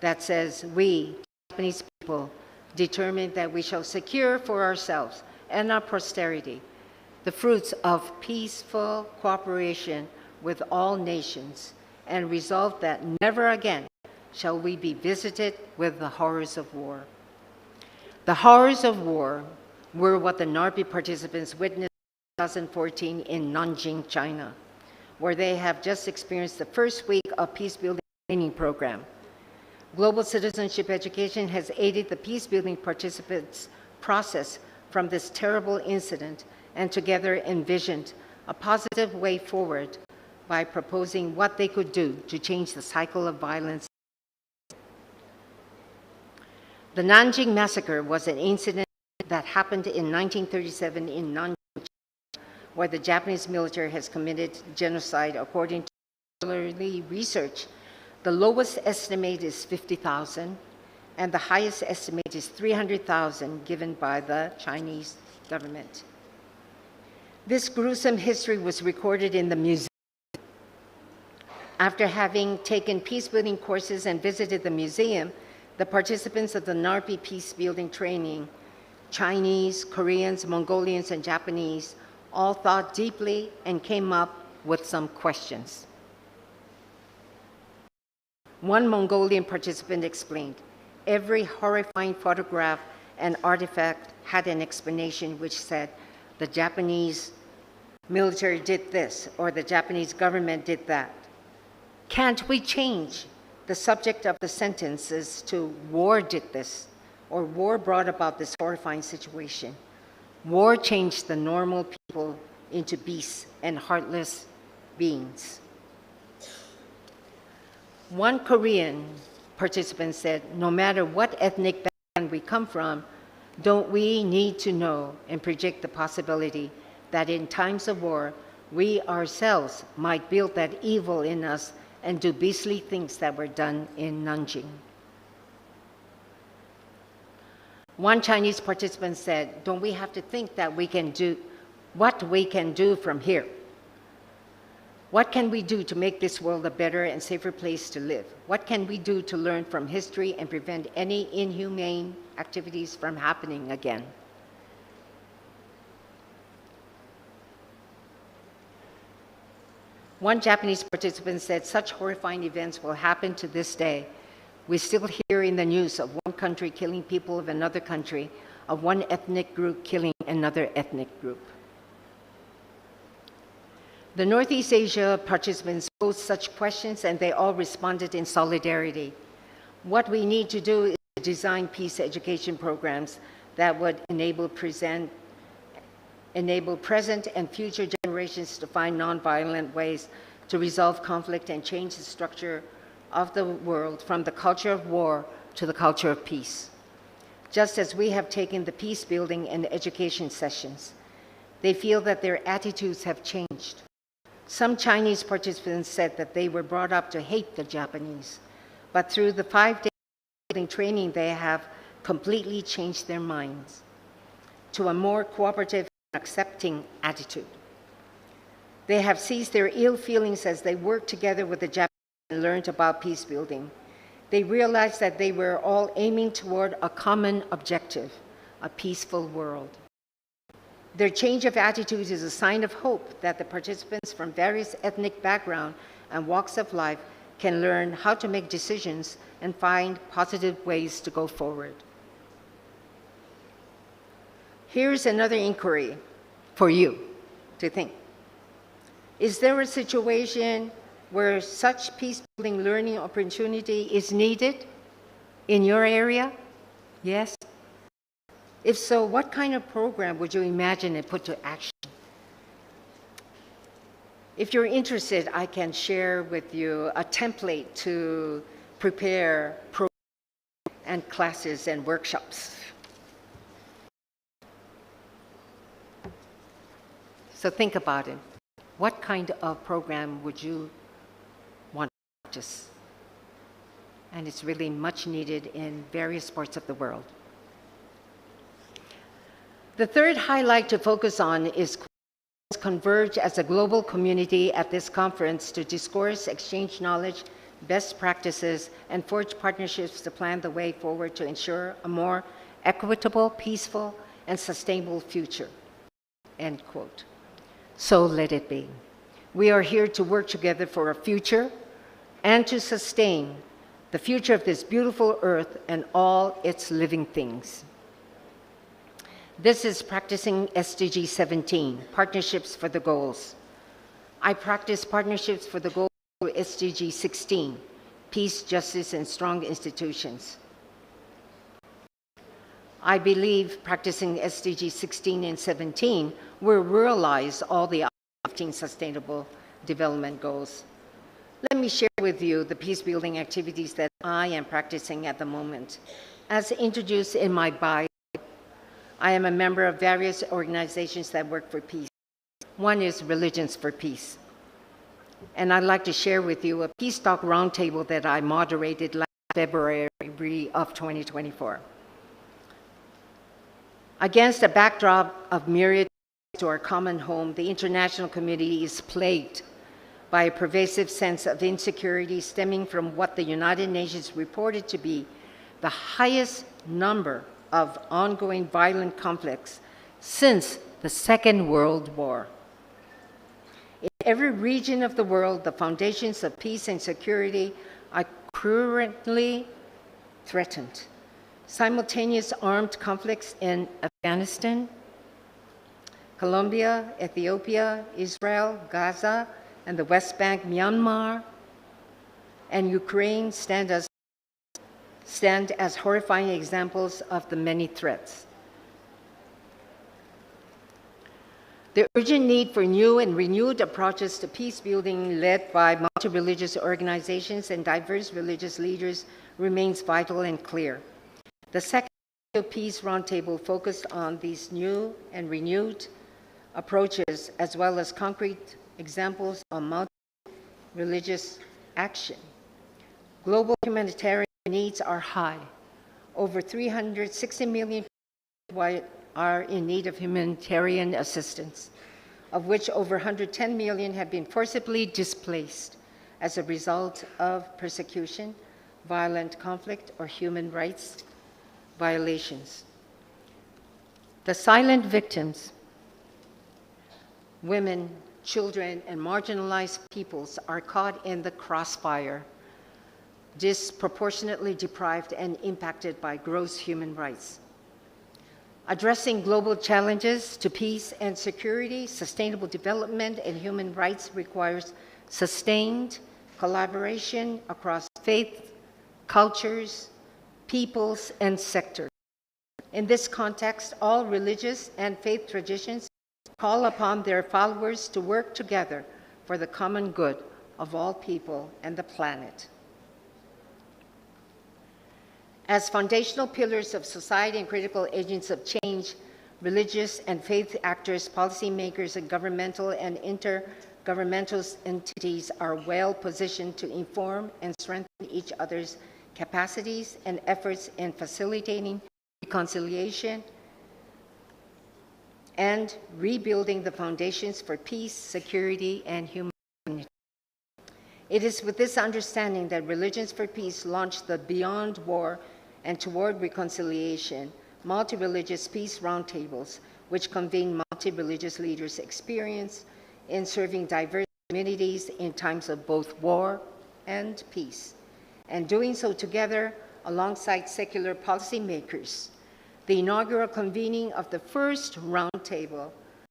that says, we, Japanese people, determine that we shall secure for ourselves and our posterity the fruits of peaceful cooperation with all nations, and resolve that never again shall we be visited with the horrors of war. The horrors of war were what the NARPI participants witnessed in 2014 in Nanjing, China, where they have just experienced the first week of peace-building training program. Global citizenship education has aided the peace-building participants' process from this terrible incident, and together envisioned a positive way forward by proposing what they could do to change the cycle of violence. The Nanjing Massacre was an incident that happened in 1937 in Nanjing, where the Japanese military has committed genocide. According to scholarly research, the lowest estimate is 50,000, and the highest estimate is 300,000 given by the Chinese government. This gruesome history was recorded in the museum. After having taken peace-building courses and visited the museum, the participants of the NARPI peace-building training, Chinese, Koreans, Mongolians, and Japanese, all thought deeply and came up with some questions. One Mongolian participant explained, every horrifying photograph and artifact had an explanation which said, the Japanese military did this, or the Japanese government did that. Can't we change the subject of the sentences to war did this, or war brought about this horrifying situation? War changed the normal people into beasts and heartless beings. One Korean participant said, no matter what ethnic background we come from, don't we need to know and project the possibility that in times of war, we ourselves might build that evil in us and do beastly things that were done in Nanjing. One Chinese participant said, don't we have to think that we can do what we can do from here? What can we do to make this world a better and safer place to live? What can we do to learn from history and prevent any inhumane activities from happening again? One Japanese participant said, such horrifying events will happen to this day. We still hear in the news of one country killing people of another country, of one ethnic group killing another ethnic group. The Northeast Asia participants posed such questions and they all responded in solidarity. What we need to do is to design peace education programs that would enable present and future generations to find nonviolent ways to resolve conflict and change the structure of the world from the culture of war to the culture of peace. Just as we have taken the peace building and education sessions, they feel that their attitudes have changed. Some Chinese participants said that they were brought up to hate the Japanese, but through the 5-day building training, they have completely changed their minds to a more cooperative, accepting attitude. They have ceased their ill feelings as they worked together with the Japanese and learned about peace building. They realized that they were all aiming toward a common objective, a peaceful world. Their change of attitudes is a sign of hope that the participants from various ethnic backgrounds and walks of life can learn how to make decisions and find positive ways to go forward. Here's another inquiry for you to think. Is there a situation where such peace-building learning opportunity is needed in your area? Yes? If so, what kind of program would you imagine and put to action? If you're interested, I can share with you a template to prepare programs and classes and workshops. So think about it. What kind of program would you want to practice? and it's really much needed in various parts of the world. The third highlight to focus on is converge as a global community at this conference to discourse, exchange knowledge, best practices, and forge partnerships to plan the way forward to ensure a more equitable, peaceful, and sustainable future. End quote. So let it be. We are here to work together for a future and to sustain the future of this beautiful earth and all its living things. This is practicing SDG 17, Partnerships for the Goals. I practice partnerships for the goals through SDG 16, Peace, Justice, and Strong Institutions. I believe practicing SDG 16 and 17 will realize all the 15 Sustainable Development Goals. Let me share with you the peace-building activities that I am practicing at the moment. As introduced in my bio, I am a member of various organizations that work for peace. One is Religions for Peace. And I'd like to share with you a Peace Talk Roundtable that I moderated last February of 2024. Against a backdrop of myriad to our common home, the international community is plagued by a pervasive sense of insecurity stemming from what the United Nations reported to be the highest number of ongoing violent conflicts since the Second World War. In every region of the world, the foundations of peace and security are currently threatened. Simultaneous armed conflicts in Afghanistan, Colombia, Ethiopia, Israel, Gaza, and the West Bank, Myanmar, and Ukraine stand as horrifying examples of the many threats. The urgent need for new and renewed approaches to peace building led by multi-religious organizations and diverse religious leaders remains vital and clear. The second Peace Roundtable focused on these new and renewed approaches as well as concrete examples of multi-religious action. Global humanitarian needs are high. Over 360 million people are in need of humanitarian assistance, of which over 110 million have been forcibly displaced as a result of persecution, violent conflict, or human rights violations. The silent victims, women, children, and marginalized peoples are caught in the crossfire, disproportionately deprived and impacted by gross human rights. Addressing global challenges to peace and security, sustainable development, and human rights requires sustained collaboration across faith, cultures, peoples, and sectors. In this context, all religious and faith traditions call upon their followers to work together for the common good of all people and the planet. As foundational pillars of society and critical agents of change, religious and faith actors, policymakers, and governmental and intergovernmental entities are well positioned to inform and strengthen each other's capacities and efforts in facilitating reconciliation and rebuilding the foundations for peace, security, and humanity. It is with this understanding that Religions for Peace launched the Beyond War and Toward Reconciliation multi-religious peace roundtables, which convene multi-religious leaders' experience in serving diverse communities in times of both war and peace, and doing so together alongside secular policymakers. The inaugural convening of the first roundtable,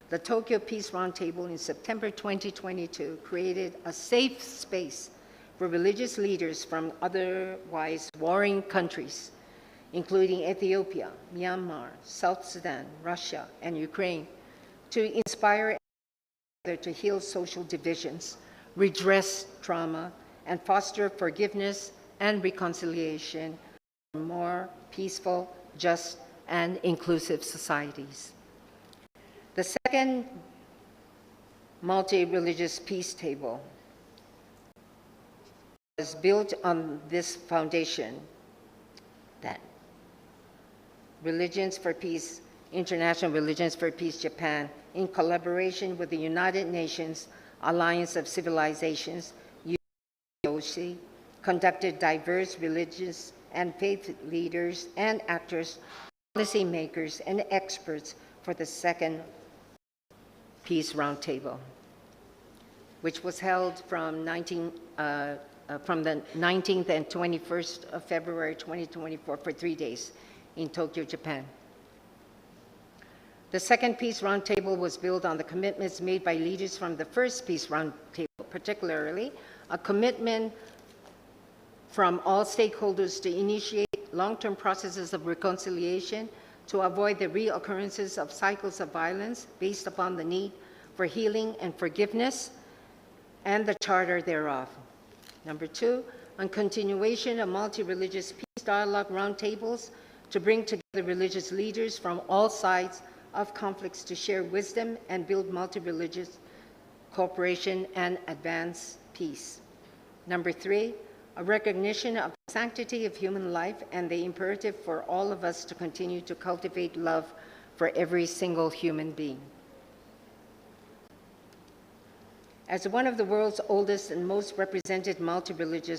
the Tokyo Peace Roundtable in September 2022, created a safe space for religious leaders from otherwise warring countries, including Ethiopia, Myanmar, South Sudan, Russia, and Ukraine, to inspire others to heal social divisions, redress trauma, and foster forgiveness and reconciliation for more peaceful, just, and inclusive societies. The second multi-religious peace table was built on this foundation that Religions for Peace, International Religions for Peace Japan, in collaboration with the United Nations Alliance of Civilizations, UNOC, conducted diverse religious and faith leaders and actors, policymakers, and experts for the second Peace Roundtable, which was held from the 19th and 21st of February 2024 for 3 days in Tokyo, Japan. The second Peace Roundtable was built on the commitments made by leaders from the first Peace Roundtable, particularly a commitment from all stakeholders to initiate long-term processes of reconciliation to avoid the reoccurrences of cycles of violence based upon the need for healing and forgiveness and the charter thereof. Number 2, on continuation of multi-religious peace dialogue roundtables to bring together religious leaders from all sides of conflicts to share wisdom and build multi-religious cooperation and advance peace. Number 3, a recognition of the sanctity of human life and the imperative for all of us to continue to cultivate love for every single human being. As one of the world's oldest and most represented multi-religious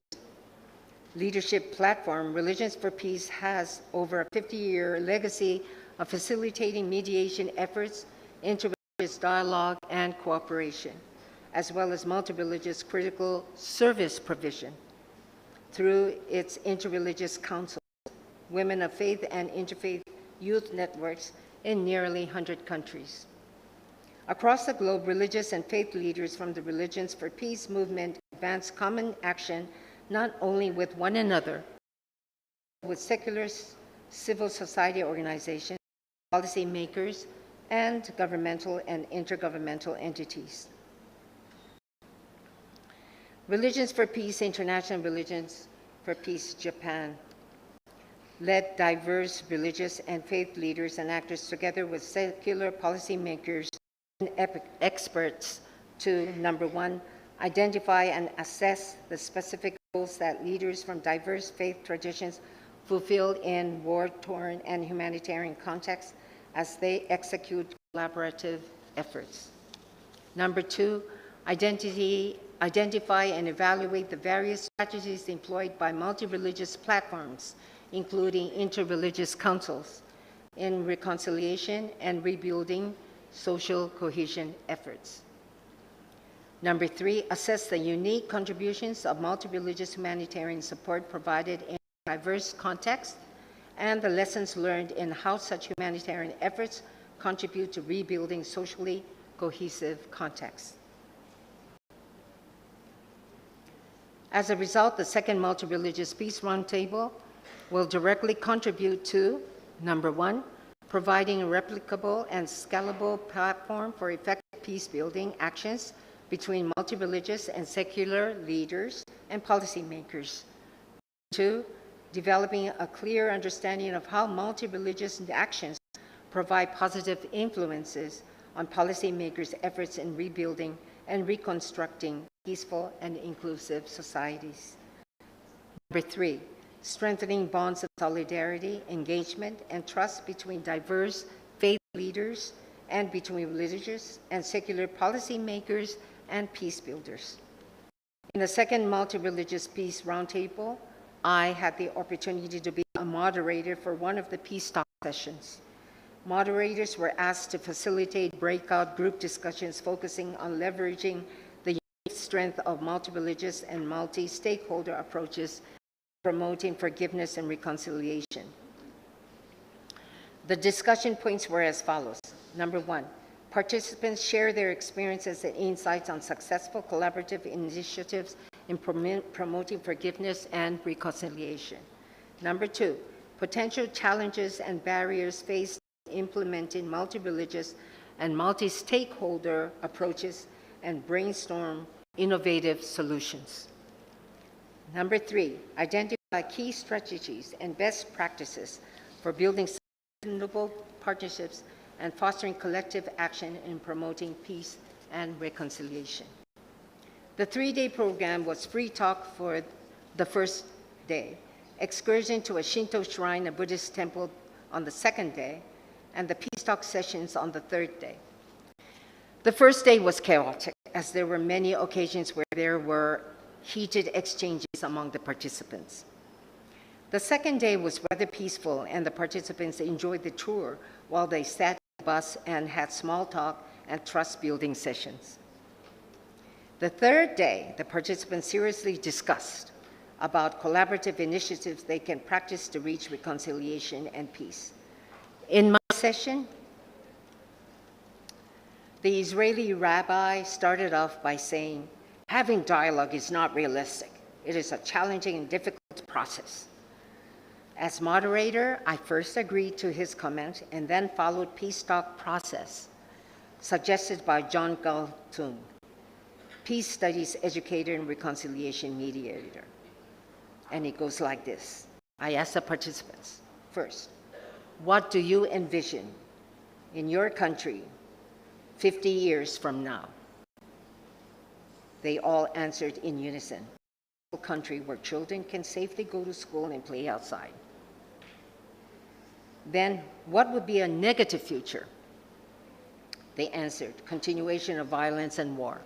leadership platform, Religions for Peace has over a 50-year legacy of facilitating mediation efforts, interreligious dialogue and cooperation, as well as multi-religious critical service provision through its interreligious councils, women of faith and interfaith youth networks in nearly 100 countries. Across the globe, religious and faith leaders from the Religions for Peace movement advance common action not only with one another, but with secular civil society organizations, policymakers, and governmental and intergovernmental entities. Religions for Peace, International Religions for Peace Japan, led diverse religious and faith leaders and actors together with secular policymakers and experts to, number 1, identify and assess the specific roles that leaders from diverse faith traditions fulfill in war-torn and humanitarian contexts as they execute collaborative efforts. Number 2, identify and evaluate the various strategies employed by multi-religious platforms, including interreligious councils, in reconciliation and rebuilding social cohesion efforts. Number 3, assess the unique contributions of multi-religious humanitarian support provided in diverse contexts and the lessons learned in how such humanitarian efforts contribute to rebuilding socially cohesive contexts. As a result, the second Multi-Religious Peace Roundtable will directly contribute to, number 1, providing a replicable and scalable platform for effective peace-building actions between multi-religious and secular leaders and policymakers. 2, developing a clear understanding of how multi-religious actions provide positive influences on policymakers' efforts in rebuilding and reconstructing peaceful and inclusive societies. Number 3, strengthening bonds of solidarity, engagement, and trust between diverse faith leaders and between religious and secular policymakers and peace builders. In the second Multi-Religious Peace Roundtable, I had the opportunity to be a moderator for one of the peace talk sessions. Moderators were asked to facilitate breakout group discussions focusing on leveraging the unique strength of multi-religious and multi-stakeholder approaches promoting forgiveness and reconciliation. The discussion points were as follows. Number 1, participants share their experiences and insights on successful collaborative initiatives in promoting forgiveness and reconciliation. Number 2, potential challenges and barriers faced in implementing multi-religious and multi-stakeholder approaches and brainstorm innovative solutions. Number 3, identify key strategies and best practices for building sustainable partnerships and fostering collective action in promoting peace and reconciliation. The 3-day program was free talk for the first day, excursion to a Shinto shrine, a Buddhist temple on the second day, and the peace talk sessions on the third day. The first day was chaotic, as there were many occasions where there were heated exchanges among the participants. The second day was rather peaceful, and the participants enjoyed the tour while they sat in the bus and had small talk and trust-building sessions. The third day, the participants seriously discussed about collaborative initiatives they can practice to reach reconciliation and peace. In my session, the Israeli rabbi started off by saying, having dialogue is not realistic. It is a challenging and difficult process. As moderator, I first agreed to his comment and then followed peace talk process suggested by John Galtung, peace studies educator and reconciliation mediator. And it goes like this. I asked the participants, first, what do you envision in your country 50 years from now? They all answered in unison, a country where children can safely go to school and play outside. Then, what would be a negative future? They answered, continuation of violence and war.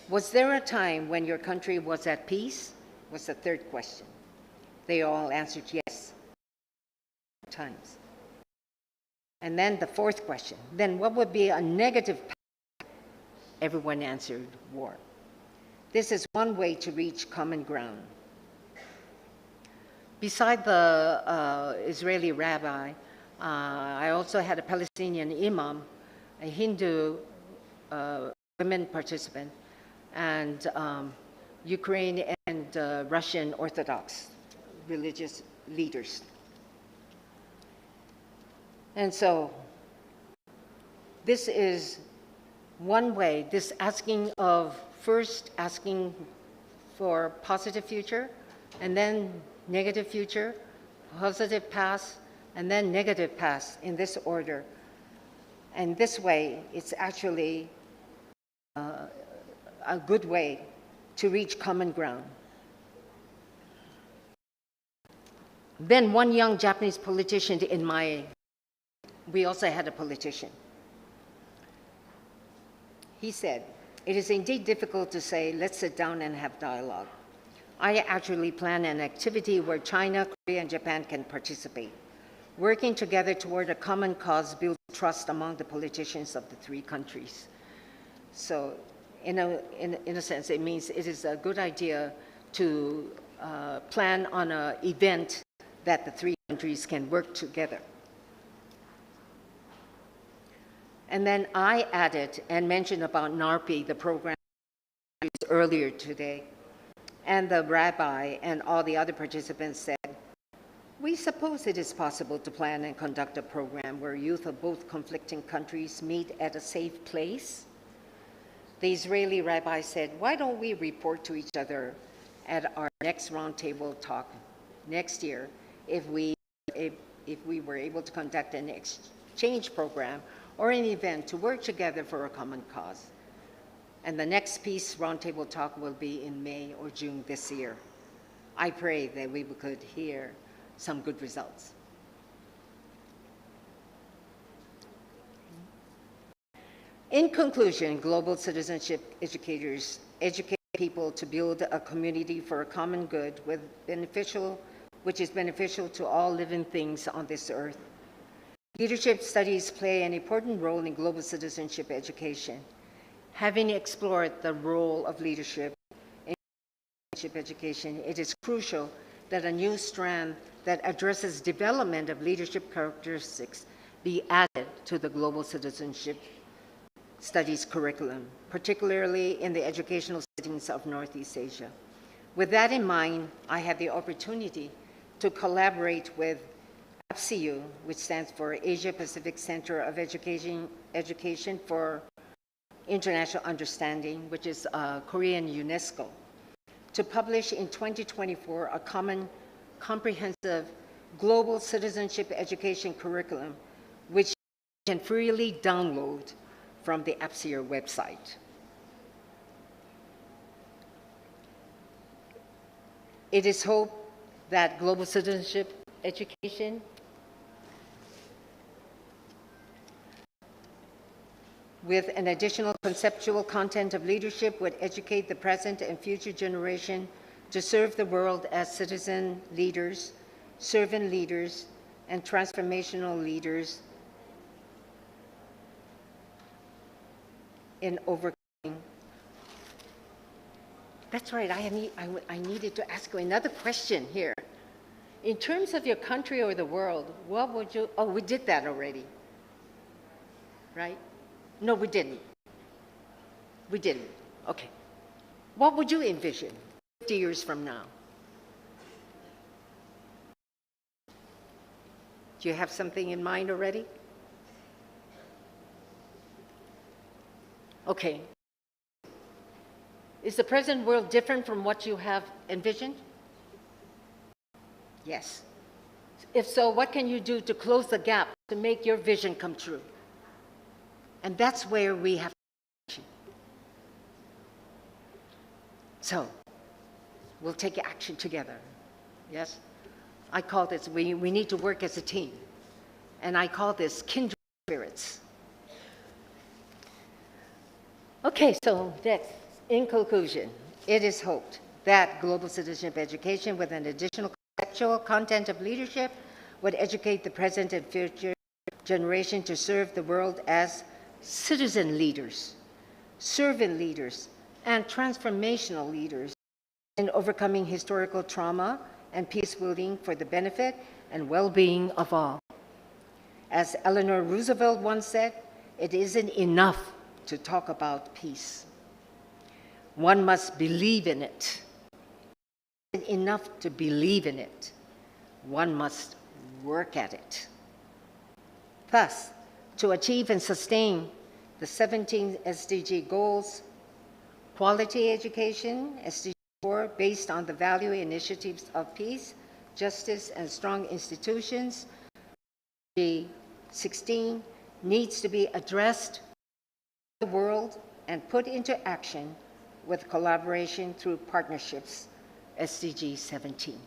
Was there a time when your country was at peace? Was the third question. They all answered yes. Times. And then the fourth question, then what would be a negative path? Everyone answered war. This is one way to reach common ground. Beside the Israeli rabbi, I also had a Palestinian imam, a Hindu women participant, and Ukraine and Russian Orthodox religious leaders. And so this is one way, this first asking for positive future, and then negative future, positive past, and then negative past in this order. And this way, it's actually a good way to reach common ground. Then one young Japanese politician we also had a politician. He said, it is indeed difficult to say, let's sit down and have dialogue. I actually plan an activity where China, Korea, and Japan can participate. Working together toward a common cause builds trust among the politicians of the three countries. So in a sense, it means it is a good idea to plan on an event that the three countries can work together. And then I added and mentioned about NARPI, the program earlier today. And the rabbi and all the other participants said, we suppose it is possible to plan and conduct a program where youth of both conflicting countries meet at a safe place. The Israeli rabbi said, why don't we report to each other at our next roundtable talk next year if we were able to conduct an exchange program or an event to work together for a common cause. And the next peace roundtable talk will be in May or June this year. I pray that we could hear some good results. In conclusion, global citizenship educators educate people to build a community for a common good which is beneficial to all living things on this earth. Leadership studies play an important role in global citizenship education. Having explored the role of leadership in citizenship education, it is crucial that a new strand that addresses development of leadership characteristics be added to the global citizenship studies curriculum, particularly in the educational settings of Northeast Asia. With that in mind, I had the opportunity to collaborate with APSIU, which stands for Asia Pacific Center of Education for International Understanding, which is Korean UNESCO, to publish in 2024 a comprehensive global citizenship education curriculum, which you can freely download from the APSIU website. It is hoped that global citizenship education with an additional conceptual content of leadership would educate the present and future generation to serve the world as citizen leaders, servant leaders, and transformational leaders in overcoming. That's right, I needed to ask you another question here. In terms of your country or the world, what would you, oh, we did that already, right? No, we didn't. We didn't, okay. What would you envision 50 years from now? Do you have something in mind already? Okay. Is the present world different from what you have envisioned? Yes. If so, what can you do to close the gap to make your vision come true? And that's where we have action. So, we'll take action together. Yes? I call this, we need to work as a team. And I call this kindred spirits. Okay, so that's, in conclusion, it is hoped that global citizenship education with an additional conceptual content of leadership would educate the present and future generation to serve the world as citizen leaders, servant leaders, and transformational leaders in overcoming historical trauma and peace building for the benefit and well-being of all. As Eleanor Roosevelt once said, it isn't enough to talk about peace. One must believe in it. It isn't enough to believe in it. One must work at it. Thus, to achieve and sustain the 17 SDG goals, quality education, SDG 4, based on the value initiatives of peace, justice, and strong institutions, SDG 16, needs to be addressed in the world and put into action with collaboration through partnerships, SDG 17.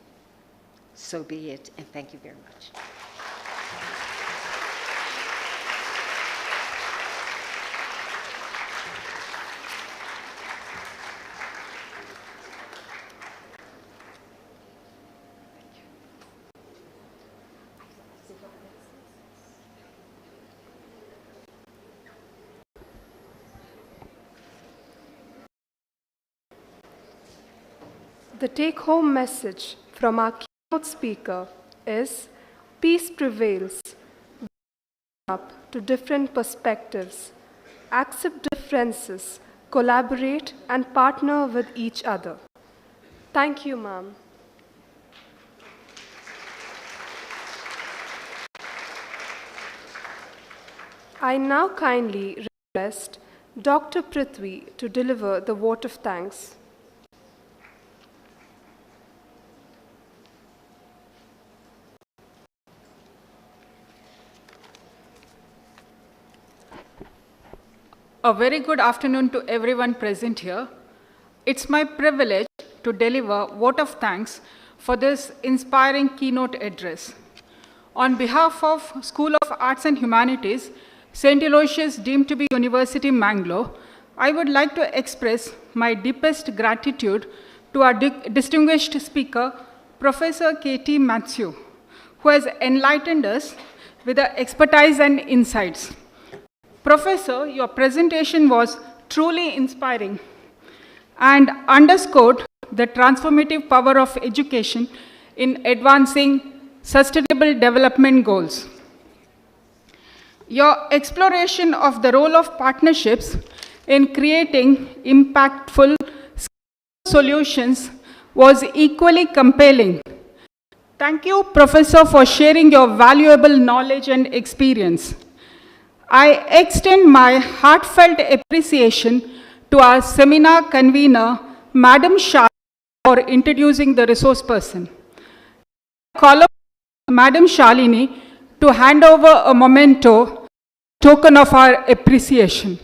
So be it, and thank you very much. The take-home message from our keynote speaker is, peace prevails. Up to different perspectives, accept differences, collaborate, and partner with each other. Thank you, ma'am. I now kindly request Dr. Prithvi to deliver the vote of thanks. A very good afternoon to everyone present here. It's my privilege to deliver vote of thanks for this inspiring keynote address. On behalf of School of Arts and Humanities, St. Aloysius deemed to be University Mangalore, I would like to express my deepest gratitude to our distinguished speaker, Professor K.T. Matthew, who has enlightened us with the expertise and insights. Professor, your presentation was truly inspiring and underscored the transformative power of education in advancing sustainable development goals. Your exploration of the role of partnerships in creating impactful solutions was equally compelling. Thank you, Professor, for sharing your valuable knowledge and experience. I extend my heartfelt appreciation to our seminar convener, Madam Shah, for introducing the resource person. I call upon Madam Shalini to hand over a memento, token of our appreciation.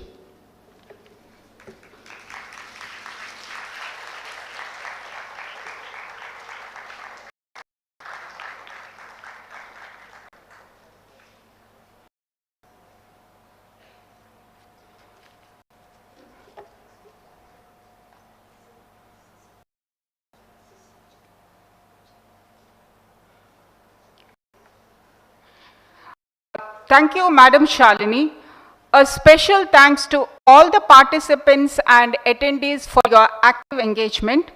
Thank you, Madam Shalini. A special thanks to all the participants and attendees for your active engagement.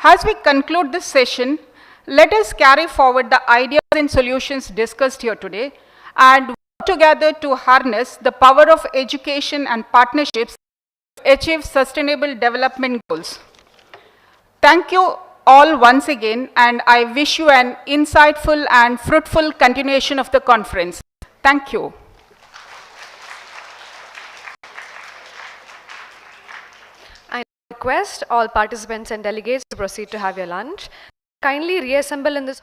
As we conclude this session, let us carry forward the ideas and solutions discussed here today and work together to harness the power of education and partnerships to achieve sustainable development goals. Thank you all once again, and I wish you an insightful and fruitful continuation of the conference. Thank you. I request all participants and delegates to proceed to have your lunch. Kindly reassemble in this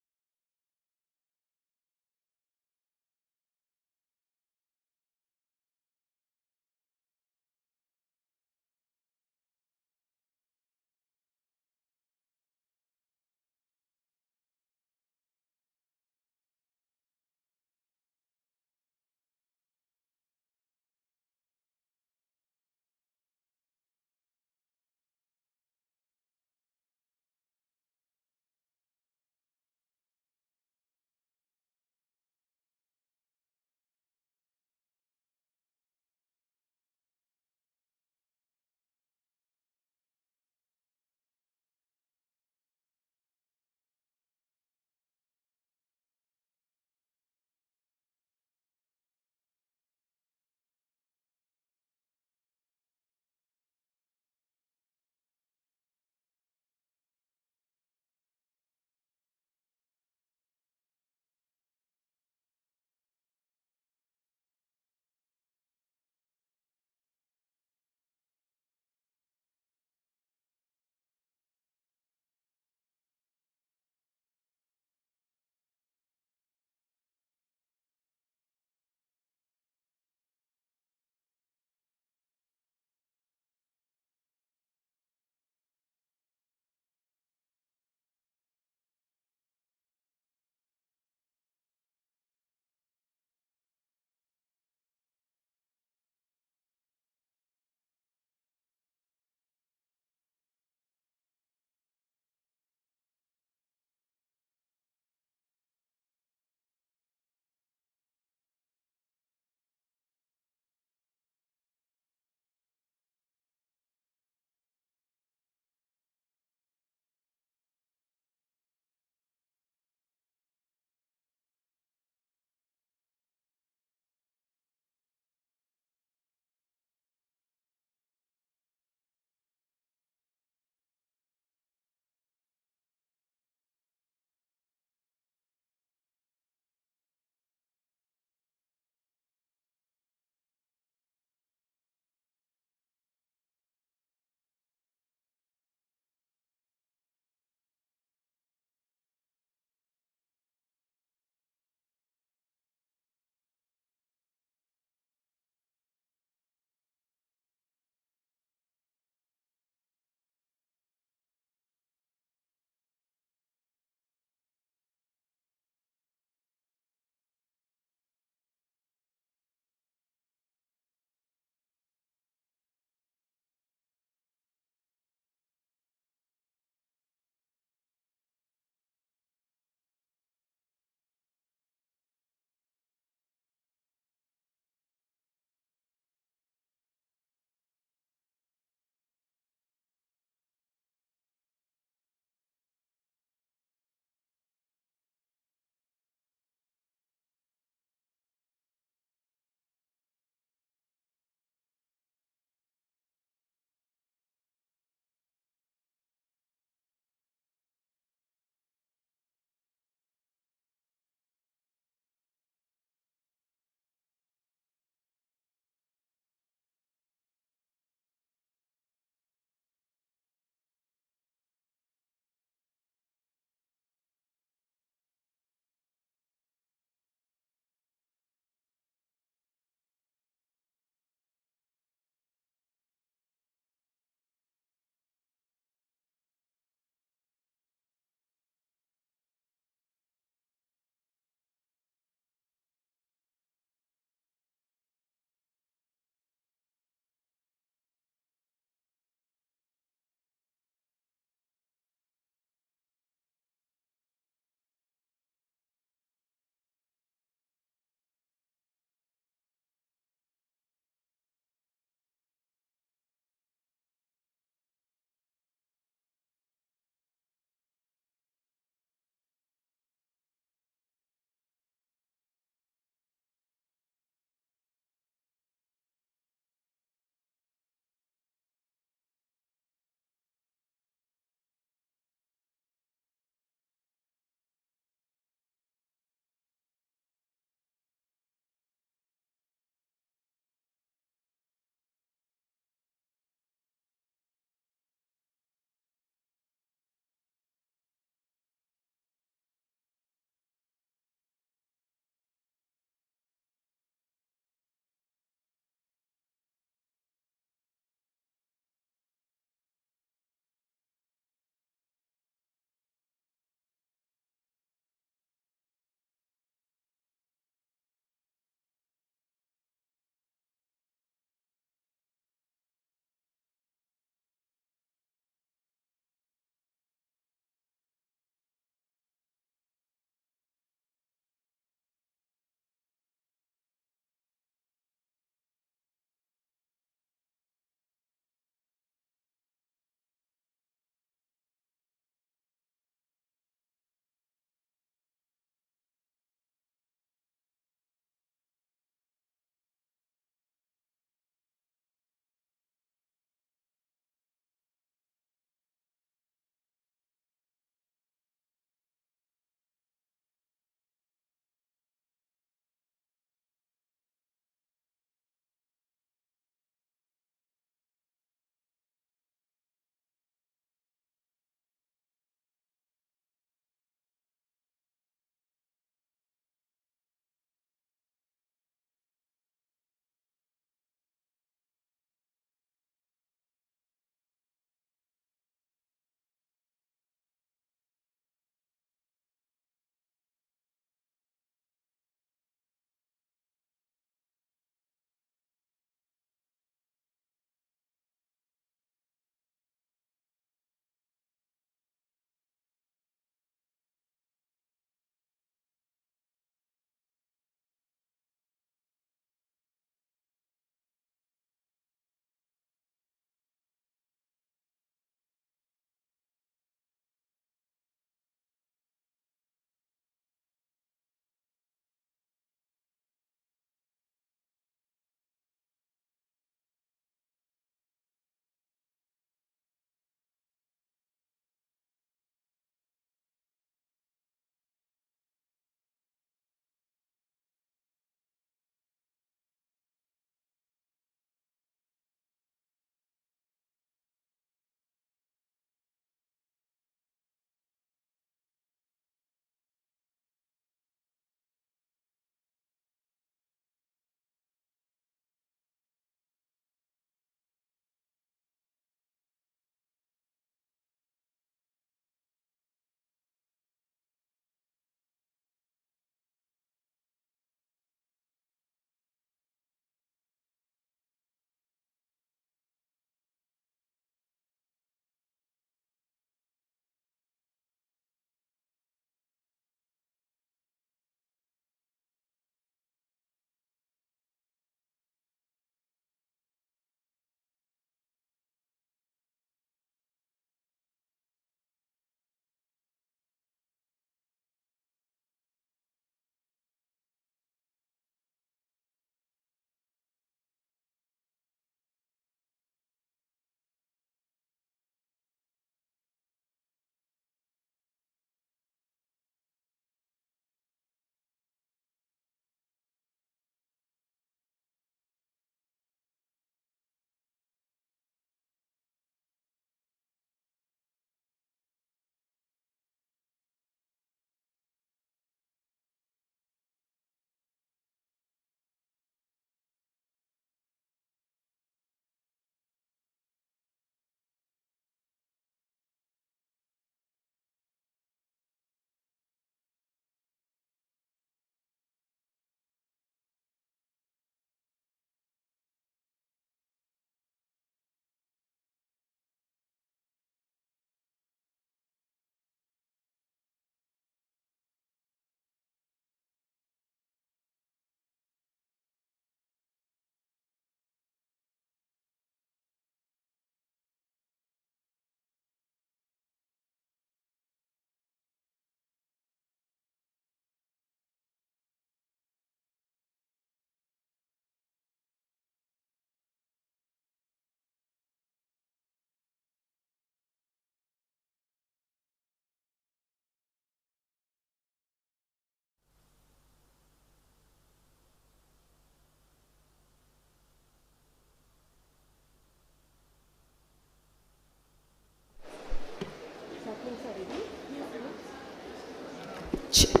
Check.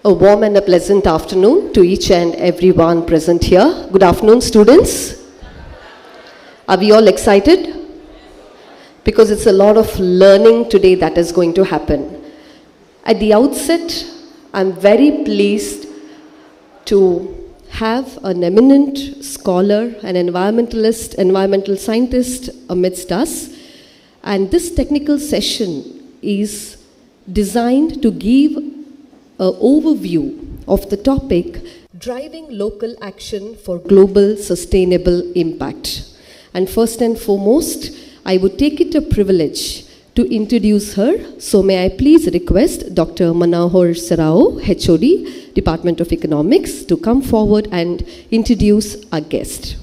A warm and a pleasant afternoon to each and everyone present here. Good afternoon, students. Are we all excited? Because it's a lot of learning today that is going to happen. At the outset, I'm very pleased to have an eminent scholar, an environmentalist, environmental scientist amidst us. And this technical session is designed to give an overview of the topic, driving local action for global sustainable impact. And first and foremost, I would take it a privilege to introduce her. So may I please request Dr. Manohar Sarao, HOD, Department of Economics, to come forward and introduce our guest.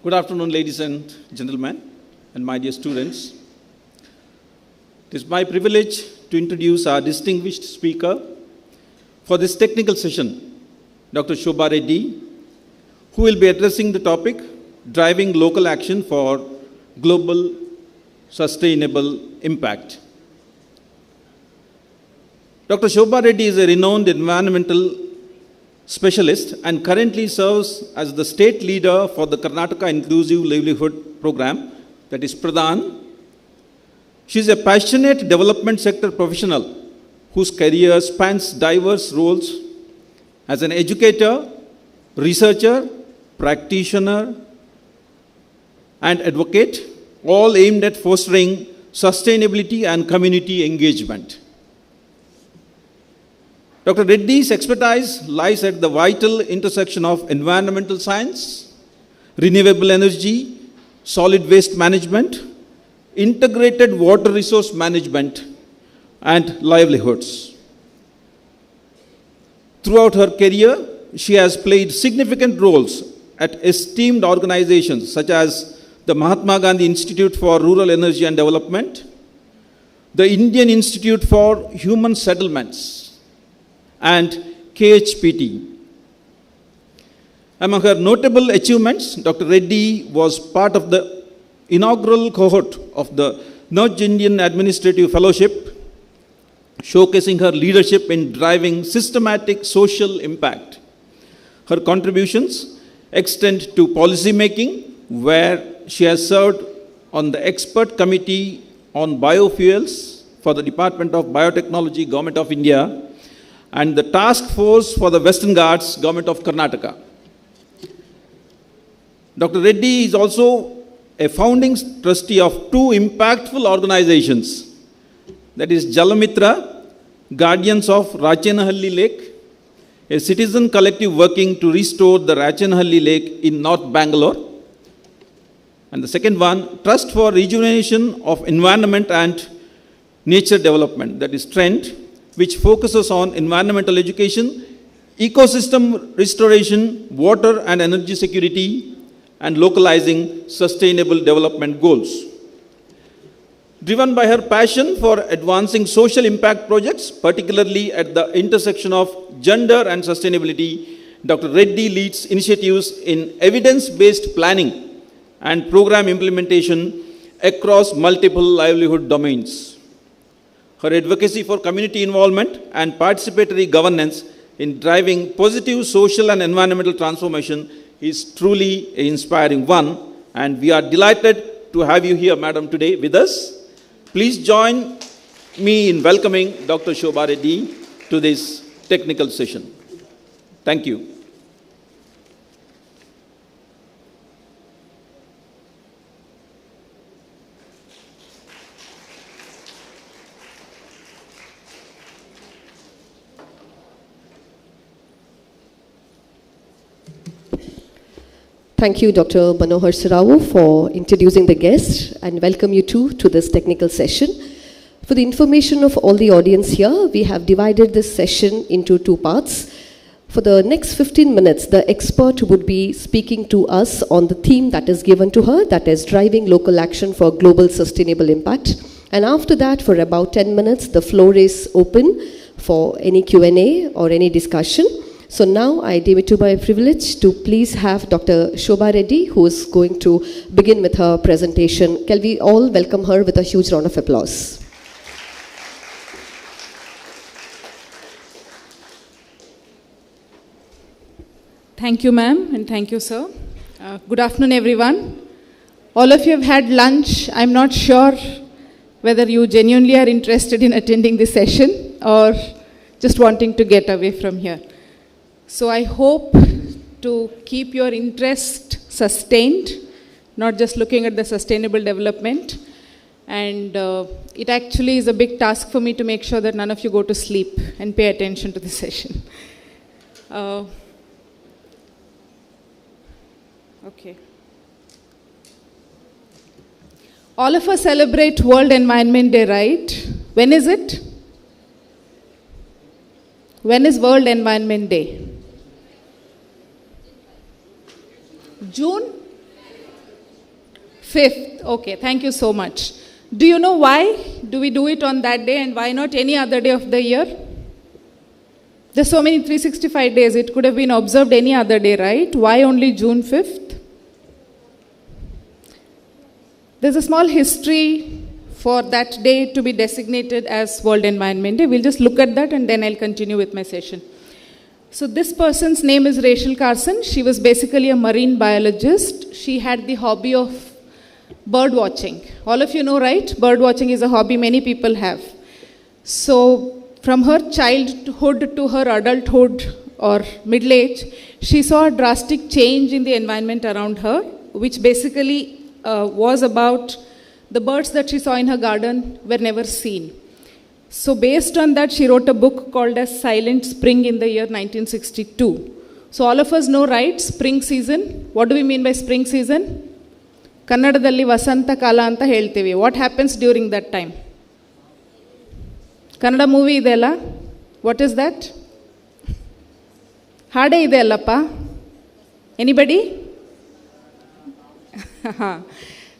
Good afternoon, ladies and gentlemen, and my dear students. It is my privilege to introduce our distinguished speaker for this technical session, Dr. Shobha Reddy, who will be addressing the topic, driving local action for global sustainable impact. Dr. Shobha Reddy is a renowned environmental specialist and currently serves as the state leader for the Karnataka Inclusive Livelihood Program, that is Pradhan. She is a passionate development sector professional whose career spans diverse roles as an educator, researcher, practitioner, and advocate, all aimed at fostering sustainability and community engagement. Dr. Reddy's expertise lies at the vital intersection of environmental science, renewable energy, solid waste management, integrated water resource management, and livelihoods. Throughout her career, she has played significant roles at esteemed organizations such as the Mahatma Gandhi Institute for Rural Energy and Development, the Indian Institute for Human Settlements, and KHPT. Among her notable achievements, Dr. Reddy was part of the inaugural cohort of the North Indian Administrative Fellowship, showcasing her leadership in driving systematic social impact. Her contributions extend to policy making, where she has served on the expert committee on biofuels for the Department of Biotechnology, Government of India, and the task force for the Western Ghats, Government of Karnataka. Dr. Reddy is also a founding trustee of two impactful organizations, that is Jalamitra, Guardians of Rachenahalli Lake, a citizen collective working to restore the Rachenahalli Lake in North Bangalore, and the second one, Trust for Rejuvenation of Environment and Nature Development, that is TREND, which focuses on environmental education, ecosystem restoration, water and energy security, and localizing sustainable development goals. Driven by her passion for advancing social impact projects, particularly at the intersection of gender and sustainability, Dr. Reddy leads initiatives in evidence-based planning and program implementation across multiple livelihood domains. Her advocacy for community involvement and participatory governance in driving positive social and environmental transformation is truly an inspiring one, and we are delighted to have you here, Madam, today with us. Please join me in welcoming Dr. Shobha Reddy to this technical session. Thank you. Thank you, Dr. Manohar Sarao, for introducing the guest, and welcome you too to this technical session. For the information of all the audience here, we have divided this session into two parts. For the next 15 minutes, the expert would be speaking to us on the theme that is given to her, that is driving local action for global sustainable impact. And after that, for about 10 minutes, the floor is open for any Q&A or any discussion. So now I deem it to my privilege to please have Dr. Shobha Reddy, who is going to begin with her presentation. Can we all welcome her with a huge round of applause? Thank you, ma'am, and thank you, sir. Good afternoon, everyone. All of you have had lunch. I'm not sure whether you genuinely are interested in attending this session or just wanting to get away from here. So I hope to keep your interest sustained, not just looking at the sustainable development. And it actually is a big task for me to make sure that none of you go to sleep and pay attention to the session. Okay. All of us celebrate World Environment Day, right? When is it? When is World Environment Day? June 5th. Okay, thank you so much. Do you know why do we do it on that day and why not any other day of the year? There's so many 365 days. It could have been observed any other day, right? Why only June 5th? There's a small history for that day to be designated as World Environment Day. We'll just look at that and then I'll continue with my session. So this person's name is Rachel Carson. She was basically a marine biologist. She had the hobby of bird watching. All of you know, right? Bird watching is a hobby many people have. So from her childhood to her adulthood or middle age, she saw a drastic change in the environment around her, which basically was about the birds that she saw in her garden were never seen. So based on that, she wrote a book called as Silent Spring in the year 1962. So all of us know, right? Spring season. What do we mean by spring season? Kannadadalli Vasanta Kala anta heltevi. What happens during that time? Kannada movie ide alla? What is that? Hade ide allappa? Anybody?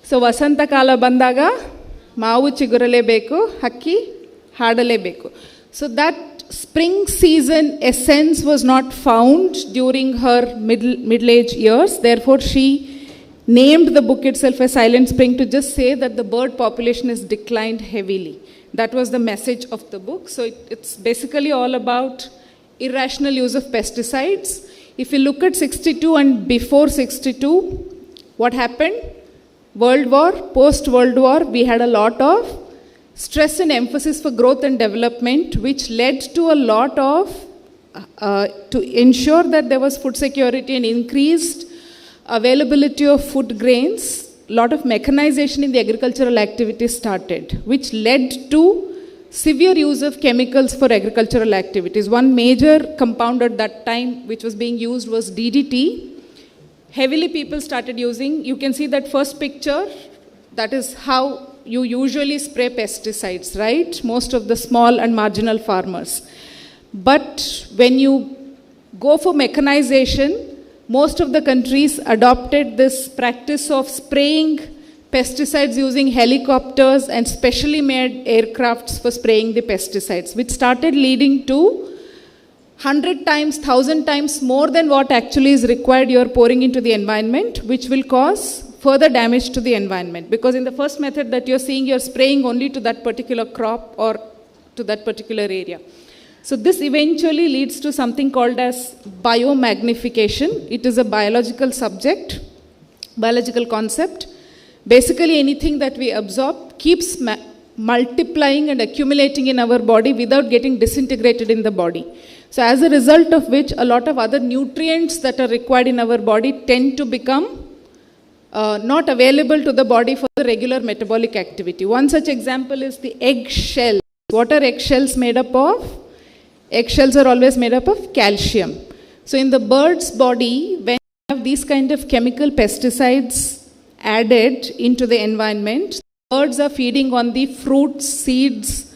So Vasanta Kala bandaga maavu chiguralebeku, hakki hadalebeku. So that spring season essence was not found during her middle-age years. Therefore, she named the book itself as Silent Spring to just say that the bird population has declined heavily. That was the message of the book. So it's basically all about irrational use of pesticides. If you look at 62 and before 62, what happened? World War, post-World War, we had a lot of stress and emphasis for growth and development, which led to a lot of, to ensure that there was food security and increased availability of food grains, a lot of mechanization in the agricultural activities started, which led to severe use of chemicals for agricultural activities. One major compound at that time which was being used was DDT. Heavily people started using, you can see that first picture, that is how you usually spray pesticides, right? Most of the small and marginal farmers. But when you go for mechanization, most of the countries adopted this practice of spraying pesticides using helicopters and specially made aircrafts for spraying the pesticides, which started leading to 100 times, 1,000 times more than what actually is required you are pouring into the environment, which will cause further damage to the environment. Because in the first method that you're seeing, you're spraying only to that particular crop or to that particular area. So this eventually leads to something called as biomagnification. It is a biological subject, biological concept. Basically anything that we absorb keeps multiplying and accumulating in our body without getting disintegrated in the body. So as a result of which, a lot of other nutrients that are required in our body tend to become not available to the body for the regular metabolic activity. One such example is the eggshells. What are eggshells made up of? Eggshells are always made up of calcium. So in the bird's body, when you have these kind of chemical pesticides added into the environment, birds are feeding on the fruits, seeds,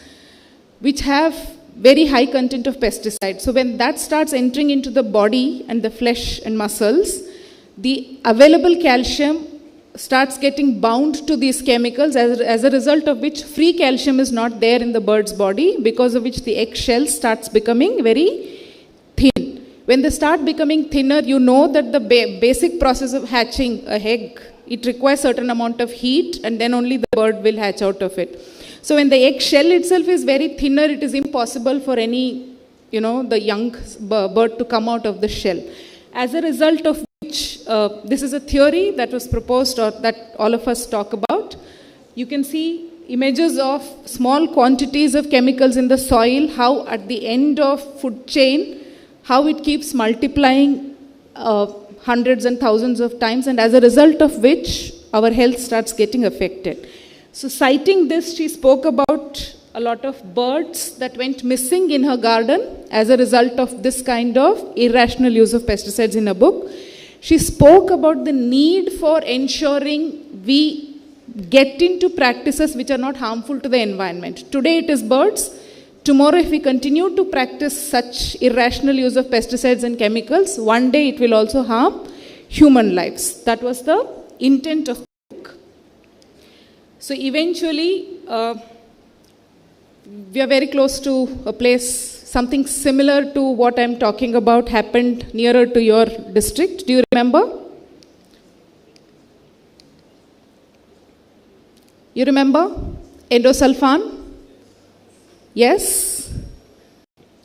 which have very high content of pesticides. So when that starts entering into the body and the flesh and muscles, the available calcium starts getting bound to these chemicals, as a result of which free calcium is not there in the bird's body, because of which the egg shell starts becoming very thin. When they start becoming thinner, you know that the basic process of hatching a egg, it requires certain amount of heat, and then only the bird will hatch out of it. So when the egg shell itself is very thinner, it is impossible for any, the young bird to come out of the shell. As a result of which, this is a theory that was proposed, or that all of us talk about. You can see images of small quantities of chemicals in the soil, how at the end of food chain, how it keeps multiplying hundreds and thousands of times, and as a result of which our health starts getting affected. So citing this, she spoke about a lot of birds that went missing in her garden as a result of this kind of irrational use of pesticides in a book. She spoke about the need for ensuring we get into practices which are not harmful to the environment. Today it is birds. Tomorrow, if we continue to practice such irrational use of pesticides and chemicals, one day it will also harm human lives. That was the intent of the book. So eventually, we are very close to a place, something similar to what I'm talking about happened nearer to your district. Do you remember? You remember? Endosulfan? Yes?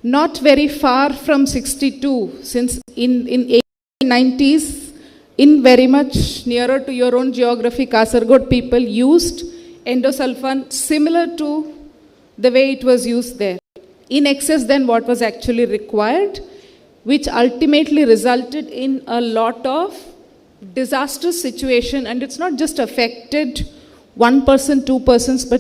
Not very far from 62, since in 1890s, in very much nearer to your own geography, Kasaragod people used endosulfan similar to the way it was used there, in excess than what was actually required, which ultimately resulted in a lot of disastrous situation. And it's not just affected one person, two persons, but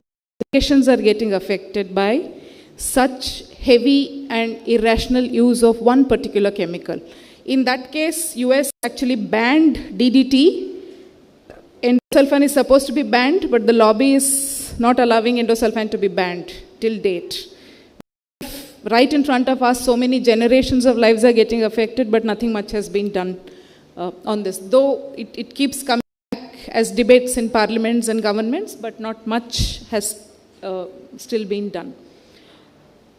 nations are getting affected by such heavy and irrational use of one particular chemical. In that case, US actually banned DDT. Endosulfan is supposed to be banned, but the lobby is not allowing endosulfan to be banned till date. Right in front of us, so many generations of lives are getting affected, but nothing much has been done on this. Though it keeps coming back as debates in parliaments and governments, but not much has still been done.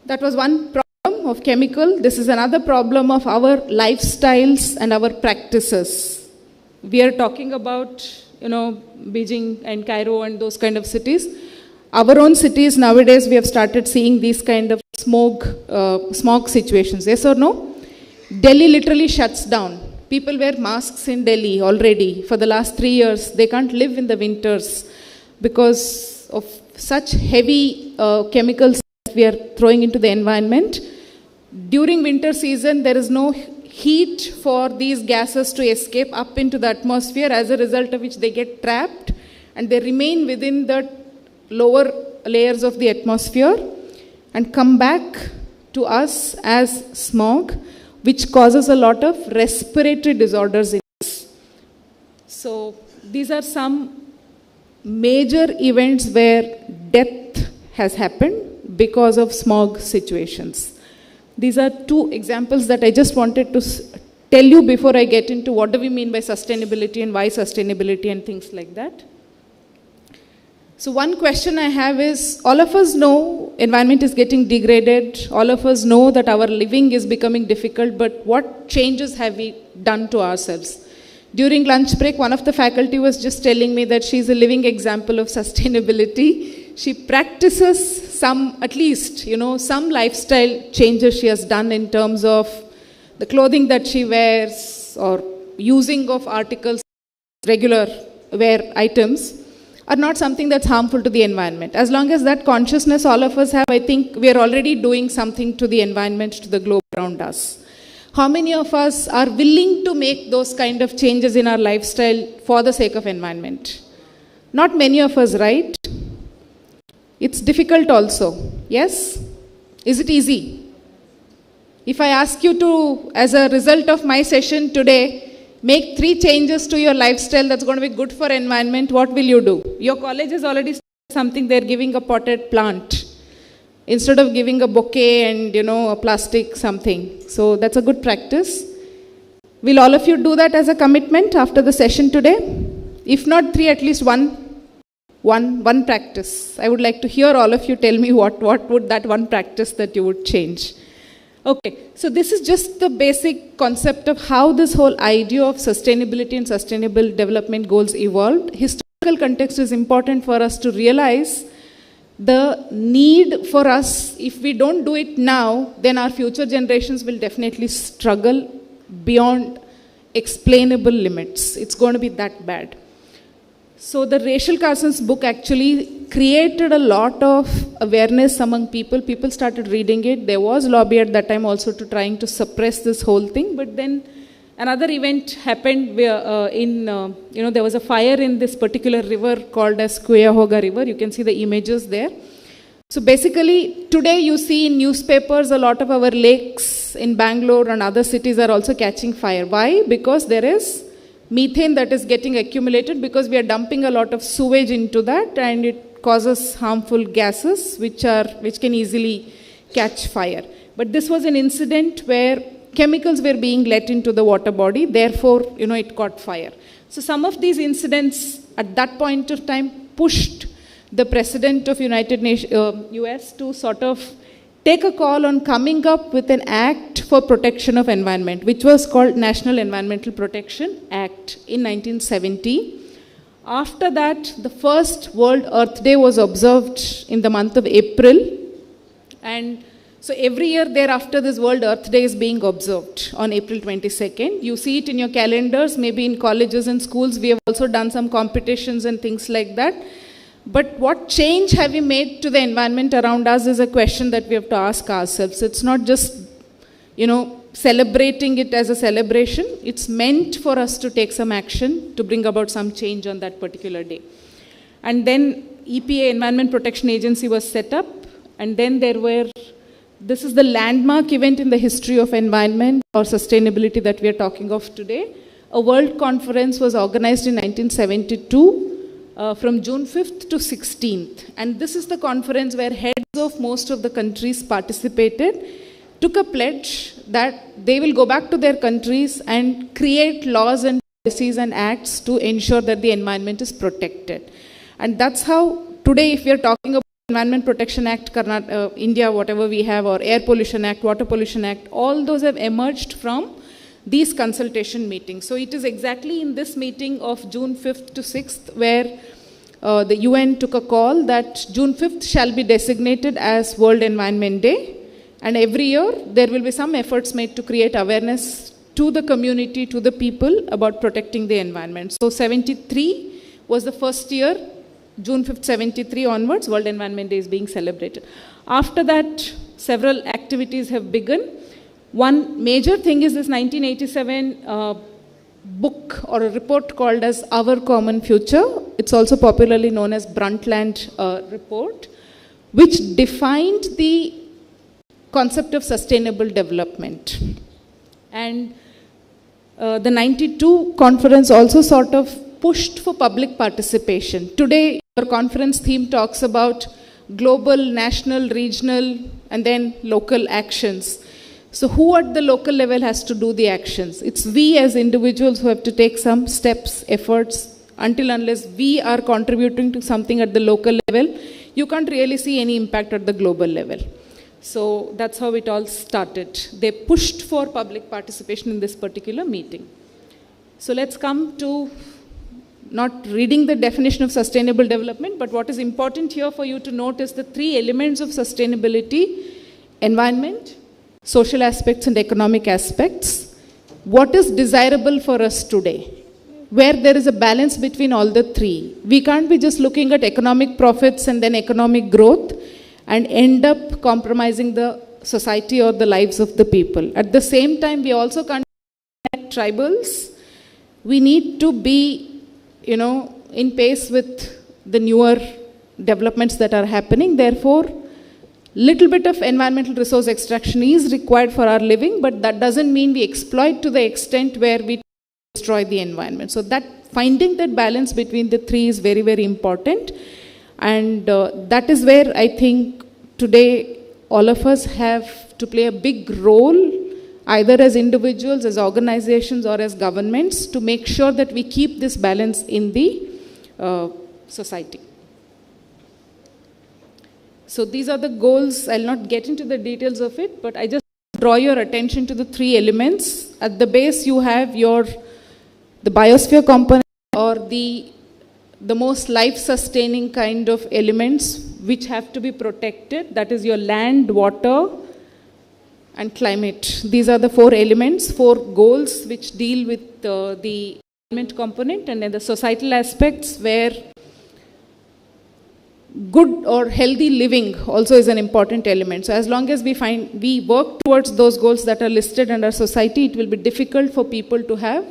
That was one problem of chemical. This is another problem of our lifestyles and our practices. We are talking about, Beijing and Cairo and those kind of cities. Our own cities nowadays, we have started seeing these kind of smog situations. Yes or no? Delhi literally shuts down. People wear masks in Delhi already for the last 3 years. They can't live in the winters because of such heavy chemicals that we are throwing into the environment. During winter season, there is no heat for these gases to escape up into the atmosphere, as a result of which they get trapped and they remain within the lower layers of the atmosphere and come back to us as smog, which causes a lot of respiratory disorders in us. So these are some major events where death has happened because of smog situations. These are two examples that I just wanted to tell you before I get into what do we mean by sustainability and why sustainability and things like that. So one question I have is, all of us know environment is getting degraded, all of us know that our living is becoming difficult, but what changes have we done to ourselves? During lunch break, one of the faculty was just telling me that she's a living example of sustainability. She practices some, at least, some lifestyle changes she has done in terms of the clothing that she wears or using of articles, regular wear items, are not something that's harmful to the environment. As long as that consciousness all of us have, I think we are already doing something to the environment, to the globe around us. How many of us are willing to make those kind of changes in our lifestyle for the sake of environment? Not many of us, right? It's difficult also. Yes? Is it easy? If I ask you to, as a result of my session today, make 3 changes to your lifestyle that's going to be good for environment, what will you do? Your college has already started something, they're giving a potted plant instead of giving a bouquet and, a plastic something. So that's a good practice. Will all of you do that as a commitment after the session today? If not 3, at least one practice. I would like to hear all of you tell me what would that one practice that you would change. Okay, so this is just the basic concept of how this whole idea of sustainability and sustainable development goals evolved. Historical context is important for us to realize the need for us. If we don't do it now, then our future generations will definitely struggle beyond explainable limits. It's going to be that bad. So the Rachel Carson's book actually created a lot of awareness among people. People started reading it. There was lobby at that time also to trying to suppress this whole thing. But then another event happened where there was a fire in this particular river called as Cuyahoga River. You can see the images there. So basically, today you see in newspapers a lot of our lakes in Bangalore and other cities are also catching fire. Why? Because there is methane that is getting accumulated because we are dumping a lot of sewage into that and it causes harmful gases which can easily catch fire. But this was an incident where chemicals were being let into the water body, therefore, it caught fire. So some of these incidents at that point of time pushed the President of United Nations, US to sort of take a call on coming up with an act for protection of environment, which was called National Environmental Protection Act in 1970. After that, the first World Earth Day was observed in the month of April. And so every year thereafter, this World Earth Day is being observed on April 22nd. You see it in your calendars, maybe in colleges and schools. We have also done some competitions and things like that. But what change have we made to the environment around us is a question that we have to ask ourselves. It's not just, celebrating it as a celebration. It's meant for us to take some action to bring about some change on that particular day. And then EPA, Environment Protection Agency, was set up. And then this is the landmark event in the history of environment or sustainability that we are talking of today. A world conference was organized in 1972. From June 5th to 16th. And this is the conference where heads of most of the countries participated, took a pledge that they will go back to their countries and create laws and policies and acts to ensure that the environment is protected. And that's how today, if we are talking about Environment Protection Act, India, whatever we have, or Air Pollution Act, Water Pollution Act, all those have emerged from these consultation meetings. So it is exactly in this meeting of June 5th to 6th where the UN took a call that June 5th shall be designated as World Environment Day. And every year there will be some efforts made to create awareness to the community, to the people about protecting the environment. So 73 was the first year, June 5th, 73 onwards, World Environment Day is being celebrated. After that, several activities have begun. One major thing is this 1987 book or a report called as Our Common Future. It's also popularly known as Brundtland report, which defined the concept of sustainable development. And the 92 conference also sort of pushed for public participation. Today, your conference theme talks about global, national, regional, and then local actions. So who at the local level has to do the actions? It's we as individuals who have to take some steps, efforts, unless we are contributing to something at the local level, you can't really see any impact at the global level. So that's how it all started. They pushed for public participation in this particular meeting. So let's come to not reading the definition of sustainable development, but what is important here for you to note is the three elements of sustainability: environment, social aspects and economic aspects. What is desirable for us today? Where there is a balance between all the three. We can't be just looking at economic profits and then economic growth and end up compromising the society or the lives of the people. At the same time, we also can't be tribals. We need to be, in pace with the newer developments that are happening. Therefore, little bit of environmental resource extraction is required for our living, but that doesn't mean we exploit to the extent where we destroy the environment. So that finding that balance between the three is very, very important. And that is where I think today all of us have to play a big role either as individuals, as organizations, or as governments, to make sure that we keep this balance in the society. So these are the goals. I'll not get into the details of it, but I just draw your attention to the three elements. At the base, you have the biosphere component, or the most life-sustaining kind of elements which have to be protected. That is your land, water, and climate. These are the four elements, four goals which deal with the environment component, and then the societal aspects where good or healthy living also is an important element. So as long as we work towards those goals that are listed under society, it will be difficult for people to have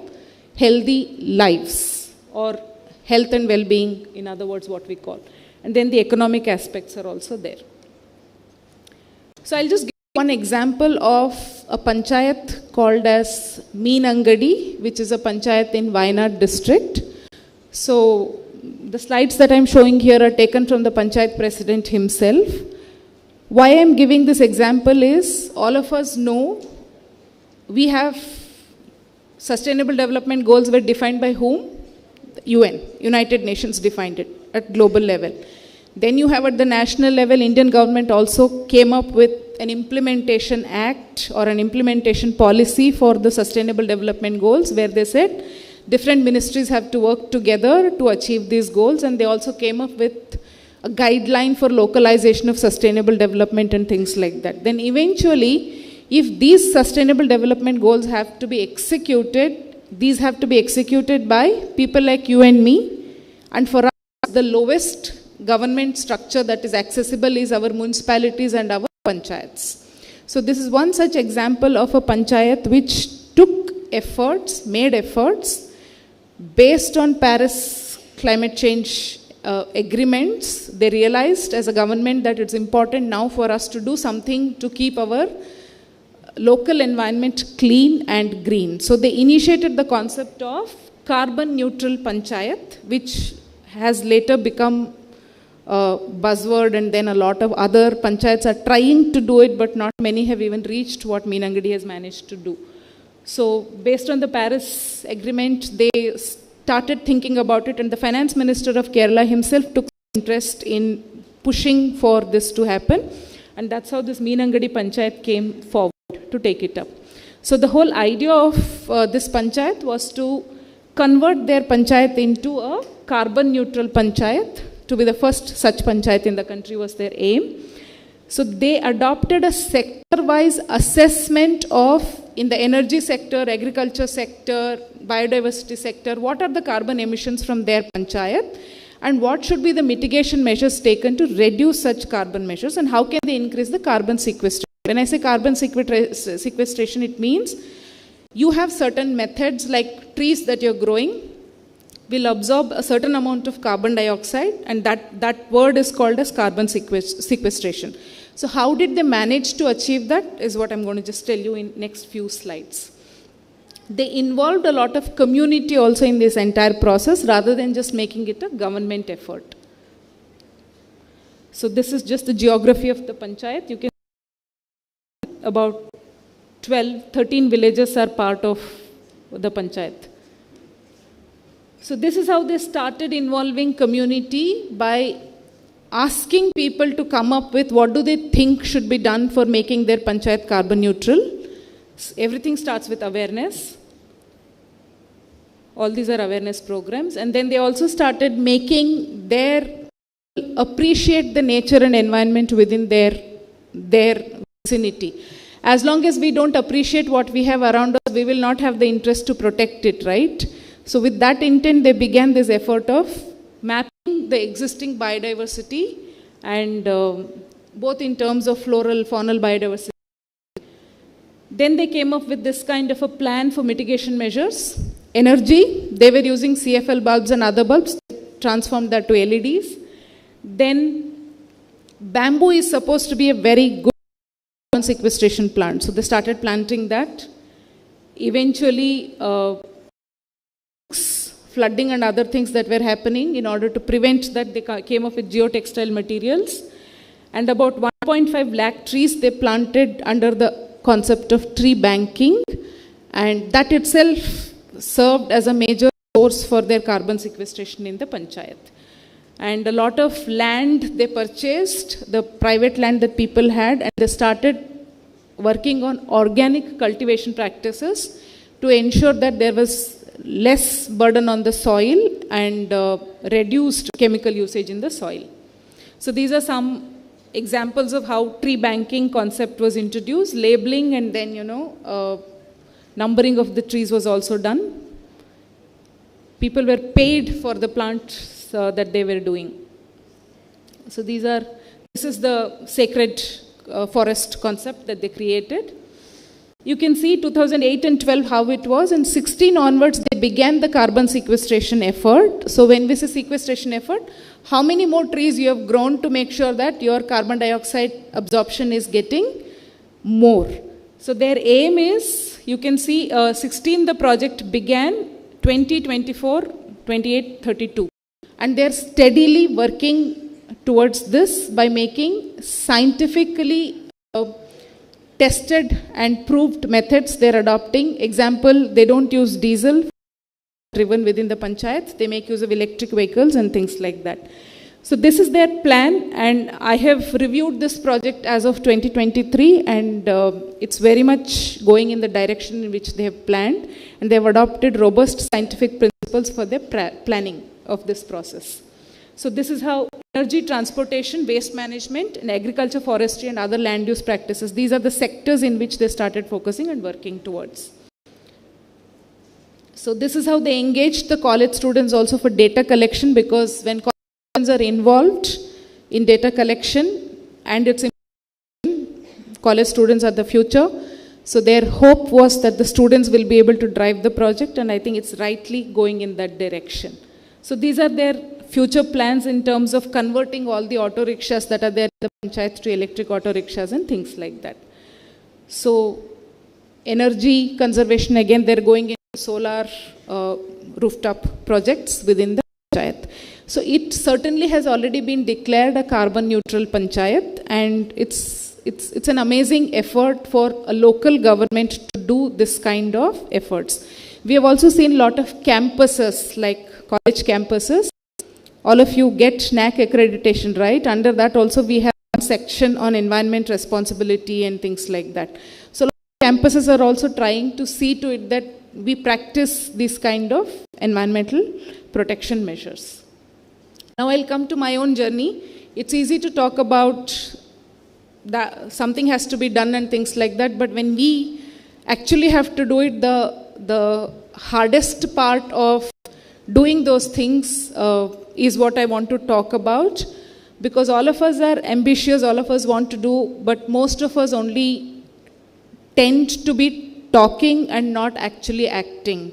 healthy lives, or health and well-being, in other words, what we call. And then the economic aspects are also there. So I'll just give one example of a panchayat called as Meenangadi, which is a panchayat in Wayanad district. So the slides that I'm showing here are taken from the panchayat president himself. Why I'm giving this example is, all of us know we have sustainable development goals were defined by whom? The UN, United Nations defined it at global level. Then you have at the national level, Indian government also came up with an implementation act or an implementation policy for the sustainable development goals, where they said different ministries have to work together to achieve these goals, and they also came up with a guideline for localization of sustainable development and things like that. Then eventually, if these sustainable development goals have to be executed, these have to be executed by people like you and me, and for us, the lowest government structure that is accessible is our municipalities and our panchayats. So this is one such example of a panchayat which took efforts, made efforts, based on Paris climate change agreements. They realized as a government that it's important now for us to do something to keep our local environment clean and green. So they initiated the concept of carbon neutral panchayat, which has later become a buzzword, and then a lot of other panchayats are trying to do it, but not many have even reached what Meenangadi has managed to do. So based on the Paris agreement, they started thinking about it, and the finance minister of Kerala himself took interest in pushing for this to happen, and that's how this Meenangadi panchayat came forward to take it up. So the whole idea of this panchayat was to convert their panchayat into a carbon neutral panchayat. To be the first such panchayat in the country was their aim. So they adopted a sector-wise assessment of, in the energy sector, agriculture sector, biodiversity sector, what are the carbon emissions from their panchayat, and what should be the mitigation measures taken to reduce such carbon measures, and how can they increase the carbon sequestration. When I say carbon sequestration, it means you have certain methods like trees that you're growing will absorb a certain amount of carbon dioxide, and that word is called as carbon sequestration. So how did they manage to achieve that is what I'm going to just tell you in next few slides. They involved a lot of community also in this entire process, rather than just making it a government effort. So this is just the geography of the panchayat. You can see about 13 villages are part of the panchayat. So this is how they started involving community, by asking people to come up with what do they think should be done for making their panchayat carbon neutral. So everything starts with awareness. All these are awareness programs. And then they also started making appreciate the nature and environment within their vicinity. As long as we don't appreciate what we have around us, we will not have the interest to protect it, right? So with that intent, they began this effort of mapping the existing biodiversity, and both in terms of floral, faunal biodiversity. Then they came up with this kind of a plan for mitigation measures. Energy, they were using CFL bulbs and other bulbs, transformed that to LEDs. Then bamboo is supposed to be a very good carbon sequestration plant. So they started planting that. Eventually, flooding and other things that were happening, in order to prevent that, they came up with geotextile materials. And about 1.5 lakh trees they planted under the concept of tree banking, and that itself served as a major source for their carbon sequestration in the panchayat. And a lot of land they purchased, the private land that people had, and they started working on organic cultivation practices to ensure that there was less burden on the soil and reduced chemical usage in the soil. So these are some examples of how tree banking concept was introduced. Labeling and then, numbering of the trees was also done. People were paid for the plants that they were doing. So this is the sacred forest concept that they created. You can see 2008 and 12 how it was, and 16 onwards they began the carbon sequestration effort. So when we say sequestration effort, how many more trees you have grown to make sure that your carbon dioxide absorption is getting more. So their aim is, you can see 16 the project began, 20, 24, 28, 32. And they're steadily working towards this by making scientifically tested and proved methods they're adopting. Example, they don't use diesel driven within the panchayats. They make use of electric vehicles and things like that. So this is their plan, and I have reviewed this project as of 2023, and it's very much going in the direction in which they have planned, and they have adopted robust scientific principles for their planning of this process. So this is how energy, transportation, waste management, and agriculture, forestry, and other land use practices, these are the sectors in which they started focusing and working towards. So this is how they engaged the college students also for data collection, because when college students are involved in data collection, and it's important, college students are the future. So their hope was that the students will be able to drive the project, and I think it's rightly going in that direction. So these are their future plans in terms of converting all the auto rickshaws that are there in the panchayats to electric auto rickshaws and things like that. So energy conservation, again, they're going in solar rooftop projects within the panchayat. So it certainly has already been declared a carbon neutral panchayat, and it's an amazing effort for a local government to do this kind of efforts. We have also seen a lot of campuses, like college campuses. All of you get NAC accreditation, right? Under that also we have a section on environment responsibility and things like that. So campuses are also trying to see to it that we practice this kind of environmental protection measures. Now I'll come to my own journey. It's easy to talk about that something has to be done and things like that, but when we actually have to do it, the hardest part of doing those things is what I want to talk about, because all of us are ambitious, all of us want to do, but most of us only tend to be talking and not actually acting.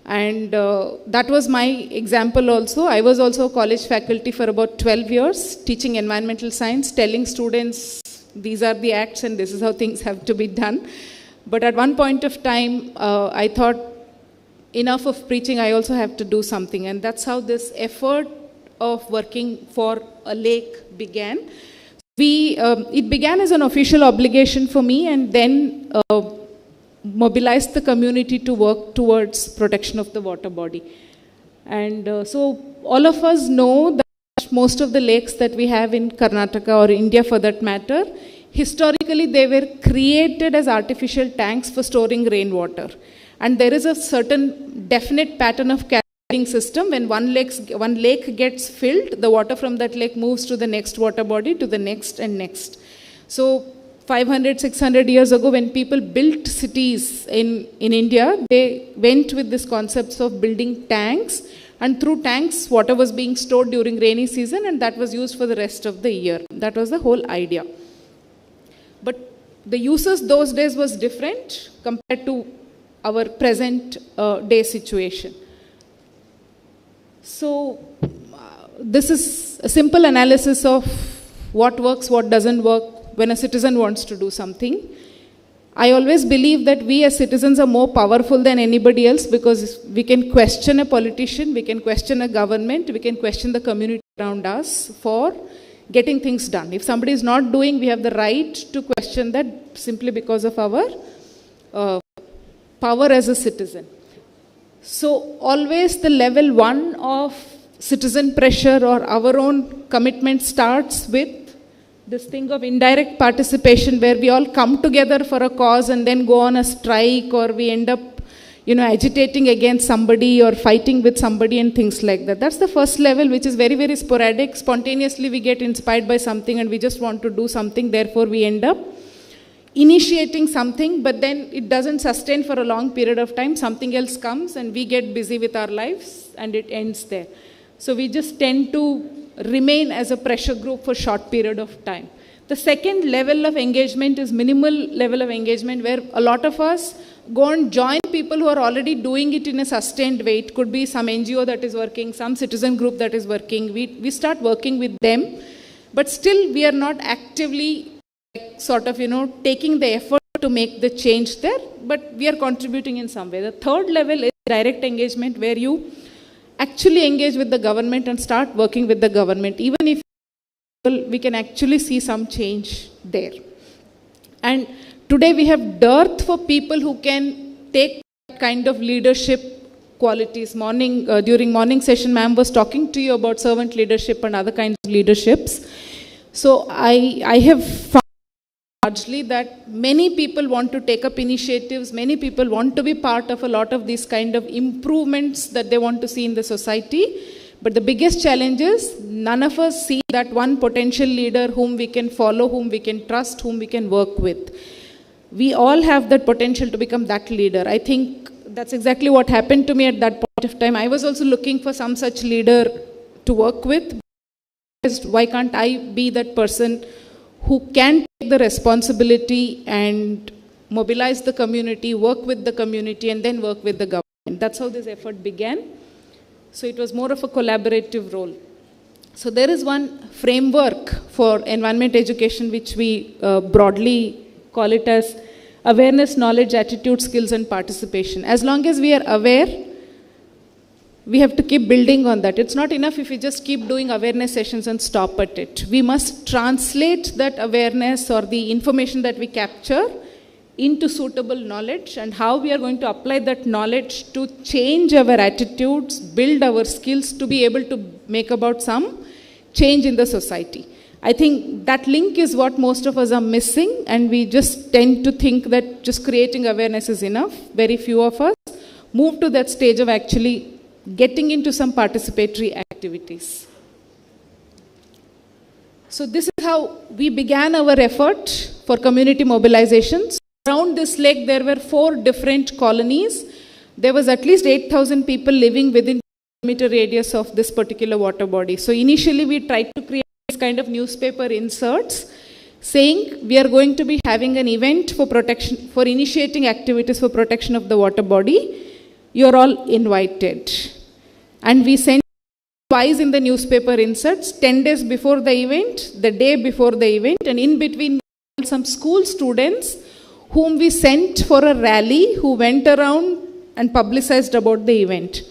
And that was my example also. I was also college faculty for about 12 years, teaching environmental science, telling students these are the acts and this is how things have to be done. But at one point of time, I thought, enough of preaching, I also have to do something. And that's how this effort of working for a lake began. It began as an official obligation for me, and then mobilized the community to work towards protection of the water body. And so all of us know that most of the lakes that we have in Karnataka or India for that matter, historically they were created as artificial tanks for storing rainwater. And there is a certain definite pattern of cascading system. When one lake gets filled, the water from that lake moves to the next water body, to the next and next. So 500, 600 years ago, when people built cities in India, they went with this concepts of building tanks, and through tanks, water was being stored during rainy season, and that was used for the rest of the year. That was the whole idea. But the uses those days was different compared to our present day situation. So this is a simple analysis of what works, what doesn't work when a citizen wants to do something. I always believe that we as citizens are more powerful than anybody else, because we can question a politician, we can question a government, we can question the community around us for getting things done. If somebody is not doing, we have the right to question that simply because of our power as a citizen. So always the level 1 of citizen pressure or our own commitment starts with this thing of indirect participation, where we all come together for a cause and then go on a strike, or we end up agitating against somebody or fighting with somebody and things like that. That's the first level, which is very, very sporadic. Spontaneously we get inspired by something and we just want to do something, therefore we end up initiating something, but then it doesn't sustain for a long period of time. Something else comes and we get busy with our lives and it ends there. So we just tend to remain as a pressure group for a short period of time. The second level of engagement is minimal level of engagement, where a lot of us go and join people who are already doing it in a sustained way. It could be some NGO that is working, some citizen group that is working. We start working with them, but still we are not actively taking the effort to make the change there, but we are contributing in some way. The third level is direct engagement, where you actually engage with the government and start working with the government. Even if we can actually see some change there. And today we have dearth for people who can take kind of leadership qualities. During morning session, ma'am was talking to you about servant leadership and other kinds of leaderships. So I have found largely that many people want to take up initiatives, many people want to be part of a lot of these kind of improvements that they want to see in the society. But the biggest challenge is none of us see that one potential leader whom we can follow, whom we can trust, whom we can work with. We all have that potential to become that leader. I think that's exactly what happened to me at that point of time. I was also looking for some such leader to work with. Why can't I be that person who can take the responsibility and mobilize the community, work with the community, and then work with the government? That's how this effort began. So it was more of a collaborative role. So there is one framework for environment education, which we broadly call it as awareness, knowledge, attitude, skills, and participation. As long as we are aware, we have to keep building on that. It's not enough if we just keep doing awareness sessions and stop at it. We must translate that awareness or the information that we capture into suitable knowledge, and how we are going to apply that knowledge to change our attitudes, build our skills to be able to make about some change in the society. I think that link is what most of us are missing, and we just tend to think that just creating awareness is enough. Very few of us move to that stage of actually getting into some participatory activities. So this is how we began our effort for community mobilizations. Around this lake, there were 4 different colonies. There was at least 8,000 people living within kilometer radius of this particular water body. So initially, we tried to create this kind of newspaper inserts saying we are going to be having an event for protection, for initiating activities for protection of the water body. You are all invited. And we sent twice in the newspaper inserts, 10 days before the event, the day before the event, and in between some school students whom we sent for a rally, who went around and publicized about the event.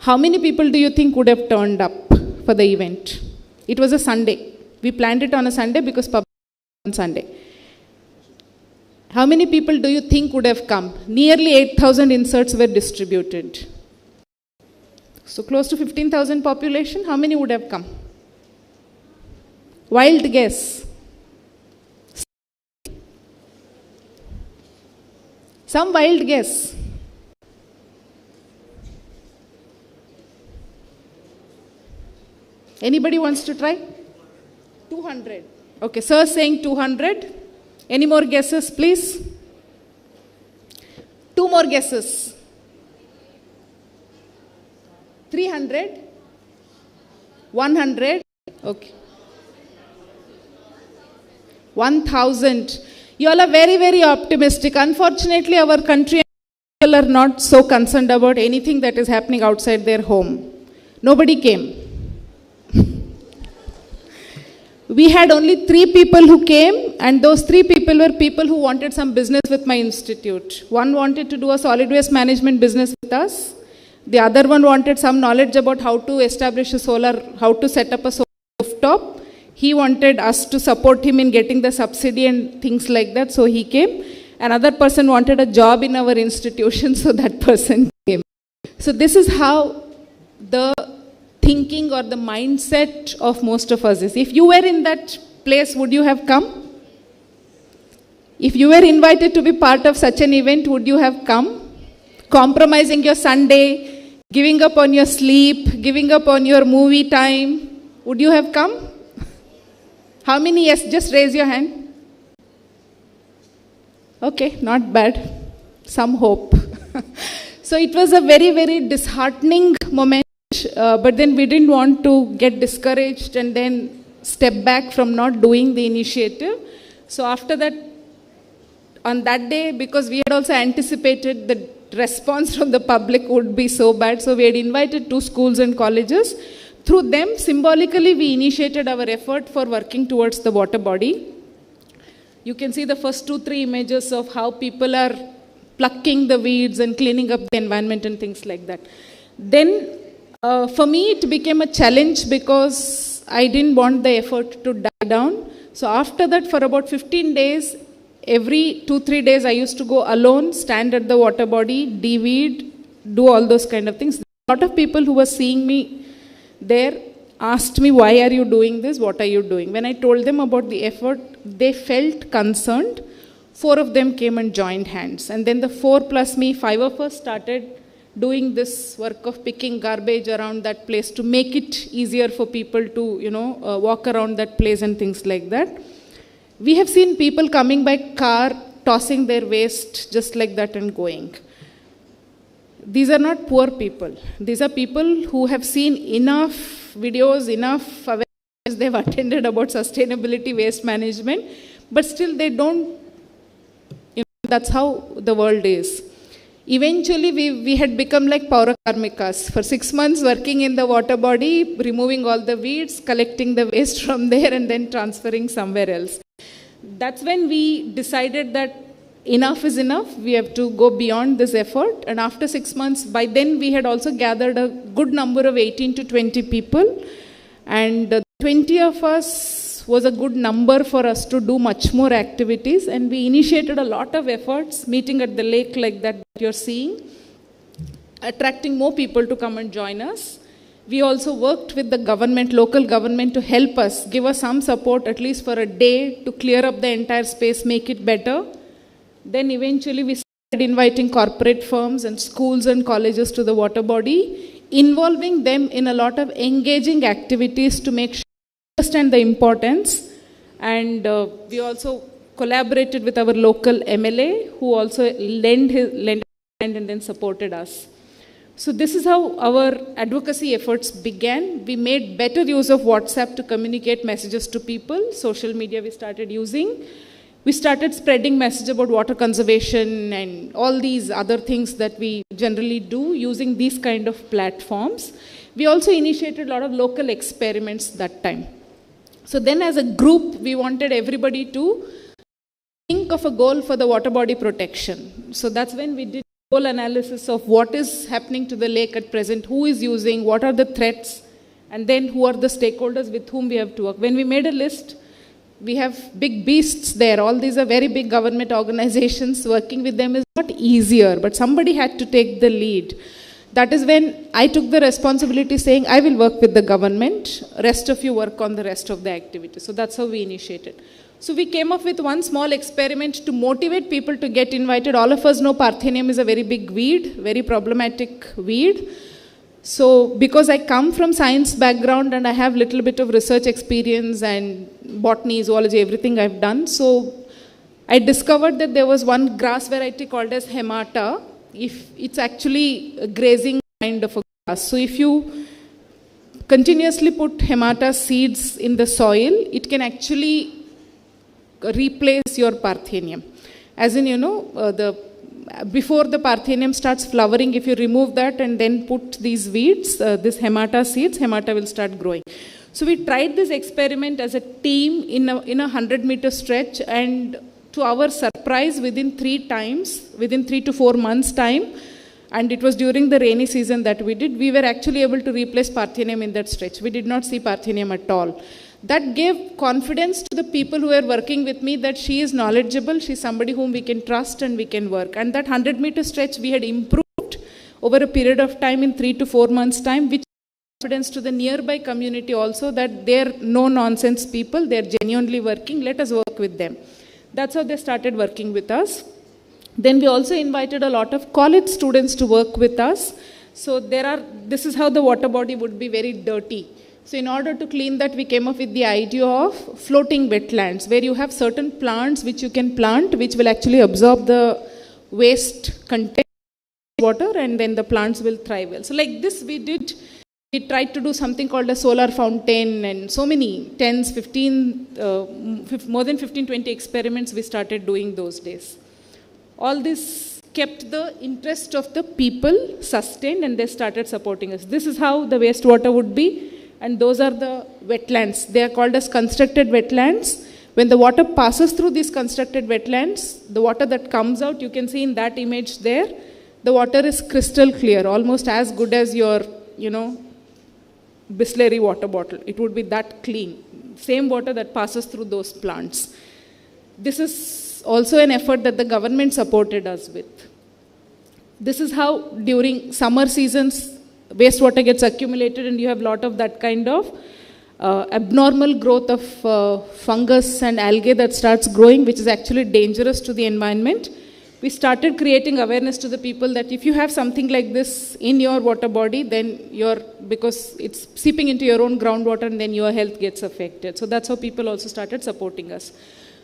How many people do you think would have turned up for the event? It was a Sunday. We planned it on a Sunday because public on Sunday. How many people do you think would have come? Nearly 8,000 inserts were distributed. So close to 15,000 population, how many would have come? Wild guess. Some wild guess. Anybody wants to try? 200. Okay, sir saying 200. Any more guesses, please? 2 more guesses. 300? 100? Okay. 1,000. You all are very, very optimistic. Unfortunately, our country people are not so concerned about anything that is happening outside their home. Nobody came. We had only 3 people who came, and those 3 people were people who wanted some business with my institute. One wanted to do a solid waste management business with us. The other one wanted some knowledge about how to establish a solar, how to set up a solar rooftop. He wanted us to support him in getting the subsidy and things like that, so he came. Another person wanted a job in our institution, so that person came. So this is how the thinking or the mindset of most of us is. If you were in that place, would you have come? If you were invited to be part of such an event, would you have come? Compromising your Sunday, giving up on your sleep, giving up on your movie time, would you have come? How many yes? Just raise your hand. Okay, not bad. Some hope. So it was a very, very disheartening moment, but then we didn't want to get discouraged and then step back from not doing the initiative. So after that, on that day, because we had also anticipated the response from the public would be so bad, so we had invited 2 schools and colleges. Through them, symbolically, we initiated our effort for working towards the water body. You can see the first 2-3 images of how people are plucking the weeds and cleaning up the environment and things like that. Then, for me, it became a challenge because I didn't want the effort to die down. So after that, for about 15 days, every 2-3 days, I used to go alone, stand at the water body, de-weed, do all those kind of things. A lot of people who were seeing me there asked me, why are you doing this? What are you doing? When I told them about the effort, they felt concerned. 4 of them came and joined hands. And then the 4 plus me, 5 of us started doing this work of picking garbage around that place to make it easier for people to, walk around that place and things like that. We have seen people coming by car, tossing their waste just like that and going. These are not poor people. These are people who have seen enough videos, enough awareness they've attended about sustainability, waste management, but still they don't, that's how the world is. Eventually, we had become like Paura Karmikas. For 6 months working in the water body, removing all the weeds, collecting the waste from there and then transferring somewhere else. That's when we decided that enough is enough. We have to go beyond this effort. And after 6 months, by then we had also gathered a good number of 18 to 20 people. And 20 of us was a good number for us to do much more activities. And we initiated a lot of efforts, meeting at the lake like that you're seeing, attracting more people to come and join us. We also worked with the government, local government, to help us, give us some support at least for a day to clear up the entire space, make it better. Then eventually we started inviting corporate firms and schools and colleges to the water body, involving them in a lot of engaging activities to make sure they understand the importance. And we also collaborated with our local MLA, who also lent his hand and then supported us. So this is how our advocacy efforts began. We made better use of WhatsApp to communicate messages to people. Social media we started using. We started spreading message about water conservation and all these other things that we generally do using these kind of platforms. We also initiated a lot of local experiments that time. So then as a group, we wanted everybody to think of a goal for the water body protection. So that's when we did goal analysis of what is happening to the lake at present, who is using, what are the threats, and then who are the stakeholders with whom we have to work. When we made a list, we have big beasts there. All these are very big government organizations. Working with them is not easier, but somebody had to take the lead. That is when I took the responsibility saying, I will work with the government, rest of you work on the rest of the activities. So that's how we initiated. So we came up with one small experiment to motivate people to get invited. All of us know Parthenium is a very big weed, very problematic weed. So because I come from science background and I have little bit of research experience and botany, zoology, everything I've done. So I discovered that there was one grass variety called as hemata. It's actually a grazing kind of a grass. So if you continuously put hemata seeds in the soil, it can actually replace your Parthenium. As in, before the Parthenium starts flowering, if you remove that and then put these weeds, this hemata seeds, hemata will start growing. So we tried this experiment as a team in a 100-meter stretch, and to our surprise, within 3 to 4 months time, and it was during the rainy season that we did, we were actually able to replace Parthenium in that stretch. We did not see Parthenium at all. That gave confidence to the people who were working with me that she is knowledgeable, she's somebody whom we can trust and we can work. And that 100-meter stretch we had improved over a period of time in 3 to 4 months' time, which confidence to the nearby community also that they're no-nonsense people, they're genuinely working, let us work with them. That's how they started working with us. Then we also invited a lot of college students to work with us. So this is how the water body would be very dirty. So in order to clean that, we came up with the idea of floating wetlands, where you have certain plants which you can plant, which will actually absorb the waste content water, and then the plants will thrive well. So like this we tried to do something called a solar fountain, and so many, more than 15, 20 experiments we started doing those days. All this kept the interest of the people sustained, and they started supporting us. This is how the wastewater would be. And those are the wetlands. They are called as constructed wetlands. When the water passes through these constructed wetlands, the water that comes out, you can see in that image there, the water is crystal clear, almost as good as your, Bisleri water bottle. It would be that clean. Same water that passes through those plants. This is also an effort that the government supported us with. This is how during summer seasons, wastewater gets accumulated and you have a lot of that kind of abnormal growth of fungus and algae that starts growing, which is actually dangerous to the environment. We started creating awareness to the people that if you have something like this in your water body, then because it's seeping into your own groundwater and then your health gets affected. So that's how people also started supporting us.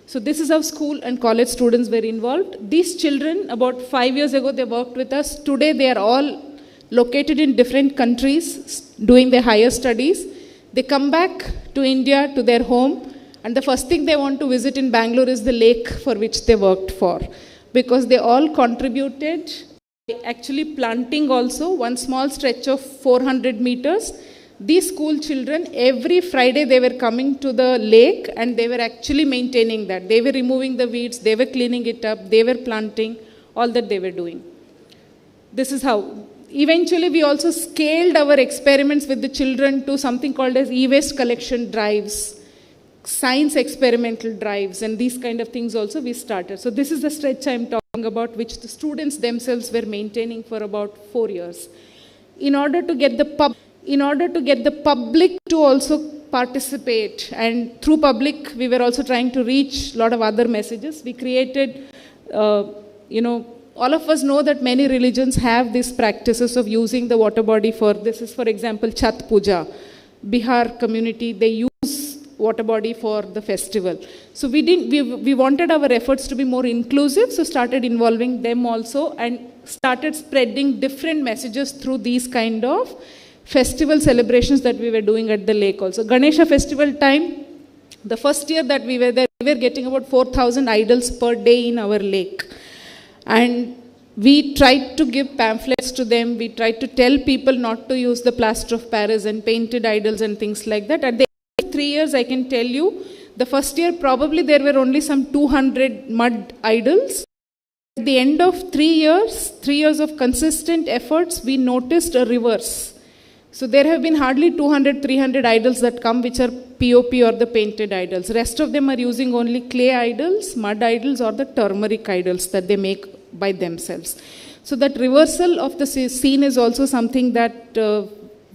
So this is how school and college students were involved. These children, about 5 years ago, they worked with us. Today they are all located in different countries, doing their higher studies. They come back to India, to their home, and the first thing they want to visit in Bangalore is the lake for which they worked for. Because they all contributed, actually planting also, one small stretch of 400 meters. These school children, every Friday they were coming to the lake and they were actually maintaining that. They were removing the weeds, they were cleaning it up, they were planting, all that they were doing. This is how. Eventually, we also scaled our experiments with the children to something called as e-waste collection drives, science experimental drives, and these kind of things also we started. So this is the stretch I'm talking about, which the students themselves were maintaining for about 4 years. In order to get the public to also participate, and through public, we were also trying to reach a lot of other messages. We created, all of us know that many religions have these practices of using the water body for, this is for example, Chhat Puja. Bihar community, they use water body for the festival. So we wanted our efforts to be more inclusive, so started involving them also and started spreading different messages through these kind of festival celebrations that we were doing at the lake also. Ganesha festival time, the first year that we were there, we were getting about 4,000 idols per day in our lake. And we tried to give pamphlets to them. We tried to tell people not to use the plaster of Paris and painted idols and things like that. At the end of 3 years, I can tell you, the first year probably there were only some 200 mud idols. At the end of 3 years of consistent efforts, we noticed a reverse. So there have been hardly 200, 300 idols that come which are POP or the painted idols. Rest of them are using only clay idols, mud idols, or the turmeric idols that they make by themselves. So that reversal of the scene is also something that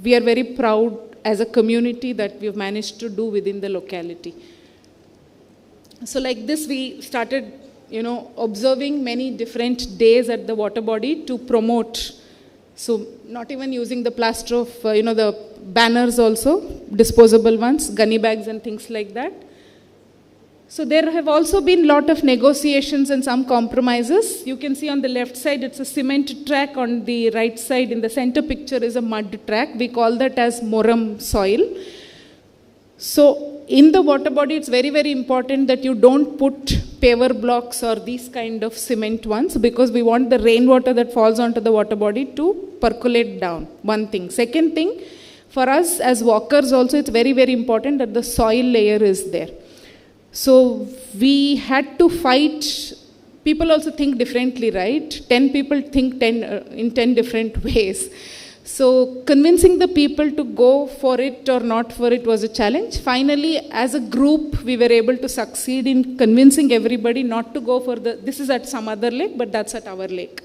we are very proud as a community that we've managed to do within the locality. So like this, we started, observing many different days at the water body to promote. So not even using the plaster of, the banners also, disposable ones, gunny bags and things like that. So there have also been a lot of negotiations and some compromises. You can see on the left side, it's a cement track. On the right side, in the center picture, is a mud track. We call that as moram soil. So in the water body, it's very, very important that you don't put paver blocks or these kind of cement ones, because we want the rainwater that falls onto the water body to percolate down. One thing. Second thing, for us as walkers also, it's very, very important that the soil layer is there. So we had to fight. People also think differently, right? 10 people think in 10 different ways. So convincing the people to go for it or not for it was a challenge. Finally, as a group, we were able to succeed in convincing everybody not to go for this is at some other lake, but that's at our lake.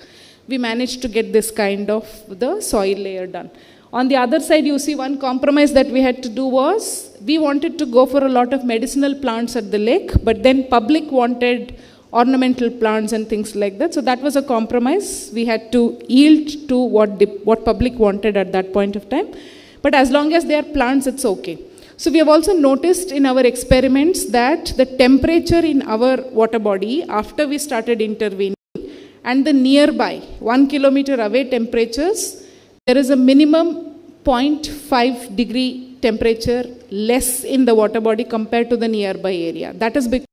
We managed to get this kind of the soil layer done. On the other side, you see one compromise that we had to do was, we wanted to go for a lot of medicinal plants at the lake, but then public wanted ornamental plants and things like that. So that was a compromise. We had to yield to what public wanted at that point of time. But as long as they are plants, it's okay. So we have also noticed in our experiments that the temperature in our water body, after we started intervening, and the nearby 1 kilometer away temperatures, there is a minimum 0.5 degree temperature less in the water body compared to the nearby area. That is because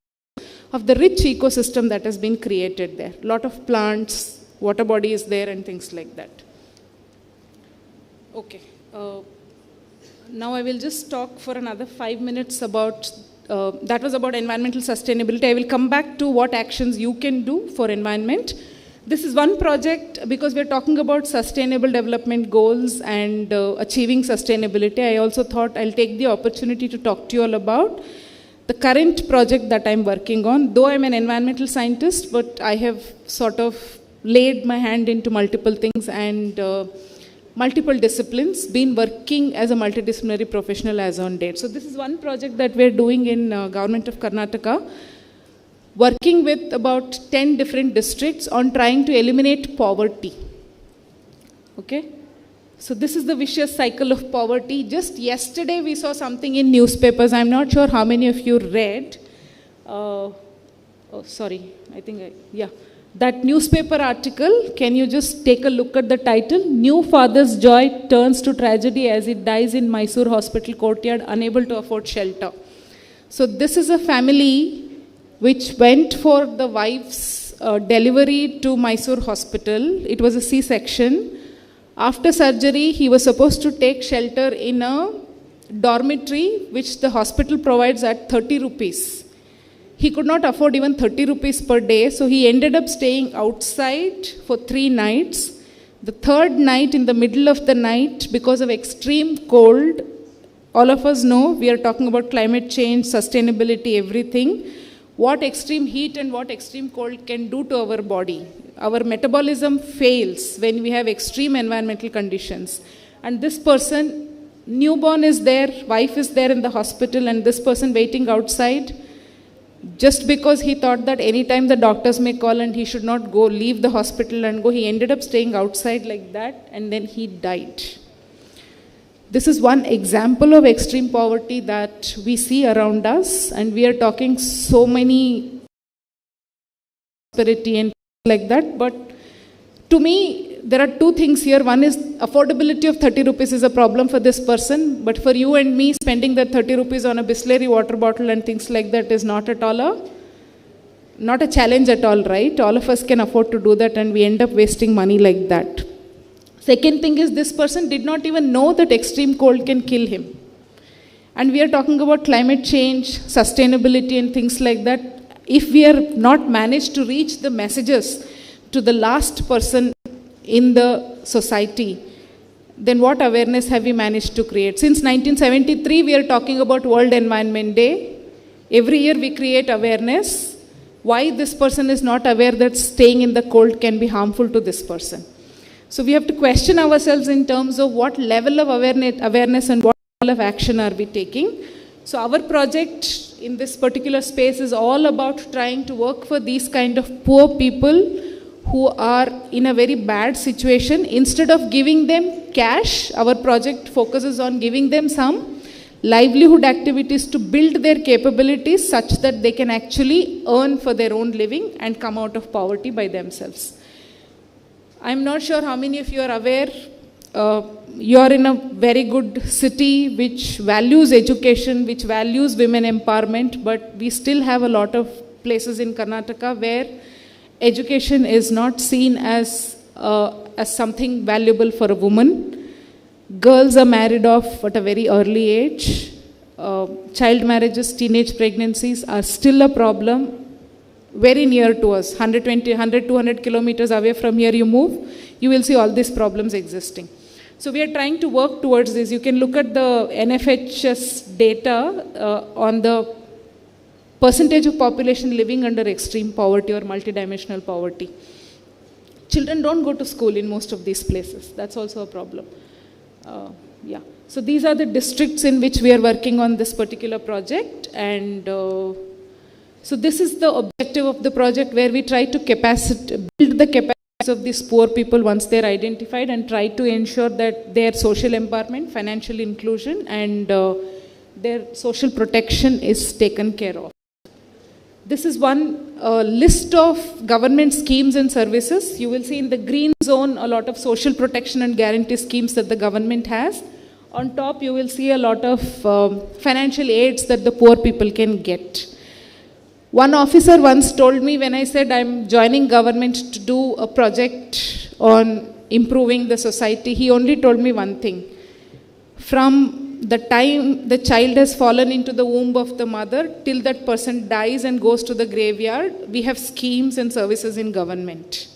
of the rich ecosystem that has been created there. A lot of plants, water body is there and things like that. Okay. Now I will just talk for another 5 minutes about, that was about environmental sustainability. I will come back to what actions you can do for environment. This is one project, because we're talking about sustainable development goals and achieving sustainability. I also thought I'll take the opportunity to talk to you all about the current project that I'm working on. Though I'm an environmental scientist, but I have sort of laid my hand into multiple things and multiple disciplines, been working as a multidisciplinary professional as on date. So this is one project that we're doing in Government of Karnataka, working with about 10 different districts on trying to eliminate poverty. Okay? So this is the vicious cycle of poverty. Just yesterday we saw something in newspapers. I'm not sure how many of you read. That newspaper article, can you just take a look at the title? New father's joy turns to tragedy as he dies in Mysore hospital courtyard, unable to afford shelter. So this is a family which went for the wife's delivery to Mysore hospital. It was a C-section. After surgery, he was supposed to take shelter in a dormitory which the hospital provides at 30 rupees. He could not afford even 30 rupees per day, so he ended up staying outside for 3 nights. The third night, in the middle of the night, because of extreme cold, all of us know we are talking about climate change, sustainability, everything. What extreme heat and what extreme cold can do to our body. Our metabolism fails when we have extreme environmental conditions. And this person, newborn is there, wife is there in the hospital, and this person waiting outside, just because he thought that anytime the doctors may call and he should not go, leave the hospital and go, he ended up staying outside like that, and then he died. This is one example of extreme poverty that we see around us, and we are talking so many prosperity and like that. But to me, there are 2 things here. One is affordability of 30 rupees is a problem for this person, but for you and me, spending that 30 rupees on a Bisleri water bottle and things like that is not at all not a challenge at all, right? All of us can afford to do that, and we end up wasting money like that. Second thing is, this person did not even know that extreme cold can kill him. And we are talking about climate change, sustainability and things like that. If we are not managed to reach the messages to the last person in the society, then what awareness have we managed to create? Since 1973, we are talking about World Environment Day. Every year we create awareness. Why this person is not aware that staying in the cold can be harmful to this person? So we have to question ourselves in terms of what level of awareness and what level of action are we taking. So our project in this particular space is all about trying to work for these kind of poor people who are in a very bad situation. Instead of giving them cash, our project focuses on giving them some livelihood activities to build their capabilities such that they can actually earn for their own living and come out of poverty by themselves. I'm not sure how many of you are aware, you are in a very good city which values education, which values women empowerment, but we still have a lot of places in Karnataka where education is not seen as something valuable for a woman. Girls are married off at a very early age. Child marriages, teenage pregnancies are still a problem. Very near to us, 200 kilometers away from here you move, you will see all these problems existing. So we are trying to work towards this. You can look at the NFHS data on the percentage of population living under extreme poverty or multidimensional poverty. Children don't go to school in most of these places. That's also a problem. Yeah. So these are the districts in which we are working on this particular project. And so this is the objective of the project, where we try to build the capacity of these poor people once they're identified, and try to ensure that their social empowerment, financial inclusion, and their social protection is taken care of. This is one list of government schemes and services. You will see in the green zone a lot of social protection and guarantee schemes that the government has. On top, you will see a lot of financial aids that the poor people can get. One officer once told me, when I said I'm joining government to do a project on improving the society, he only told me one thing. From the time the child has fallen into the womb of the mother till that person dies and goes to the graveyard, we have schemes and services in government.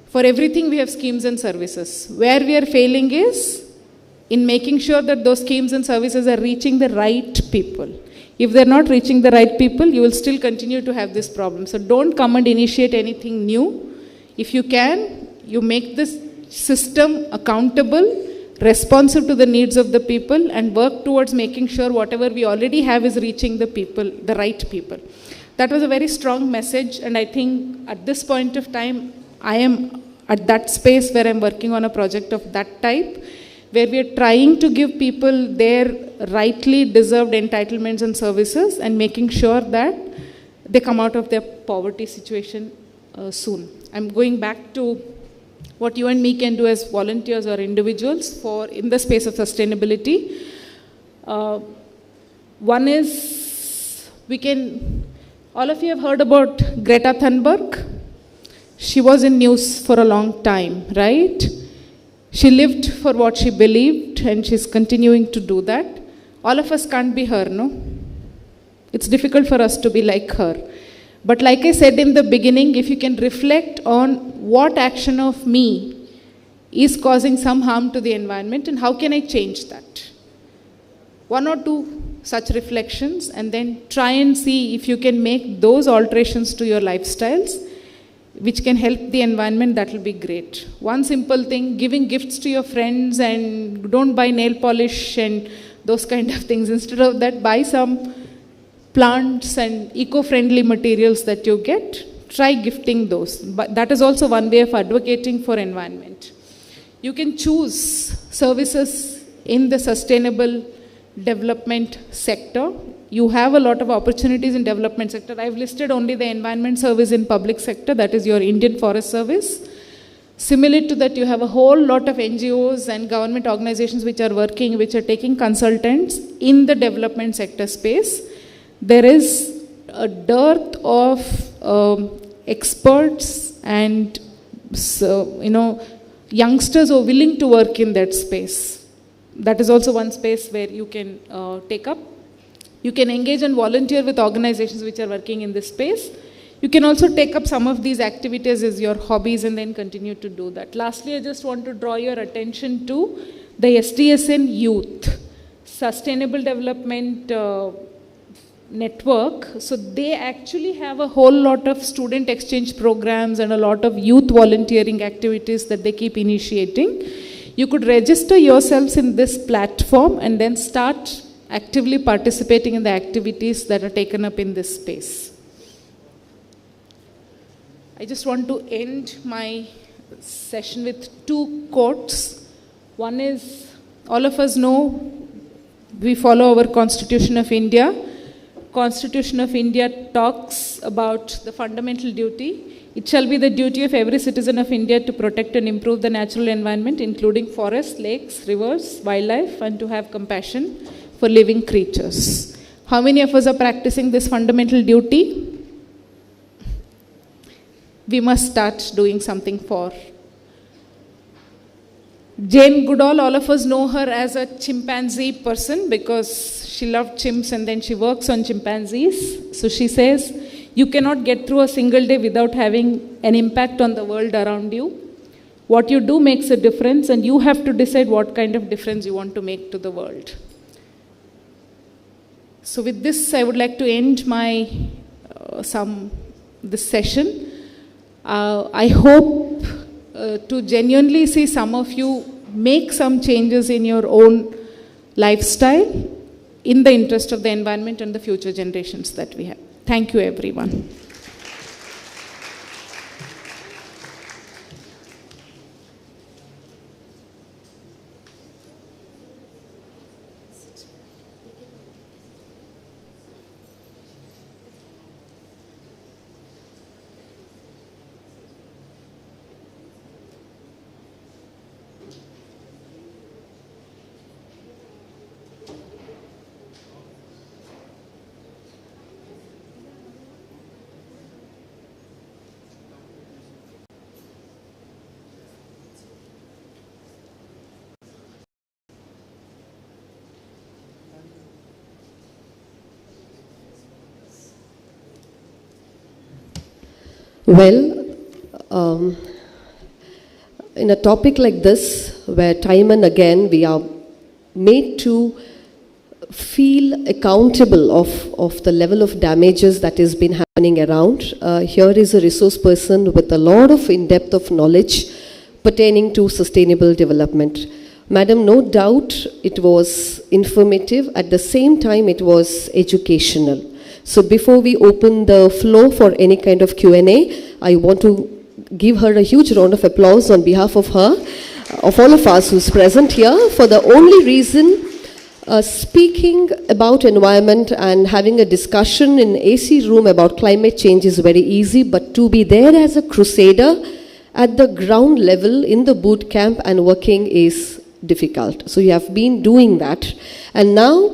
For everything we have schemes and services. Where we are failing is in making sure that those schemes and services are reaching the right people. If they're not reaching the right people, you will still continue to have this problem. So don't come and initiate anything new. If you can, you make this system accountable, responsive to the needs of the people, and work towards making sure whatever we already have is reaching the people, the right people. That was a very strong message, and I think at this point of time, I am at that space where I'm working on a project of that type, where we are trying to give people their rightly deserved entitlements and services, and making sure that they come out of their poverty situation soon. I'm going back to what you and me can do as volunteers or individuals in the space of sustainability. One is, all of you have heard about Greta Thunberg. She was in news for a long time, right? She lived for what she believed, and she's continuing to do that. All of us can't be her, no? It's difficult for us to be like her. But like I said in the beginning, if you can reflect on what action of me is causing some harm to the environment and how can I change that? One or two such reflections, and then try and see if you can make those alterations to your lifestyles which can help the environment. That will be great. One simple thing, giving gifts to your friends, and don't buy nail polish and those kind of things. Instead of that, buy some plants and eco-friendly materials that you get. Try gifting those. But that is also one way of advocating for environment. You can choose services in the sustainable development sector. You have a lot of opportunities in development sector. I've listed only the environment service in public sector, that is your Indian Forest Service. Similar to that, you have a whole lot of NGOs and government organizations which are working, which are taking consultants in the development sector space. There is a dearth of experts and youngsters who are willing to work in that space. That is also one space where you can take up. You can engage and volunteer with organizations which are working in this space. You can also take up some of these activities as your hobbies and then continue to do that. Lastly, I just want to draw your attention to the SDSN Youth Sustainable Development Network. So they actually have a whole lot of student exchange programs and a lot of youth volunteering activities that they keep initiating. You could register yourselves in this platform and then start actively participating in the activities that are taken up in this space. I just want to end my session with two quotes. One is, all of us know we follow our Constitution of India. Constitution of India talks about the fundamental duty. It shall be the duty of every citizen of India to protect and improve the natural environment, including forests, lakes, rivers, wildlife, and to have compassion for living creatures. How many of us are practicing this fundamental duty? We must start doing something for. Jane Goodall, all of us know her as a chimpanzee person because she loved chimps and then she works on chimpanzees. So she says, you cannot get through a single day without having an impact on the world around you. What you do makes a difference, and you have to decide what kind of difference you want to make to the world. So with this, I would like to end my this session. I hope to genuinely see some of you make some changes in your own lifestyle in the interest of the environment and the future generations that we have. Thank you, everyone. Well, in a topic like this, where time and again we are made to feel accountable of the level of damages that has been happening around, here is a resource person with a lot of in-depth of knowledge pertaining to sustainable development. Madam, no doubt it was informative, at the same time it was educational. So before we open the floor for any kind of Q&A, I want to give her a huge round of applause on behalf of her, of all of us who's present here, for the only reason speaking about environment and having a discussion in AC room about climate change is very easy, but to be there as a crusader at the ground level in the boot camp and working is difficult. So you have been doing that. And now,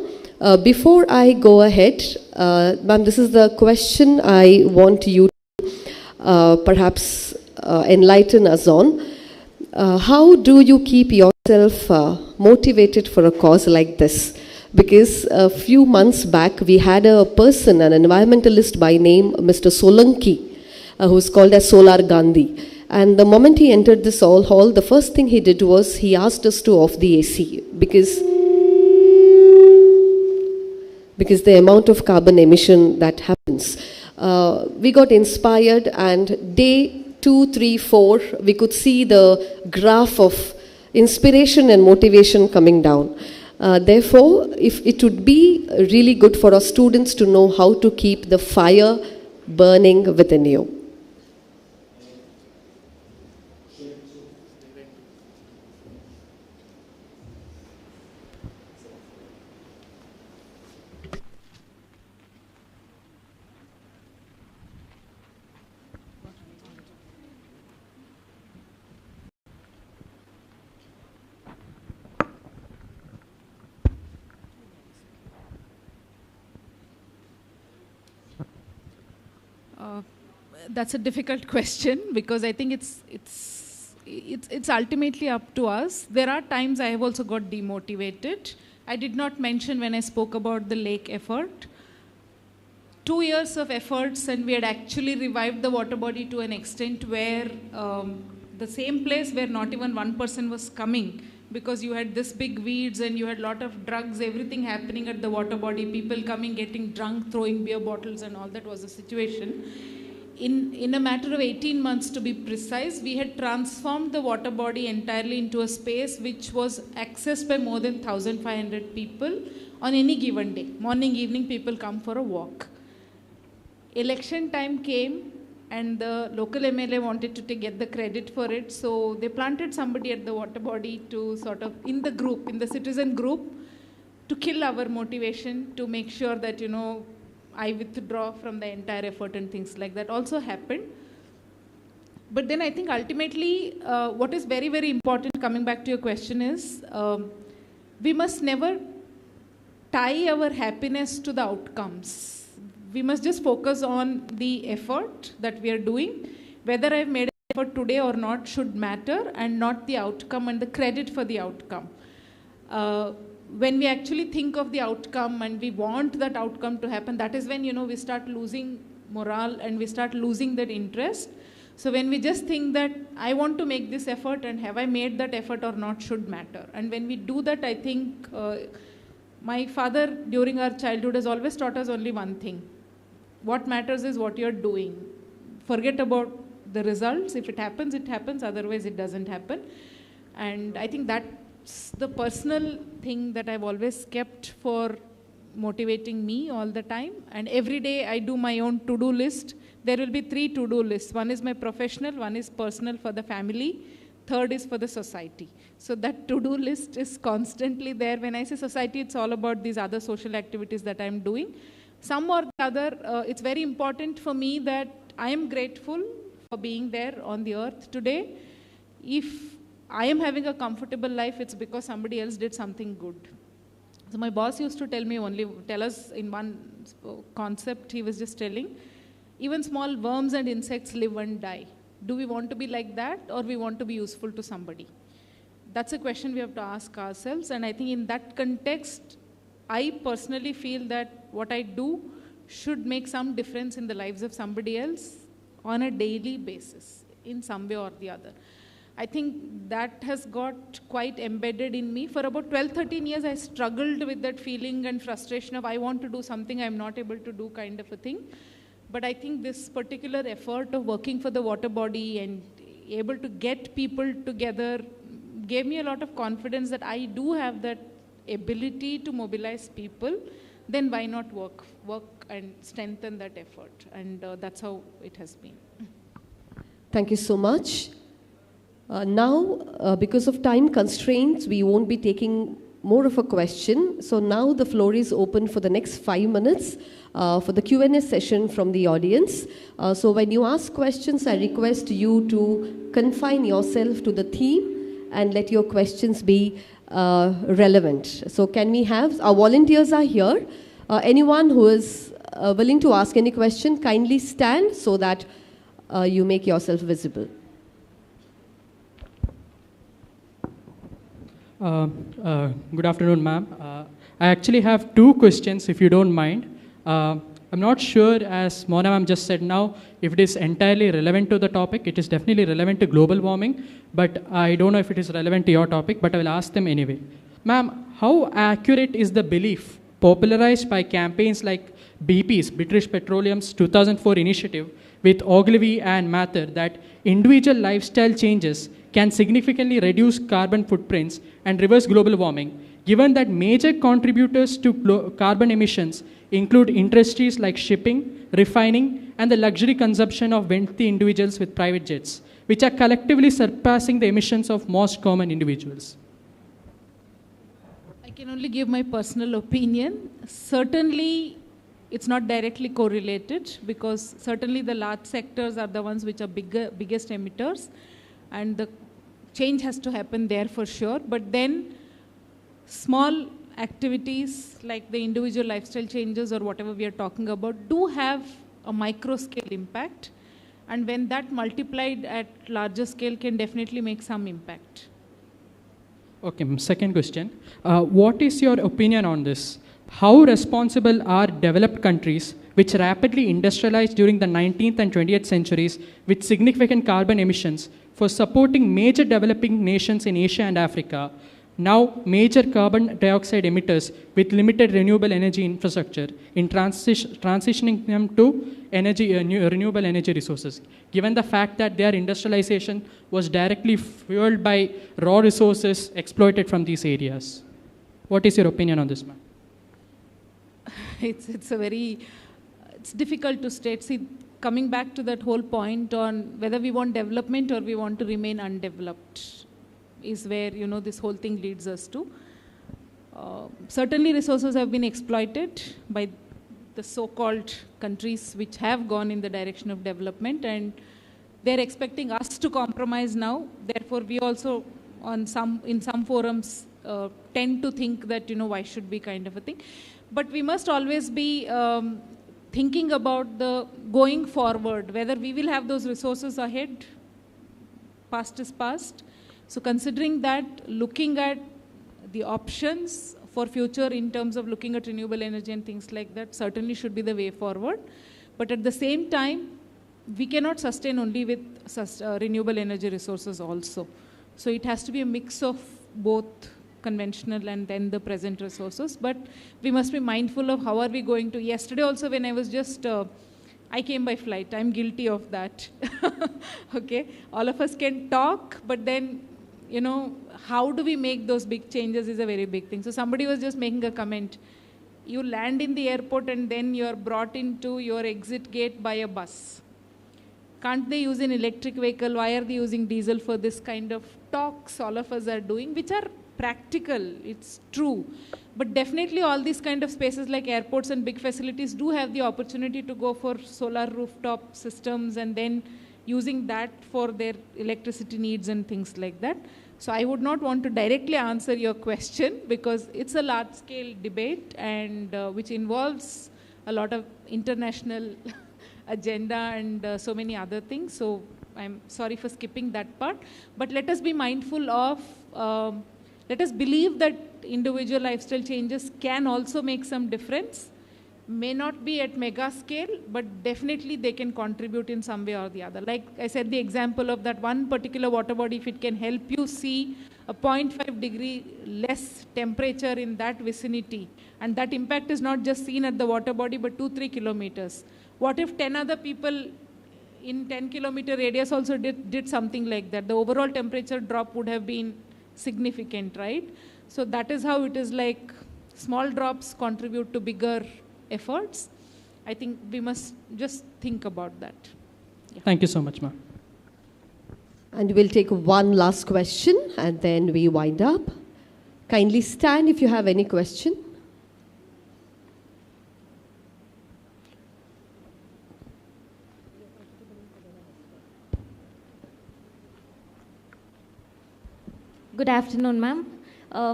before I go ahead, ma'am, this is the question I want you to perhaps enlighten us on. How do you keep yourself motivated for a cause like this? Because a few months back, we had a person, an environmentalist by name Mr. Solanki, who's called as Solar Gandhi. And the moment he entered this hall, the first thing he did was he asked us to off the AC because the amount of carbon emission that happens. We got inspired, and day 2, 3, 4, we could see the graph of inspiration and motivation coming down. Therefore, if it would be really good for our students to know how to keep the fire burning within you. That's a difficult question, because I think it's ultimately up to us. There are times I have also got demotivated. I did not mention when I spoke about the lake effort. 2 years of efforts, and we had actually revived the water body to an extent where the same place where not even one person was coming, because you had this big weeds and you had a lot of drugs, everything happening at the water body, people coming, getting drunk, throwing beer bottles and all that was the situation. In a matter of 18 months to be precise, we had transformed the water body entirely into a space which was accessed by more than 1,500 people on any given day. Morning, evening, people come for a walk. Election time came, and the local MLA wanted to get the credit for it, so they planted somebody at the water body to sort of, in the citizen group, to kill our motivation, to make sure that, I withdraw from the entire effort and things like that also happened. But then I think ultimately what is very, very important, coming back to your question, is we must never tie our happiness to the outcomes. We must just focus on the effort that we are doing. Whether I've made an effort today or not should matter, and not the outcome and the credit for the outcome. When we actually think of the outcome and we want that outcome to happen, that is when, we start losing morale and we start losing that interest. So when we just think that I want to make this effort and have I made that effort or not should matter. And when we do that, I think my father during our childhood has always taught us only one thing. What matters is what you're doing. Forget about the results. If it happens, it happens. Otherwise, it doesn't happen. And I think that's the personal thing that I've always kept for motivating me all the time. And every day I do my own to-do list. There will be 3 to-do lists. One is my professional, one is personal for the family, third is for the society. So that to-do list is constantly there. When I say society, it's all about these other social activities that I'm doing. Some or the other, it's very important for me that I am grateful for being there on the earth today. If I am having a comfortable life, it's because somebody else did something good. So my boss used to tell us in one concept he was just telling, even small worms and insects live and die. Do we want to be like that, or we want to be useful to somebody? That's a question we have to ask ourselves. And I think in that context, I personally feel that what I do should make some difference in the lives of somebody else on a daily basis, in some way or the other. I think that has got quite embedded in me. For about 12-13 years, I struggled with that feeling and frustration of I want to do something I'm not able to do kind of a thing. But I think this particular effort of working for the water body and able to get people together gave me a lot of confidence that I do have that ability to mobilize people. Then why not work and strengthen that effort? And that's how it has been. Thank you so much. Now, because of time constraints, we won't be taking more of a question. So now the floor is open for the next 5 minutes for the Q&A session from the audience. So when you ask questions, I request you to confine yourself to the theme and let your questions be relevant. So can we have, our volunteers are here. Anyone who is willing to ask any question, kindly stand so that you make yourself visible. Good afternoon, ma'am. I actually have 2 questions, if you don't mind. I'm not sure, as Mona ma'am just said now, if it is entirely relevant to the topic. It is definitely relevant to global warming, but I don't know if it is relevant to your topic, but I will ask them anyway. Ma'am, how accurate is the belief popularized by campaigns like BP's, British Petroleum's 2004 initiative with Ogilvy and Mather, that individual lifestyle changes can significantly reduce carbon footprints and reverse global warming, given that major contributors to carbon emissions include industries like shipping, refining, and the luxury consumption of wealthy individuals with private jets, which are collectively surpassing the emissions of most common individuals? I can only give my personal opinion. Certainly, it's not directly correlated, because certainly the large sectors are the ones which are biggest emitters, and the change has to happen there for sure. But then small activities like the individual lifestyle changes or whatever we are talking about do have a micro scale impact, and when that multiplied at larger scale can definitely make some impact. Okay, second question. What is your opinion on this? How responsible are developed countries which rapidly industrialized during the 19th and 20th centuries with significant carbon emissions for supporting major developing nations in Asia and Africa, now major carbon dioxide emitters with limited renewable energy infrastructure, in transitioning them to renewable energy resources, given the fact that their industrialization was directly fueled by raw resources exploited from these areas? What is your opinion on this, ma'am? It's difficult to state. See, coming back to that whole point on whether we want development or we want to remain undeveloped is where, this whole thing leads us to. Certainly resources have been exploited by the so-called countries which have gone in the direction of development, and they're expecting us to compromise now. Therefore, we also in some forums tend to think that, why should be kind of a thing. But we must always be thinking about the going forward, whether we will have those resources ahead. Past is past. So considering that, looking at the options for future in terms of looking at renewable energy and things like that certainly should be the way forward. But at the same time, we cannot sustain only with renewable energy resources also. So it has to be a mix of both conventional and then the present resources. But we must be mindful of how are we going to. Yesterday also when I was just, I came by flight. I'm guilty of that. Okay, all of us can talk, but then, you know, how do we make those big changes is a very big thing. So somebody was just making a comment. You land in the airport and then you're brought into your exit gate by a bus. Can't they use an electric vehicle? Why are they using diesel for this kind of talks all of us are doing, which are practical, it's true. But definitely all these kind of spaces like airports and big facilities do have the opportunity to go for solar rooftop systems and then using that for their electricity needs and things like that. So I would not want to directly answer your question because it's a large-scale debate and which involves a lot of international agenda and so many other things. So I'm sorry for skipping that part. But let us be mindful of, let us believe that individual lifestyle changes can also make some difference. May not be at mega scale, but definitely they can contribute in some way or the other. Like I said, the example of that one particular water body, if it can help you see a 0.5 degree less temperature in that vicinity, and that impact is not just seen at the water body, but 2-3 kilometers. What if 10 other people in 10-kilometer radius also did something like that? The overall temperature drop would have been significant, right? So that is how it is like small drops contribute to bigger efforts. I think we must just think about that. Yeah. Thank you so much, ma'am. And we'll take one last question and then we wind up. Kindly stand if you have any question. Good afternoon, ma'am.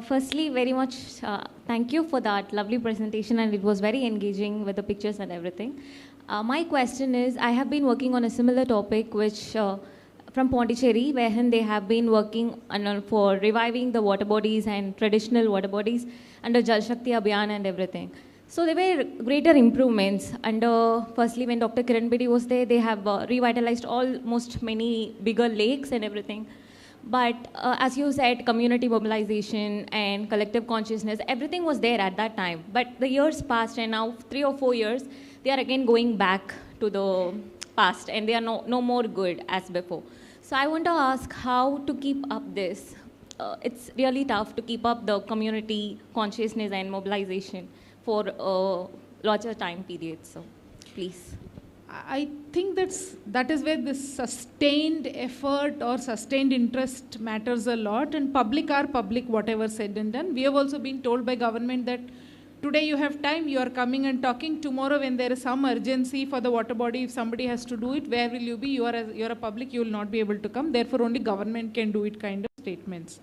Firstly, very much thank you for that lovely presentation, and it was very engaging with the pictures and everything. My question is, I have been working on a similar topic which from Pondicherry, wherein they have been working for reviving the water bodies and traditional water bodies under Jal Shakti Abhiyan and everything. So there were greater improvements. And firstly, when Dr. Kiran Bedi was there, they have revitalized almost many bigger lakes and everything. But as you said, community mobilization and collective consciousness, everything was there at that time. But the years passed, and now 3 or 4 years, they are again going back to the past, and they are no more good as before. So I want to ask how to keep up this. It's really tough to keep up the community consciousness and mobilization for a larger time period. So please. I think that is where this sustained effort or sustained interest matters a lot, and public are public, whatever said and done. We have also been told by government that today you have time, you are coming and talking. Tomorrow when there is some urgency for the water body, if somebody has to do it, where will you be? You are a public, you will not be able to come. Therefore only government can do it kind of statements.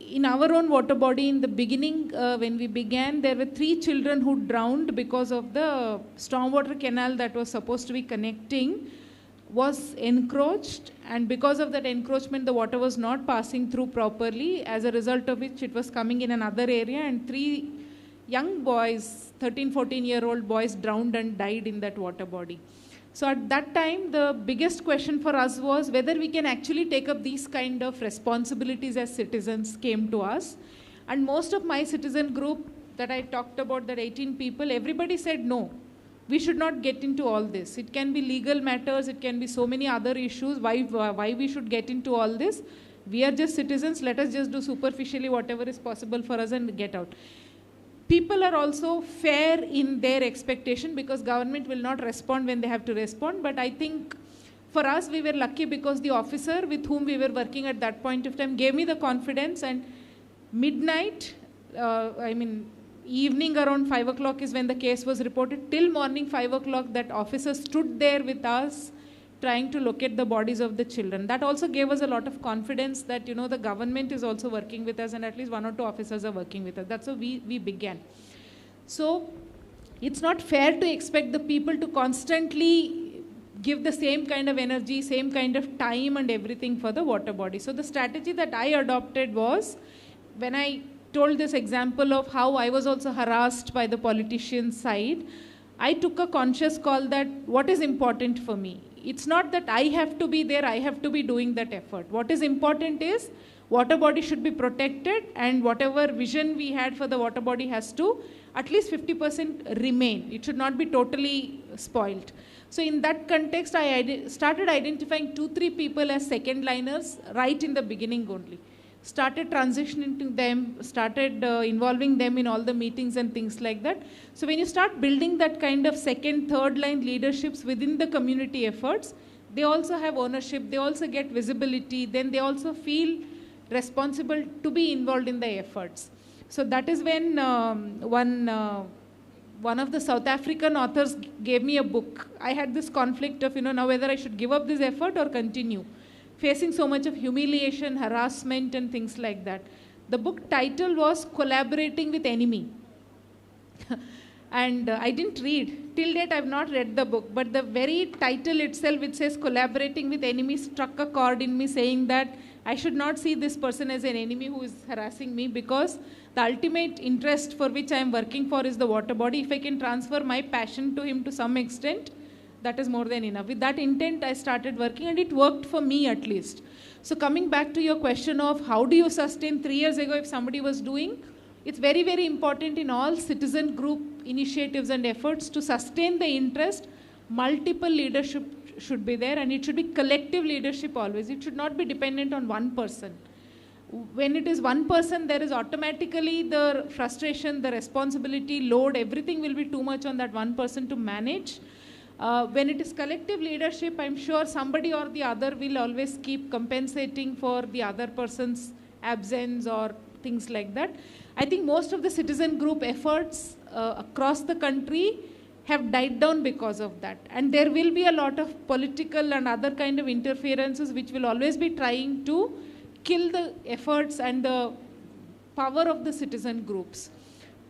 In our own water body, in the beginning, when we began, there were 3 children who drowned because of the stormwater canal that was supposed to be connecting was encroached, and because of that encroachment, the water was not passing through properly, as a result of which it was coming in another area, and 3 young boys, 13-14-year-old boys drowned and died in that water body. So at that time, the biggest question for us was whether we can actually take up these kind of responsibilities as citizens came to us. And most of my citizen group that I talked about, that 18 people, everybody said no, we should not get into all this. It can be legal matters, it can be so many other issues, why we should get into all this. We are just citizens, let us just do superficially whatever is possible for us and get out. People are also fair in their expectation because government will not respond when they have to respond. But I think for us, we were lucky because the officer with whom we were working at that point of time gave me the confidence, and midnight, evening around 5 o'clock is when the case was reported. Till morning 5 o'clock, that officer stood there with us trying to locate the bodies of the children. That also gave us a lot of confidence that, you know, the government is also working with us, and at least 1 or 2 officers are working with us. That's how we began. So it's not fair to expect the people to constantly give the same kind of energy, same kind of time and everything for the water body. So the strategy that I adopted was, when I told this example of how I was also harassed by the politician side, I took a conscious call that what is important for me. it's not that I have to be there, I have to be doing that effort. What is important is water body should be protected, and whatever vision we had for the water body has to at least 50% remain. It should not be totally spoiled. So in that context, I started identifying 2-3 people as second liners right in the beginning only. Started transitioning to them, started involving them in all the meetings and things like that. So when you start building that kind of second, third line leaderships within the community efforts, they also have ownership, they also get visibility, then they also feel responsible to be involved in the efforts. So that is when one of the South African authors gave me a book. I had this conflict of, now whether I should give up this effort or continue, facing so much of humiliation, harassment and things like that. The book title was Collaborating with Enemy. And I didn't read. Till date, I have not read the book. But the very title itself, which says Collaborating with Enemy, struck a chord in me, saying that I should not see this person as an enemy who is harassing me, because the ultimate interest for which I am working for is the water body. If I can transfer my passion to him to some extent, that is more than enough. With that intent, I started working, and it worked for me at least. So coming back to your question of how do you sustain 3 years ago if somebody was doing, it's very, very important in all citizen group initiatives and efforts to sustain the interest. Multiple leadership should be there, and it should be collective leadership always. It should not be dependent on one person. When it is one person, there is automatically the frustration, the responsibility, load, everything will be too much on that one person to manage. When it is collective leadership, I'm sure somebody or the other will always keep compensating for the other person's absence or things like that. I think most of the citizen group efforts across the country have died down because of that. And there will be a lot of political and other kind of interferences which will always be trying to kill the efforts and the power of the citizen groups.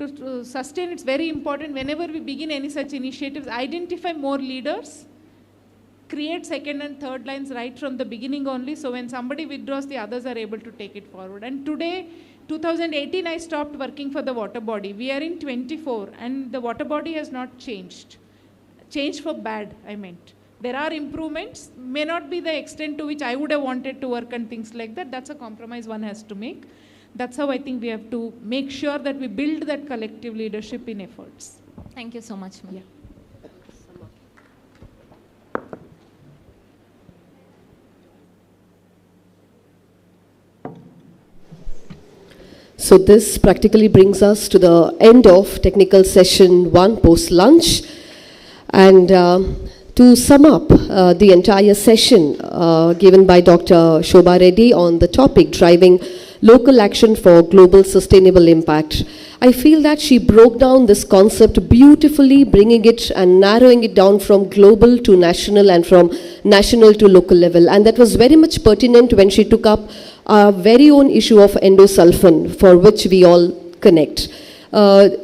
To sustain, it's very important whenever we begin any such initiatives, identify more leaders, create second and third lines right from the beginning only, so when somebody withdraws, the others are able to take it forward. And today, 2018, I stopped working for the water body. We are in 24, and the water body has not changed. Changed for bad, I meant. There are improvements, may not be the extent to which I would have wanted to work and things like that. That's a compromise one has to make. That's how I think we have to make sure that we build that collective leadership in efforts. Thank you so much, ma'am. Yeah. So this practically brings us to the end of technical session 1 post-lunch. And to sum up the entire session given by Dr. Shobha Reddy on the topic driving local action for global sustainable impact, I feel that she broke down this concept beautifully, bringing it and narrowing it down from global to national and from national to local level. And that was very much pertinent when she took up our very own issue of endosulfan, for which we all connect.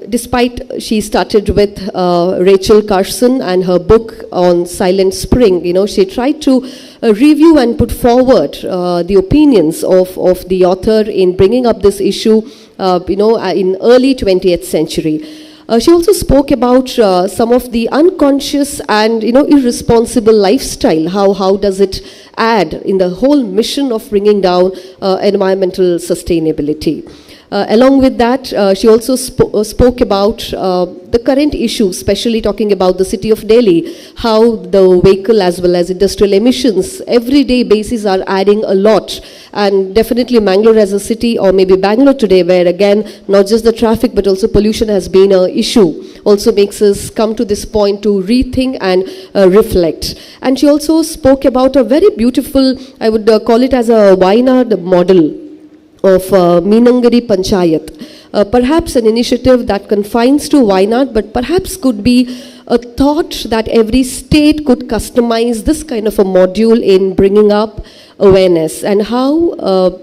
Despite she started with Rachel Carson and her book on Silent Spring, she tried to review and put forward the opinions of the author in bringing up this issue, in early 20th century. She also spoke about some of the unconscious and irresponsible lifestyle. How does it add in the whole mission of bringing down environmental sustainability? Along with that, she also spoke about the current issue, especially talking about the city of Delhi, how the vehicle as well as industrial emissions, everyday basis are adding a lot. And definitely Mangalore as a city, or maybe Bangalore today, where again, not just the traffic, but also pollution has been an issue, also makes us come to this point to rethink and reflect. And she also spoke about a very beautiful, I would call it as a Wayanad model of Meenangadi Panchayat. Perhaps an initiative that confines to Wayanad, but perhaps could be a thought that every state could customize this kind of a module in bringing up awareness and how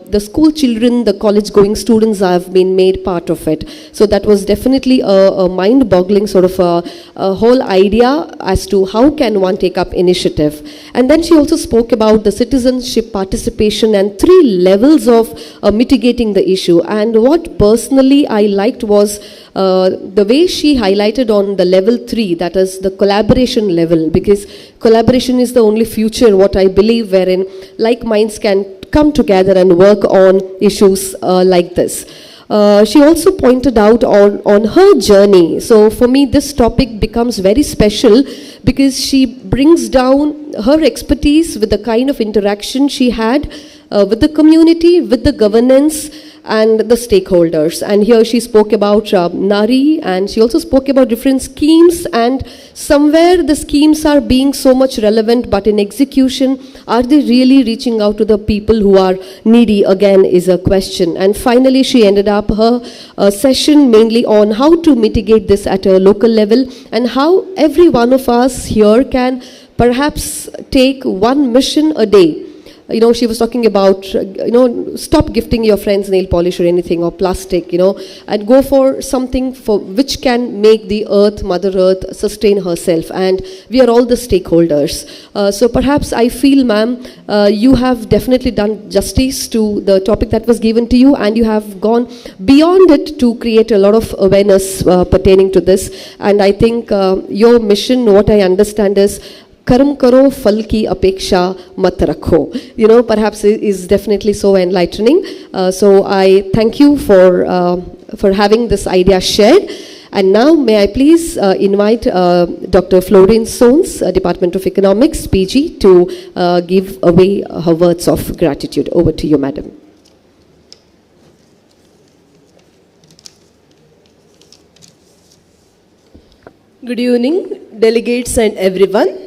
the school children, the college going students have been made part of it. So that was definitely a mind-boggling sort of a whole idea as to how can one take up initiative. And then she also spoke about the citizenship participation and 3 levels of mitigating the issue. And what personally I liked was the way she highlighted on the level 3, that is the collaboration level, because collaboration is the only future, what I believe, wherein like minds can come together and work on issues like this. She also pointed out on her journey. So for me, this topic becomes very special because she brings down her expertise with the kind of interaction she had with the community, with the governance, and the stakeholders. And here she spoke about Nari, and she also spoke about different schemes, and somewhere the schemes are being so much relevant, but in execution, are they really reaching out to the people who are needy, again, is a question. And finally, she ended up her session mainly on how to mitigate this at a local level, and how every one of us here can perhaps take one mission a day. You know, she was talking about, stop gifting your friends nail polish or anything, or plastic, and go for something for which can make the earth, Mother Earth, sustain herself. And we are all the stakeholders. So perhaps I feel, ma'am, you have definitely done justice to the topic that was given to you, and you have gone beyond it to create a lot of awareness pertaining to this. And I think your mission, what I understand is, Karam karo fal ki apeksha mat rakho. Perhaps it is definitely so enlightening. So I thank you for having this idea shared. And now may I please invite Dr. Florence Sones, Department of Economics, PG, to give away her words of gratitude. Over to you, madam. Good evening, delegates and everyone.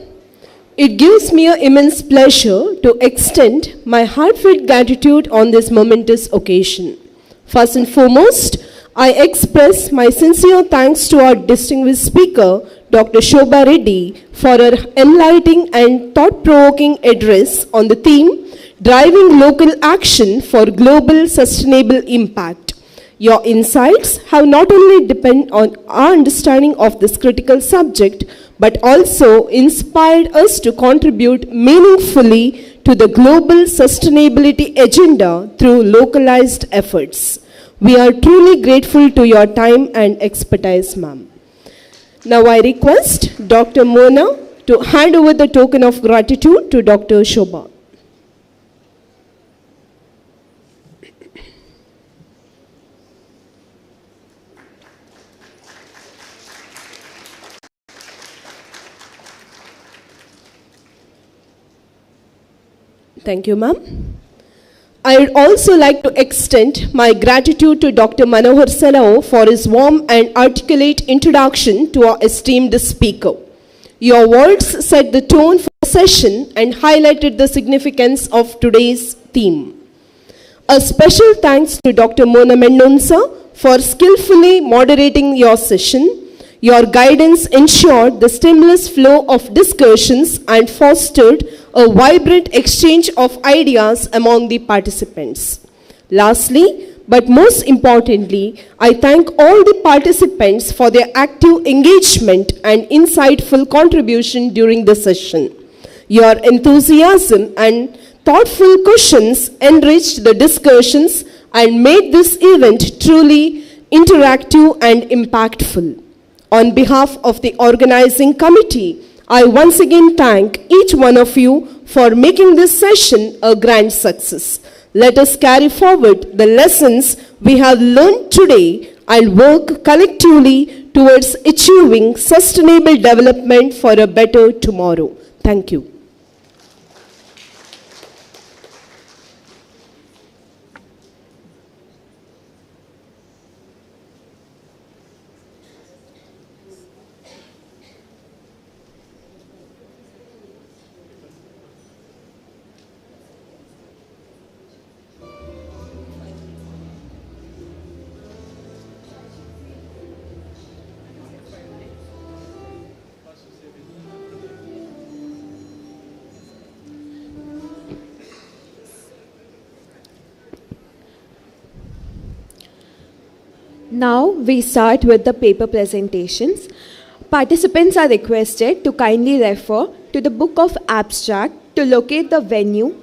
It gives me an immense pleasure to extend my heartfelt gratitude on this momentous occasion. First and foremost, I express my sincere thanks to our distinguished speaker, Dr. Shobha Reddy, for her enlightening and thought-provoking address on the theme, Driving Local Action for Global Sustainable Impact. Your insights have not only depended on our understanding of this critical subject, but also inspired us to contribute meaningfully to the global sustainability agenda through localized efforts. We are truly grateful to your time and expertise, ma'am. Now I request Dr. Mona to hand over the token of gratitude to Dr. Shobha. Thank you, ma'am. I would also like to extend my gratitude to Dr. Manohar Salao for his warm and articulate introduction to our esteemed speaker. Your words set the tone for the session and highlighted the significance of today's theme. A special thanks to Dr. Mona Mendonca for skillfully moderating your session. Your guidance ensured the seamless flow of discussions and fostered a vibrant exchange of ideas among the participants. Lastly, but most importantly, I thank all the participants for their active engagement and insightful contribution during the session. Your enthusiasm and thoughtful questions enriched the discussions and made this event truly interactive and impactful. On behalf of the organizing committee, I once again thank each one of you for making this session a grand success. Let us carry forward the lessons we have learned today and work collectively towards achieving sustainable development for a better tomorrow. Thank you. Now we start with the paper presentations. Participants are requested to kindly refer to the book of abstract to locate the venue